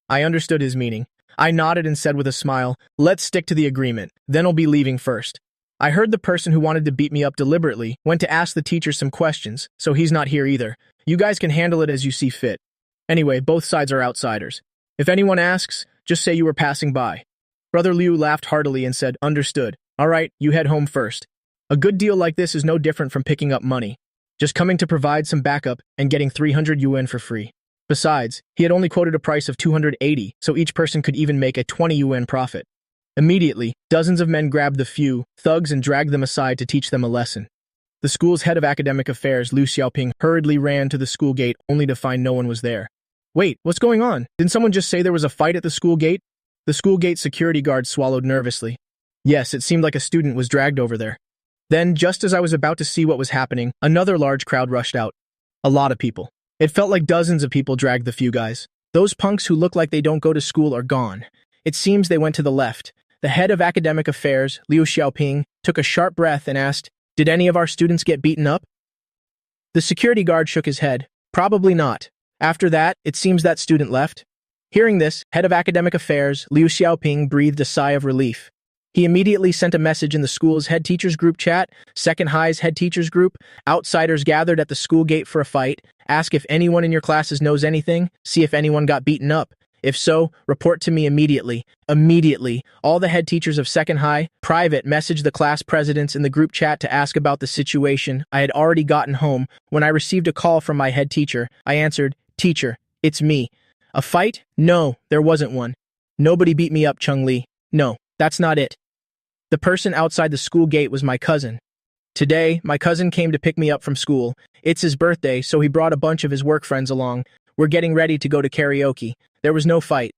I understood his meaning. I nodded and said with a smile, "Let's stick to the agreement, then I'll be leaving first." I heard the person who wanted to beat me up deliberately went to ask the teacher some questions, so he's not here either. You guys can handle it as you see fit. Anyway, both sides are outsiders. If anyone asks, just say you were passing by. Brother Liu laughed heartily and said, "Understood. All right, you head home first." A good deal like this is no different from picking up money. Just coming to provide some backup and getting 300 yuan for free. Besides, he had only quoted a price of 280, so each person could even make a 20 yuan profit. Immediately, dozens of men grabbed the few thugs and dragged them aside to teach them a lesson. The school's head of academic affairs, Liu Xiaoping, hurriedly ran to the school gate only to find no one was there. "Wait, what's going on? Didn't someone just say there was a fight at the school gate?" The school gate security guard swallowed nervously. Yes, it seemed like a student was dragged over there. Then, just as I was about to see what was happening, another large crowd rushed out. A lot of people. It felt like dozens of people dragged the few guys. Those punks who look like they don't go to school are gone. It seems they went to the left. The head of academic affairs, Liu Xiaoping, took a sharp breath and asked, "Did any of our students get beaten up?" The security guard shook his head. "Probably not. After that, it seems that student left." Hearing this, head of academic affairs, Liu Xiaoping, breathed a sigh of relief. He immediately sent a message in the school's head teachers group chat, Second High's head teachers group. Outsiders gathered at the school gate for a fight. Ask if anyone in your classes knows anything. See if anyone got beaten up. If so, report to me immediately. Immediately. All the head teachers of second high, private, messaged the class presidents in the group chat to ask about the situation. I had already gotten home when I received a call from my head teacher. I answered, "Teacher, it's me." A fight? No, there wasn't one. Nobody beat me up, Chung Li. No, that's not it. The person outside the school gate was my cousin. Today, my cousin came to pick me up from school. It's his birthday, so he brought a bunch of his work friends along. We're getting ready to go to karaoke. There was no fight.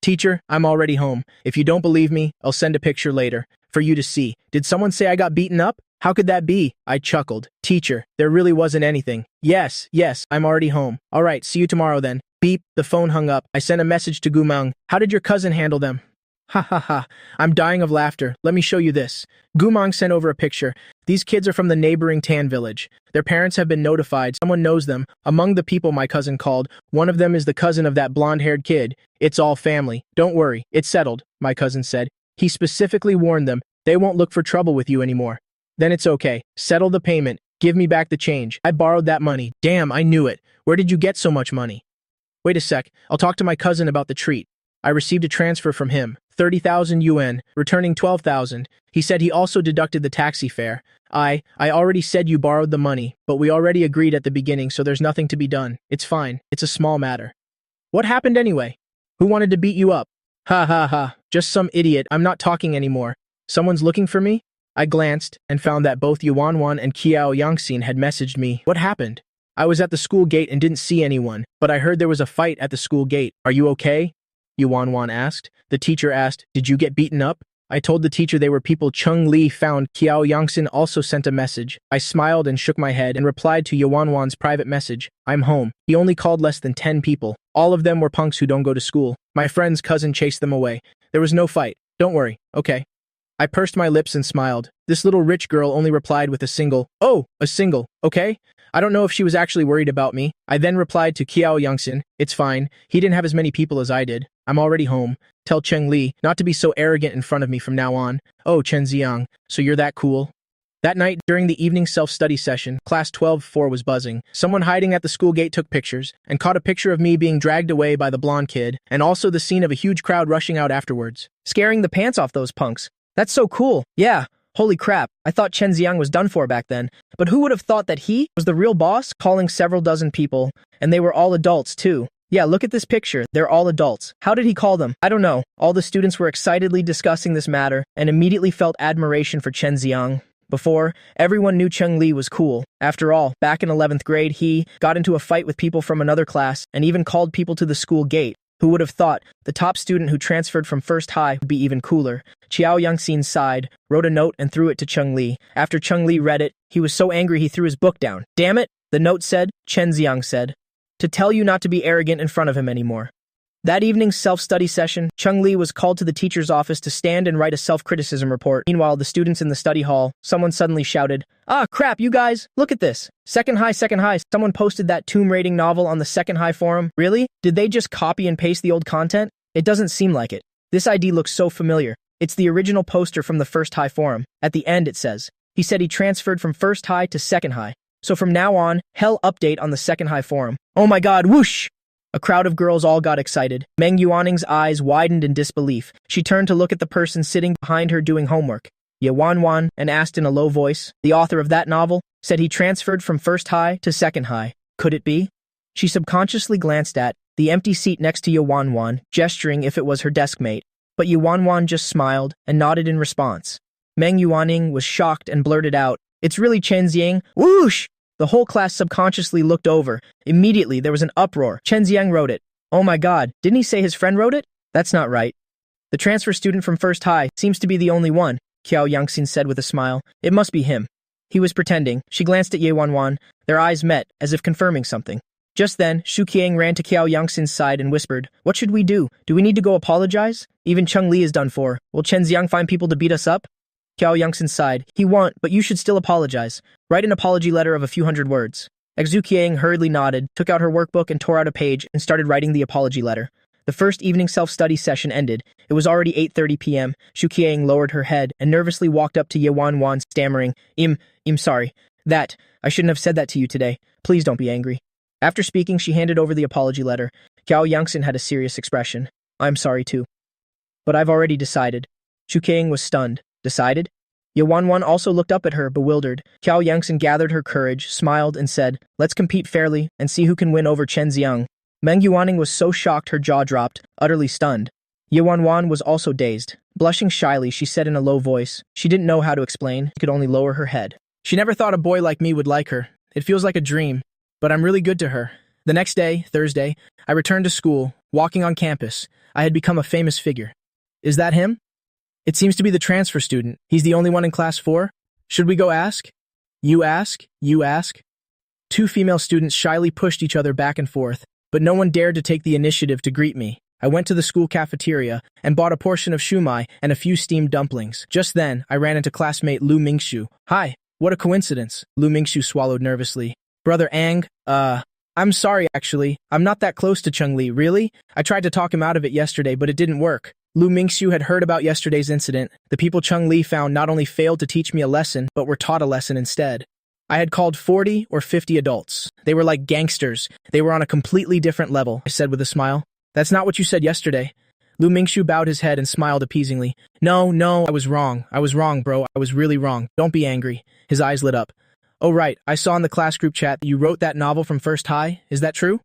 Teacher, I'm already home. If you don't believe me, I'll send a picture later for you to see. Did someone say I got beaten up? How could that be? I chuckled. Teacher, there really wasn't anything. Yes, I'm already home. All right, see you tomorrow then. Beep, the phone hung up. I sent a message to Gumang. How did your cousin handle them? Ha ha ha. I'm dying of laughter. Let me show you this. Gumang sent over a picture. These kids are from the neighboring Tan village. Their parents have been notified. Someone knows them. Among the people my cousin called, one of them is the cousin of that blonde-haired kid. It's all family. Don't worry. It's settled, my cousin said. He specifically warned them. They won't look for trouble with you anymore. Then it's okay. Settle the payment. Give me back the change. I borrowed that money. Damn, I knew it. Where did you get so much money? Wait a sec. I'll talk to my cousin about the treat. I received a transfer from him. 30,000 yuan, returning 12,000. He said he also deducted the taxi fare. I already said you borrowed the money, but we already agreed at the beginning, so there's nothing to be done. It's fine. It's a small matter. What happened anyway? Who wanted to beat you up? Ha ha ha. Just some idiot. I'm not talking anymore. Someone's looking for me? I glanced and found that both Yuanwan and Qiao Yangxin had messaged me. What happened? I was at the school gate and didn't see anyone, but I heard there was a fight at the school gate. Are you okay? Yuanwan asked. The teacher asked, did you get beaten up? I told the teacher they were people Chung Li found. Qiao Yangxin also sent a message. I smiled and shook my head and replied to Yuanwan's private message. I'm home. He only called less than 10 people. All of them were punks who don't go to school. My friend's cousin chased them away. There was no fight. Don't worry. Okay. I pursed my lips and smiled. This little rich girl only replied with a single, oh, a single, okay? I don't know if she was actually worried about me. I then replied to Qiao Yangxin, it's fine. He didn't have as many people as I did. I'm already home. Tell Cheng Li not to be so arrogant in front of me from now on. Oh, Chen Ziang, so you're that cool? That night, during the evening self-study session, class 12-4 was buzzing. Someone hiding at the school gate took pictures and caught a picture of me being dragged away by the blonde kid, and also the scene of a huge crowd rushing out afterwards. Scaring the pants off those punks. That's so cool. Yeah. Holy crap, I thought Chen Ziang was done for back then. But who would have thought that he was the real boss, calling several dozen people, and they were all adults too. Yeah, look at this picture, they're all adults. How did he call them? I don't know. All the students were excitedly discussing this matter, and immediately felt admiration for Chen Ziang. Before, everyone knew Cheng Li was cool. After all, back in 11th grade, he got into a fight with people from another class, and even called people to the school gate. Who would have thought the top student who transferred from first high would be even cooler? Qiao Yangxin sighed, wrote a note and threw it to Cheng Li. After Cheng Li read it, he was so angry he threw his book down. Damn it, the note said, Chen Ziang said, to tell you not to be arrogant in front of him anymore. That evening's self-study session, Cheng Li was called to the teacher's office to stand and write a self-criticism report. Meanwhile, the students in the study hall, someone suddenly shouted, ah, crap, you guys, look at this. Second high. Someone posted that Tomb Raiding novel on the Second High forum. Really? Did they just copy and paste the old content? It doesn't seem like it. This ID looks so familiar. It's the original poster from the First High forum. At the end, it says, he said he transferred from First High to Second High. So from now on, hell update on the Second High forum. Oh my god, whoosh! A crowd of girls all got excited. Meng Yuanning's eyes widened in disbelief. She turned to look at the person sitting behind her doing homework. Ye Wanwan, and asked in a low voice. The author of that novel said he transferred from First High to Second High. Could it be? She subconsciously glanced at the empty seat next to Ye Wanwan, gesturing if it was her desk mate. But Ye Wanwan just smiled and nodded in response. Meng Yuanning was shocked and blurted out, it's really Chen Ziang. Whoosh! The whole class subconsciously looked over. Immediately, there was an uproar. Chen Ziang wrote it. Oh my god, didn't he say his friend wrote it? That's not right. The transfer student from First High seems to be the only one, Qiao Yangxin said with a smile. It must be him. He was pretending. She glanced at Ye Wanwan. Their eyes met, as if confirming something. Just then, Shu Qiang ran to Qiao Yangxin's side and whispered, what should we do? Do we need to go apologize? Even Cheng Li is done for. Will Chen Ziang find people to beat us up? Qiao Yangxin sighed. He won't, but you should still apologize. Write an apology letter of a few hundred words. Xu Qiang hurriedly nodded, took out her workbook and tore out a page and started writing the apology letter. The first evening self-study session ended. It was already 8:30 p.m. Shu Qiang lowered her head and nervously walked up to Ye Wanwan, stammering, I'm sorry. I shouldn't have said that to you today. Please don't be angry. After speaking, she handed over the apology letter. Qiao Yangxin had a serious expression. I'm sorry too. But I've already decided. Chu King was stunned. Decided? Ye Wanwan also looked up at her, bewildered. Qiao Yangxin gathered her courage, smiled, and said, let's compete fairly and see who can win over Chen Xiang. Meng Yuaning was so shocked her jaw dropped, utterly stunned. Ye Wanwan was also dazed. Blushing shyly, she said in a low voice. She didn't know how to explain, she could only lower her head. She never thought a boy like me would like her. It feels like a dream, but I'm really good to her. The next day, Thursday, I returned to school, walking on campus. I had become a famous figure. Is that him? It seems to be the transfer student. He's the only one in class 4? Should we go ask? You ask? You ask? Two female students shyly pushed each other back and forth, but no one dared to take the initiative to greet me. I went to the school cafeteria and bought a portion of shumai and a few steamed dumplings. Just then, I ran into classmate Lu Mingxu. Hi, what a coincidence. Lu Mingxu swallowed nervously. Brother Ang, I'm sorry actually. I'm not that close to Cheng Li, really? I tried to talk him out of it yesterday, but it didn't work. Lu Mingxu had heard about yesterday's incident. The people Cheng Li found not only failed to teach me a lesson, but were taught a lesson instead. I had called 40 or 50 adults. They were like gangsters. They were on a completely different level, I said with a smile. That's not what you said yesterday. Lu Mingxu bowed his head and smiled appeasingly. No, I was wrong. I was wrong, bro. I was really wrong. Don't be angry. His eyes lit up. Oh right, I saw in the class group chat that you wrote that novel from First High. Is that true?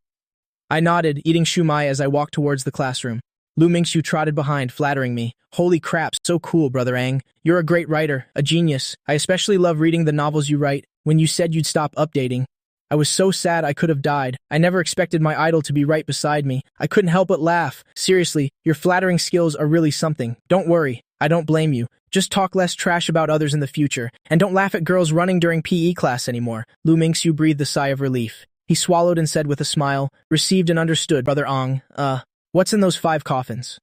I nodded, eating shumai as I walked towards the classroom. Lu Mingxu trotted behind, flattering me. Holy crap, so cool, Brother Ang. You're a great writer, a genius. I especially love reading the novels you write. When you said you'd stop updating, I was so sad I could have died. I never expected my idol to be right beside me. I couldn't help but laugh. Seriously, your flattering skills are really something. Don't worry, I don't blame you. Just talk less trash about others in the future, and don't laugh at girls running during PE class anymore. Lu Mingxu breathed a sigh of relief. He swallowed and said with a smile, received and understood, Brother Ang. What's in those 5 coffins?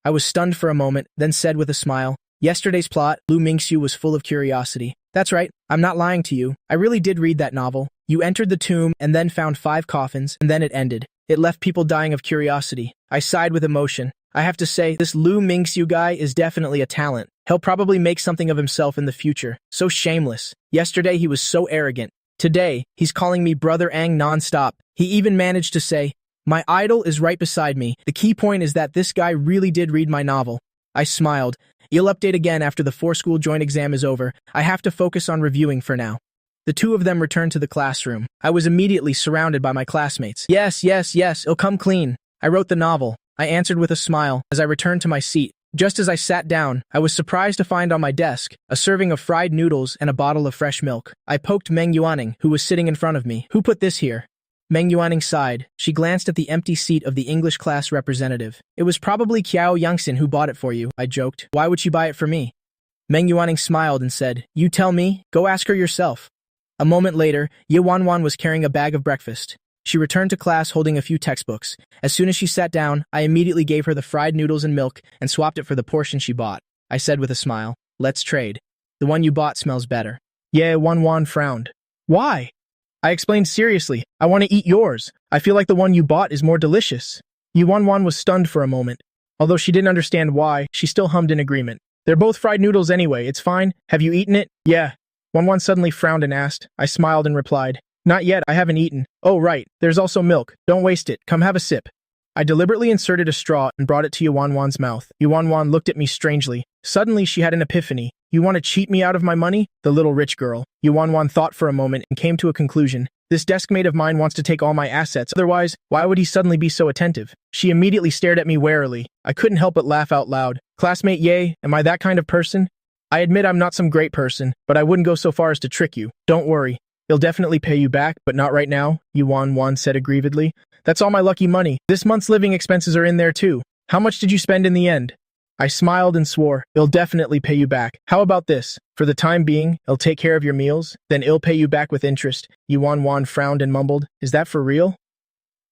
I was stunned for a moment, then said with a smile, yesterday's plot. Lu Mingxu was full of curiosity. That's right, I'm not lying to you. I really did read that novel. You entered the tomb and then found 5 coffins, and then it ended. It left people dying of curiosity. I sighed with emotion. I have to say, this Lu Mingxu guy is definitely a talent. He'll probably make something of himself in the future. So shameless. Yesterday he was so arrogant. Today, he's calling me Brother Ang non-stop. He even managed to say, my idol is right beside me. The key point is that this guy really did read my novel. I smiled. You'll update again after the 4-school joint exam is over. I have to focus on reviewing for now. The two of them returned to the classroom. I was immediately surrounded by my classmates. Yes, it'll come clean. I wrote the novel. I answered with a smile as I returned to my seat. Just as I sat down, I was surprised to find on my desk a serving of fried noodles and a bottle of fresh milk. I poked Meng Yuaning, who was sitting in front of me. Who put this here? Meng Yuaning sighed. She glanced at the empty seat of the English class representative. It was probably Qiao Yangxin who bought it for you, I joked. Why would she buy it for me? Meng Yuaning smiled and said, you tell me, go ask her yourself. A moment later, Ye Wanwan was carrying a bag of breakfast. She returned to class holding a few textbooks. As soon as she sat down, I immediately gave her the fried noodles and milk and swapped it for the portion she bought. I said with a smile, let's trade. The one you bought smells better. Ye Wanwan frowned. Why? I explained seriously, I want to eat yours. I feel like the one you bought is more delicious. Ye Wanwan was stunned for a moment. Although she didn't understand why, she still hummed in agreement. They're both fried noodles anyway, it's fine. Have you eaten it? Yeah. Wanwan suddenly frowned and asked. I smiled and replied, not yet, I haven't eaten. Oh right, there's also milk. Don't waste it, come have a sip. I deliberately inserted a straw and brought it to Yuanwan's mouth. Yuanwan looked at me strangely. Suddenly she had an epiphany. You want to cheat me out of my money? The little rich girl. Yuanwan thought for a moment and came to a conclusion. This deskmate of mine wants to take all my assets, otherwise, why would he suddenly be so attentive? She immediately stared at me warily. I couldn't help but laugh out loud. Classmate Ye, am I that kind of person? I admit I'm not some great person, but I wouldn't go so far as to trick you. Don't worry. He'll definitely pay you back, but not right now, Yuan said aggrievedly. That's all my lucky money. This month's living expenses are in there too. How much did you spend in the end? I smiled and swore, he'll definitely pay you back. How about this? For the time being, he'll take care of your meals, then he'll pay you back with interest. Yuan frowned and mumbled, is that for real?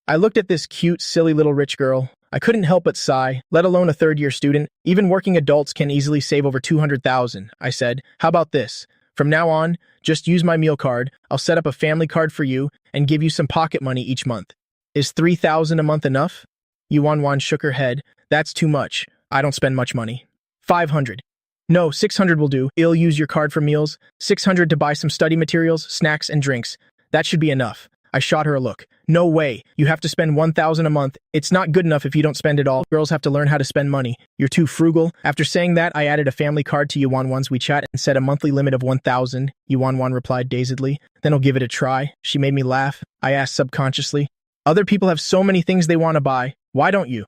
I looked at this cute, silly little rich girl. I couldn't help but sigh, let alone a third-year student. Even working adults can easily save over 200,000, I said. How about this? From now on, just use my meal card, I'll set up a family card for you, and give you some pocket money each month. Is 3,000 a month enough? Yuan shook her head. That's too much. I don't spend much money. 500. No, 600 will do. I'll use your card for meals. 600 to buy some study materials, snacks, and drinks. That should be enough. I shot her a look. No way. You have to spend 1,000 a month. It's not good enough if you don't spend it all. Girls have to learn how to spend money. You're too frugal. After saying that, I added a family card to Yuanwan's WeChat and set a monthly limit of 1,000. Yuanwan replied dazedly. Then I'll give it a try. She made me laugh. I asked subconsciously. Other people have so many things they want to buy. Why don't you?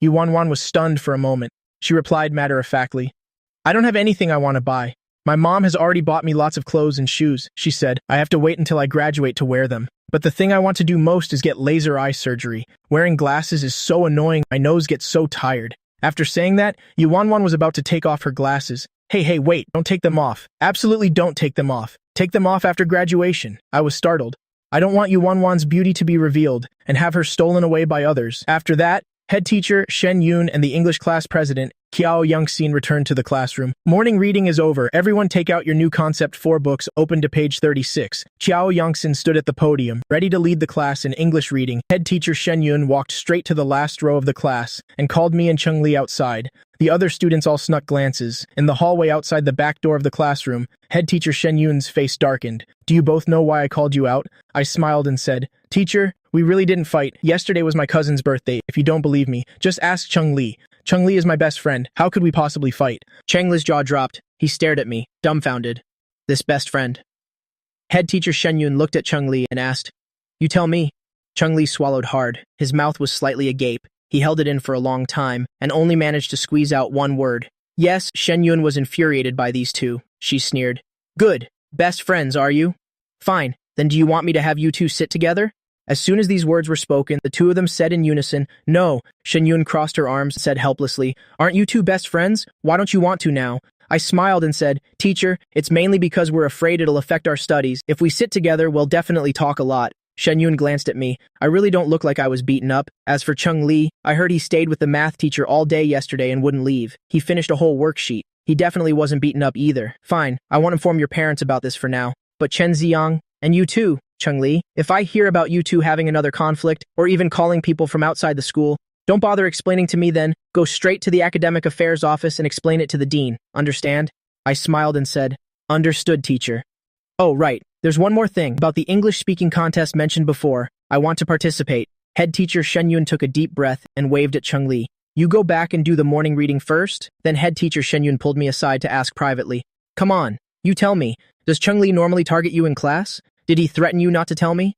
Yuanwan was stunned for a moment. She replied matter-of-factly. I don't have anything I want to buy. My mom has already bought me lots of clothes and shoes, she said. I have to wait until I graduate to wear them. But the thing I want to do most is get laser eye surgery. Wearing glasses is so annoying, my nose gets so tired. After saying that, Yuanwan was about to take off her glasses. Hey, wait, don't take them off. Absolutely don't take them off. Take them off after graduation. I was startled. I don't want Yuanwan's beauty to be revealed and have her stolen away by others. After that, head teacher Shen Yun and the English class president Qiao Yangxin returned to the classroom. Morning reading is over. Everyone take out your new Concept 4 books, open to page 36. Qiao Yangxin stood at the podium, ready to lead the class in English reading. Head teacher Shen Yun walked straight to the last row of the class and called me and Cheng Li outside. The other students all snuck glances. In the hallway outside the back door of the classroom, head teacher Shen Yun's face darkened. Do you both know why I called you out? I smiled and said, Teacher, we really didn't fight. Yesterday was my cousin's birthday. If you don't believe me, just ask Cheng Li. Cheng Li is my best friend. How could we possibly fight? Cheng Li's jaw dropped. He stared at me, dumbfounded. This best friend. Head teacher Shen Yun looked at Cheng Li and asked, You tell me. Cheng Li swallowed hard. His mouth was slightly agape. He held it in for a long time and only managed to squeeze out one word. Yes, Shen Yun was infuriated by these two. She sneered. Good. Best friends, are you? Fine. Then do you want me to have you two sit together? As soon as these words were spoken, the two of them said in unison, No. Shen Yun crossed her arms and said helplessly, Aren't you two best friends? Why don't you want to now? I smiled and said, Teacher, it's mainly because we're afraid it'll affect our studies. If we sit together, we'll definitely talk a lot. Shen Yun glanced at me. I really don't look like I was beaten up. As for Cheng Li, I heard he stayed with the math teacher all day yesterday and wouldn't leave. He finished a whole worksheet. He definitely wasn't beaten up either. Fine, I won't inform your parents about this for now. But Chen Ziyang, and you too, Cheng Li, if I hear about you two having another conflict, or even calling people from outside the school, don't bother explaining to me then. Go straight to the academic affairs office and explain it to the dean. Understand? I smiled and said, Understood, teacher. Oh, right. There's one more thing. About the English-speaking contest mentioned before. I want to participate. Head teacher Shen Yun took a deep breath and waved at Cheng Li. You go back and do the morning reading first? Then head teacher Shen Yun pulled me aside to ask privately. Come on, you tell me. Does Cheng Li normally target you in class? Did he threaten you not to tell me?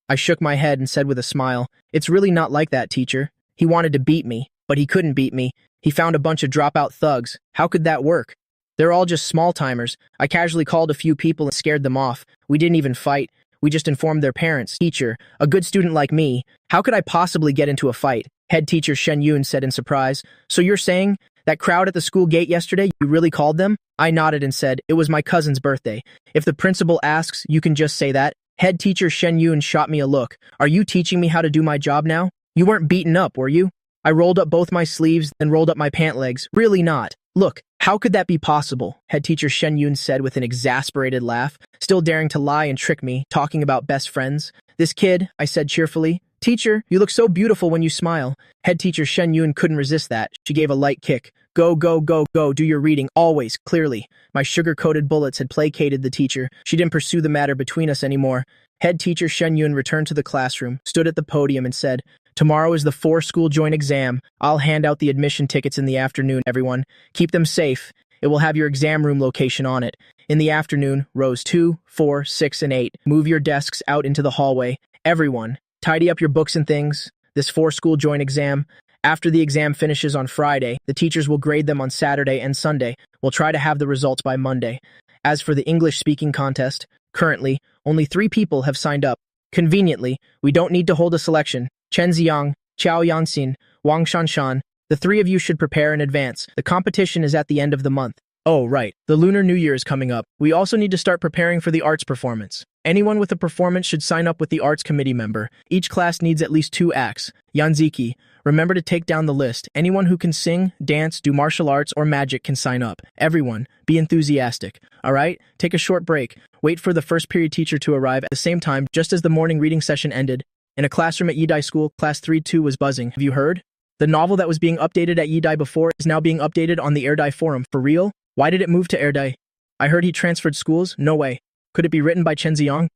I shook my head and said with a smile, It's really not like that, teacher. He wanted to beat me, but he couldn't beat me. He found a bunch of dropout thugs. How could that work? They're all just small-timers. I casually called a few people and scared them off. We didn't even fight. We just informed their parents. Teacher, a good student like me, how could I possibly get into a fight? Head teacher Shen Yun said in surprise. So you're saying that crowd at the school gate yesterday, you really called them? I nodded and said, It was my cousin's birthday. If the principal asks, you can just say that. Head teacher Shen Yun shot me a look. Are you teaching me how to do my job now? You weren't beaten up, were you? I rolled up both my sleeves, then rolled up my pant legs. Really not. Look, how could that be possible? Head teacher Shen Yun said with an exasperated laugh, still daring to lie and trick me, talking about best friends. This kid, I said cheerfully. Teacher, you look so beautiful when you smile. Head teacher Shen Yun couldn't resist that. She gave a light kick. Go, do your reading, always, clearly. My sugar-coated bullets had placated the teacher. She didn't pursue the matter between us anymore. Head teacher Shen Yun returned to the classroom, stood at the podium and said, Tomorrow is the 4-school joint exam. I'll hand out the admission tickets in the afternoon, everyone. Keep them safe. It will have your exam room location on it. In the afternoon, rows 2, 4, 6, and 8. Move your desks out into the hallway. Everyone, tidy up your books and things. This 4-school joint exam. After the exam finishes on Friday, the teachers will grade them on Saturday and Sunday. We'll try to have the results by Monday. As for the English-speaking contest, currently, only 3 people have signed up. Conveniently, we don't need to hold a selection. Chen Ziyang, Qiao Yanxin, Wang Shanshan, the 3 of you should prepare in advance. The competition is at the end of the month. Oh, right. The Lunar New Year is coming up. We also need to start preparing for the arts performance. Anyone with a performance should sign up with the arts committee member. Each class needs at least 2 acts. Yanziki, remember to take down the list. Anyone who can sing, dance, do martial arts, or magic can sign up. Everyone, be enthusiastic. All right? Take a short break. Wait for the first period teacher to arrive at the same time, just as the morning reading session ended. In a classroom at Yidai School, Class 3-2 was buzzing. Have you heard? The novel that was being updated at Yidai before is now being updated on the Erdai forum. For real? Why did it move to Erdai? I heard he transferred schools? No way. Could it be written by Chen Ziyang?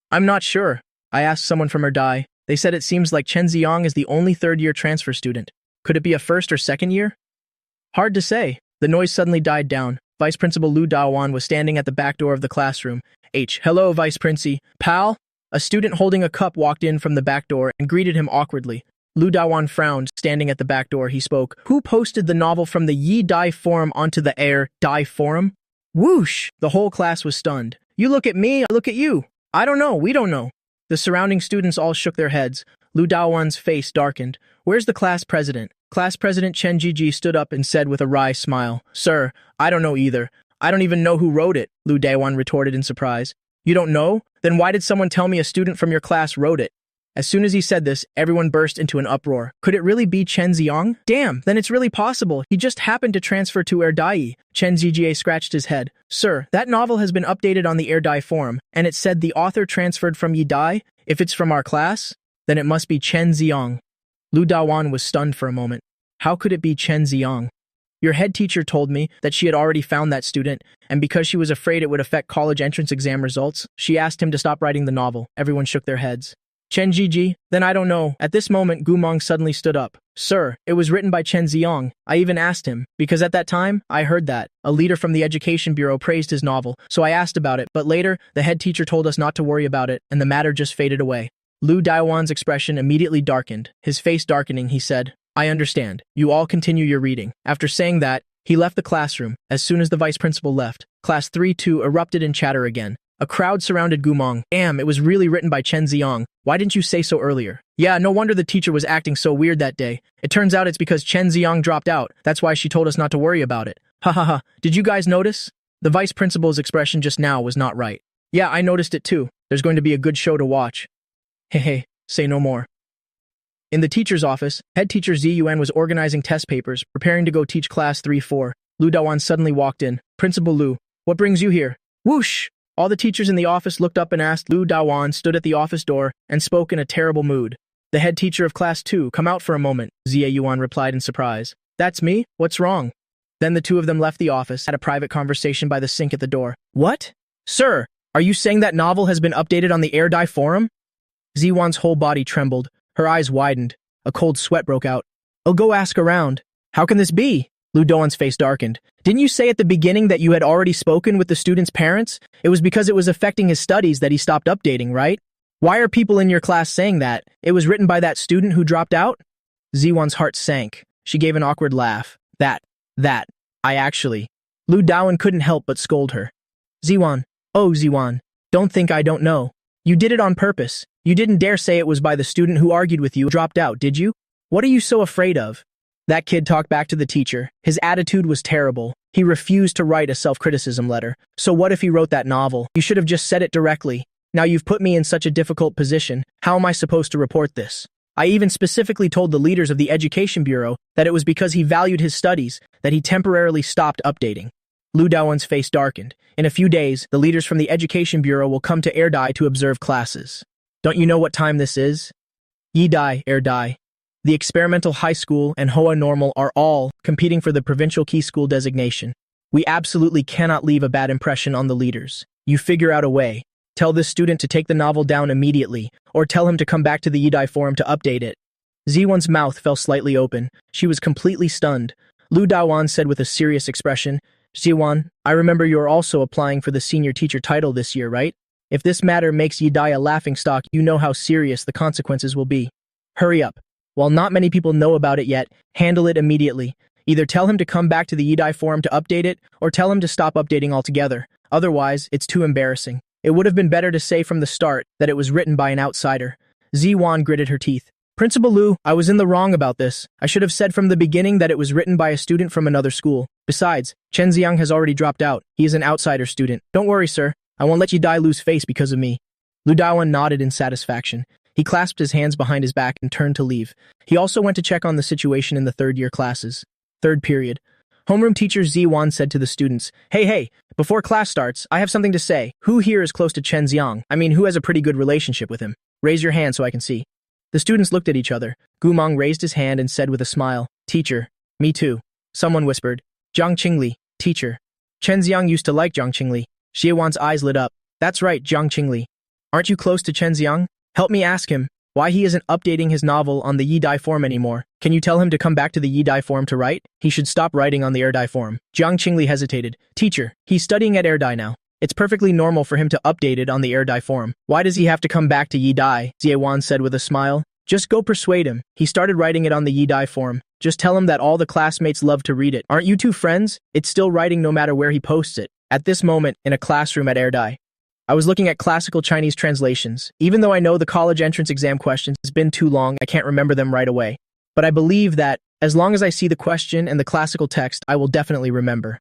I'm not sure. I asked someone from her die. They said it seems like Chen Ziong is the only third-year transfer student. Could it be a first or second year? Hard to say. The noise suddenly died down. Vice Principal Lu Dawan was standing at the back door of the classroom. Hello, Vice Princi. Pal? A student holding a cup walked in from the back door and greeted him awkwardly. Lu Dawan frowned. Standing at the back door, he spoke. Who posted the novel from the Yi Dai forum onto the Air Dai forum? Whoosh! The whole class was stunned. You look at me, I look at you. I don't know, we don't know. The surrounding students all shook their heads. Lu Dawan's face darkened. Where's the class president? Class President Chen Jiji stood up and said with a wry smile, Sir, I don't know either. I don't even know who wrote it, Lu Dawan retorted in surprise. You don't know? Then why did someone tell me a student from your class wrote it? As soon as he said this, everyone burst into an uproar. Could it really be Chen Ziong? Damn, then it's really possible. He just happened to transfer to Erdai. Chen Zijie scratched his head. Sir, that novel has been updated on the Erdai forum, and it said the author transferred from Yidai. If it's from our class, then it must be Chen Ziong. Lu Dawan was stunned for a moment. How could it be Chen Ziong? Your head teacher told me that she had already found that student, and because she was afraid it would affect college entrance exam results, she asked him to stop writing the novel. Everyone shook their heads. Chen Jiji, then I don't know. At this moment, Gu Mong suddenly stood up. Sir, it was written by Chen Ziong. I even asked him, because at that time, I heard that a leader from the Education Bureau praised his novel, so I asked about it, but later, the head teacher told us not to worry about it, and the matter just faded away. Lu Daiwan's expression immediately darkened. His face darkening, he said, I understand. You all continue your reading. After saying that, he left the classroom. As soon as the vice principal left, class 3-2 erupted in chatter again. A crowd surrounded Gu Mong. Damn, it was really written by Chen Ziong. Why didn't you say so earlier? Yeah, no wonder the teacher was acting so weird that day. It turns out it's because Chen Ziong dropped out. That's why she told us not to worry about it. Ha ha ha. Did you guys notice? The vice principal's expression just now was not right. Yeah, I noticed it too. There's going to be a good show to watch. Hey, say no more. In the teacher's office, head teacher Zi Yuan was organizing test papers, preparing to go teach class 3-4. Lu Dawan suddenly walked in. Principal Lu, what brings you here? Whoosh! All the teachers in the office looked up and asked. Lu Dawan stood at the office door and spoke in a terrible mood. The head teacher of class 2, come out for a moment, Zia Yuan replied in surprise. That's me? What's wrong? Then the two of them left the office, had a private conversation by the sink at the door. What? Sir, are you saying that novel has been updated on the Erdai forum? Ziwan's whole body trembled. Her eyes widened. A cold sweat broke out. I'll go ask around. How can this be? Lu Dawan's face darkened. Didn't you say at the beginning that you had already spoken with the student's parents? It was because it was affecting his studies that he stopped updating, right? Why are people in your class saying that? It was written by that student who dropped out? Ziwan's heart sank. She gave an awkward laugh. I actually... Lu Dawan couldn't help but scold her. Ziwan. Oh, Ziwan. Don't think I don't know. You did it on purpose. You didn't dare say it was by the student who argued with you dropped out, did you? What are you so afraid of? That kid talked back to the teacher. His attitude was terrible. He refused to write a self-criticism letter. So what if he wrote that novel? You should have just said it directly. Now you've put me in such a difficult position. How am I supposed to report this? I even specifically told the leaders of the Education Bureau that it was because he valued his studies that he temporarily stopped updating. Lu Dawan's face darkened. In a few days, the leaders from the Education Bureau will come to Erdai to observe classes. Don't you know what time this is? Yidai, Erdai. The experimental high school and Hoa Normal are all competing for the provincial key school designation. We absolutely cannot leave a bad impression on the leaders. You figure out a way. Tell this student to take the novel down immediately, or tell him to come back to the Yidai forum to update it. Ziwan's mouth fell slightly open. She was completely stunned. Lu Dawan said with a serious expression, Ziwan, I remember you're also applying for the senior teacher title this year, right? If this matter makes Yidai a laughingstock, you know how serious the consequences will be. Hurry up. While not many people know about it yet, handle it immediately. Either tell him to come back to the Yidai forum to update it, or tell him to stop updating altogether. Otherwise, it's too embarrassing. It would have been better to say from the start that it was written by an outsider. Ziwan gritted her teeth. Principal Lu, I was in the wrong about this. I should have said from the beginning that it was written by a student from another school. Besides, Chen Xiang has already dropped out. He is an outsider student. Don't worry, sir. I won't let Yidai lose face because of me. Lu Dawan nodded in satisfaction. He clasped his hands behind his back and turned to leave. He also went to check on the situation in the third-year classes. Third period. Homeroom teacher Ziwan said to the students, Hey, before class starts, I have something to say. Who here is close to Chen Xiang? I mean, who has a pretty good relationship with him? Raise your hand so I can see. The students looked at each other. Gu Mong raised his hand and said with a smile, Teacher. Me too. Someone whispered, Zhang Qingli, teacher. Chen Xiang used to like Zhang Qingli. Xie Wan's eyes lit up. That's right, Zhang Qingli. Aren't you close to Chen Xiang? Help me ask him why he isn't updating his novel on the Yi-Dai forum anymore. Can you tell him to come back to the Yi-Dai forum to write? He should stop writing on the Erdai forum. Jiang Qingli hesitated. Teacher, he's studying at Erdai now. It's perfectly normal for him to update it on the Erdai forum. Why does he have to come back to Yi-Dai? Ziewan said with a smile. Just go persuade him. He started writing it on the Yi-Dai forum. Just tell him that all the classmates love to read it. Aren't you two friends? It's still writing no matter where he posts it. At this moment, in a classroom at Erdai, I was looking at classical Chinese translations. Even though I know the college entrance exam questions has been too long, I can't remember them right away. But I believe that, as long as I see the question and the classical text, I will definitely remember.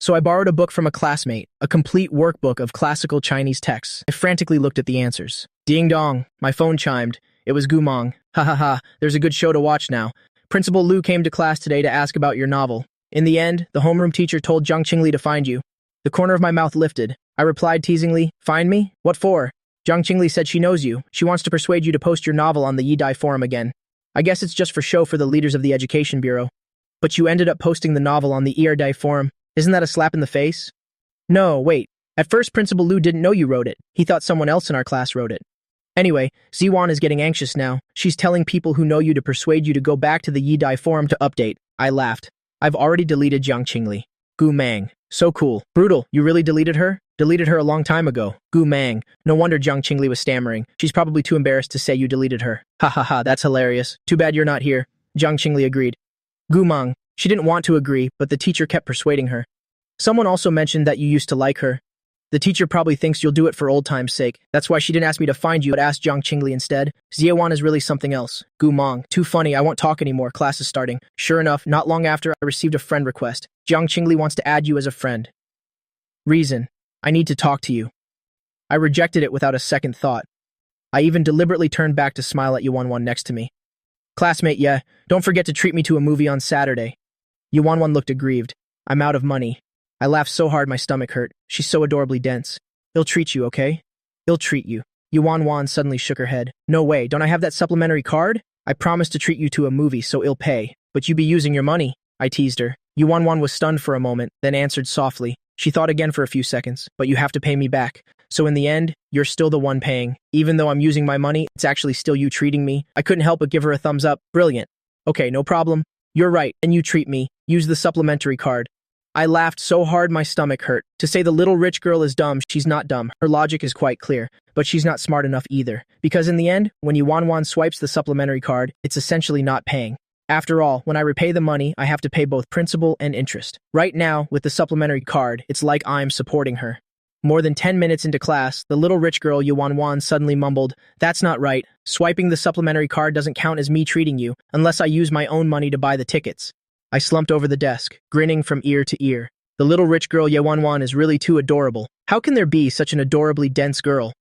So I borrowed a book from a classmate, a complete workbook of classical Chinese texts. I frantically looked at the answers. Ding dong, my phone chimed. It was Gumong. Ha ha ha, there's a good show to watch now. Principal Liu came to class today to ask about your novel. In the end, the homeroom teacher told Jiang Qingli to find you. The corner of my mouth lifted. I replied teasingly, find me? What for? Jiang Qingli said she knows you. She wants to persuade you to post your novel on the Yi-Dai forum again. I guess it's just for show for the leaders of the Education Bureau. But you ended up posting the novel on the Erdai forum. Isn't that a slap in the face? No, wait. At first, Principal Liu didn't know you wrote it. He thought someone else in our class wrote it. Anyway, Ziwan is getting anxious now. She's telling people who know you to persuade you to go back to the Yi-Dai forum to update. I laughed. I've already deleted Jiang Qingli. Gu Mang. So cool. Brutal. You really deleted her? Deleted her a long time ago. Gu Mang. No wonder Jiang Qingli was stammering. She's probably too embarrassed to say you deleted her. Ha ha ha, that's hilarious. Too bad you're not here. Jiang Qingli agreed. Gu Mang. She didn't want to agree, but the teacher kept persuading her. Someone also mentioned that you used to like her. The teacher probably thinks you'll do it for old time's sake. That's why she didn't ask me to find you, but asked Jiang Qingli instead. Ziewan is really something else. Gu Mang. Too funny, I won't talk anymore, class is starting. Sure enough, not long after, I received a friend request. Jiang Qingli wants to add you as a friend. Reason. I need to talk to you. I rejected it without a second thought. I even deliberately turned back to smile at Yuanwan next to me. Classmate, yeah, don't forget to treat me to a movie on Saturday. Yuanwan looked aggrieved. I'm out of money. I laughed so hard my stomach hurt. She's so adorably dense. He'll treat you, okay? He'll treat you. Yuanwan suddenly shook her head. No way, don't I have that supplementary card? I promised to treat you to a movie, so he'll pay. But you be using your money. I teased her. Yuanwan was stunned for a moment, then answered softly. She thought again for a few seconds. But you have to pay me back. So in the end, you're still the one paying. Even though I'm using my money, it's actually still you treating me. I couldn't help but give her a thumbs up. Brilliant. Okay, no problem. You're right, and you treat me. Use the supplementary card. I laughed so hard my stomach hurt. To say the little rich girl is dumb, she's not dumb. Her logic is quite clear. But she's not smart enough either. Because in the end, when Yuanwan swipes the supplementary card, it's essentially not paying. After all, when I repay the money, I have to pay both principal and interest. Right now, with the supplementary card, it's like I'm supporting her. More than 10 minutes into class, the little rich girl Yuanwan suddenly mumbled, "That's not right. Swiping the supplementary card doesn't count as me treating you, unless I use my own money to buy the tickets." I slumped over the desk, grinning from ear to ear. The little rich girl Yuanwan is really too adorable. How can there be such an adorably dense girl?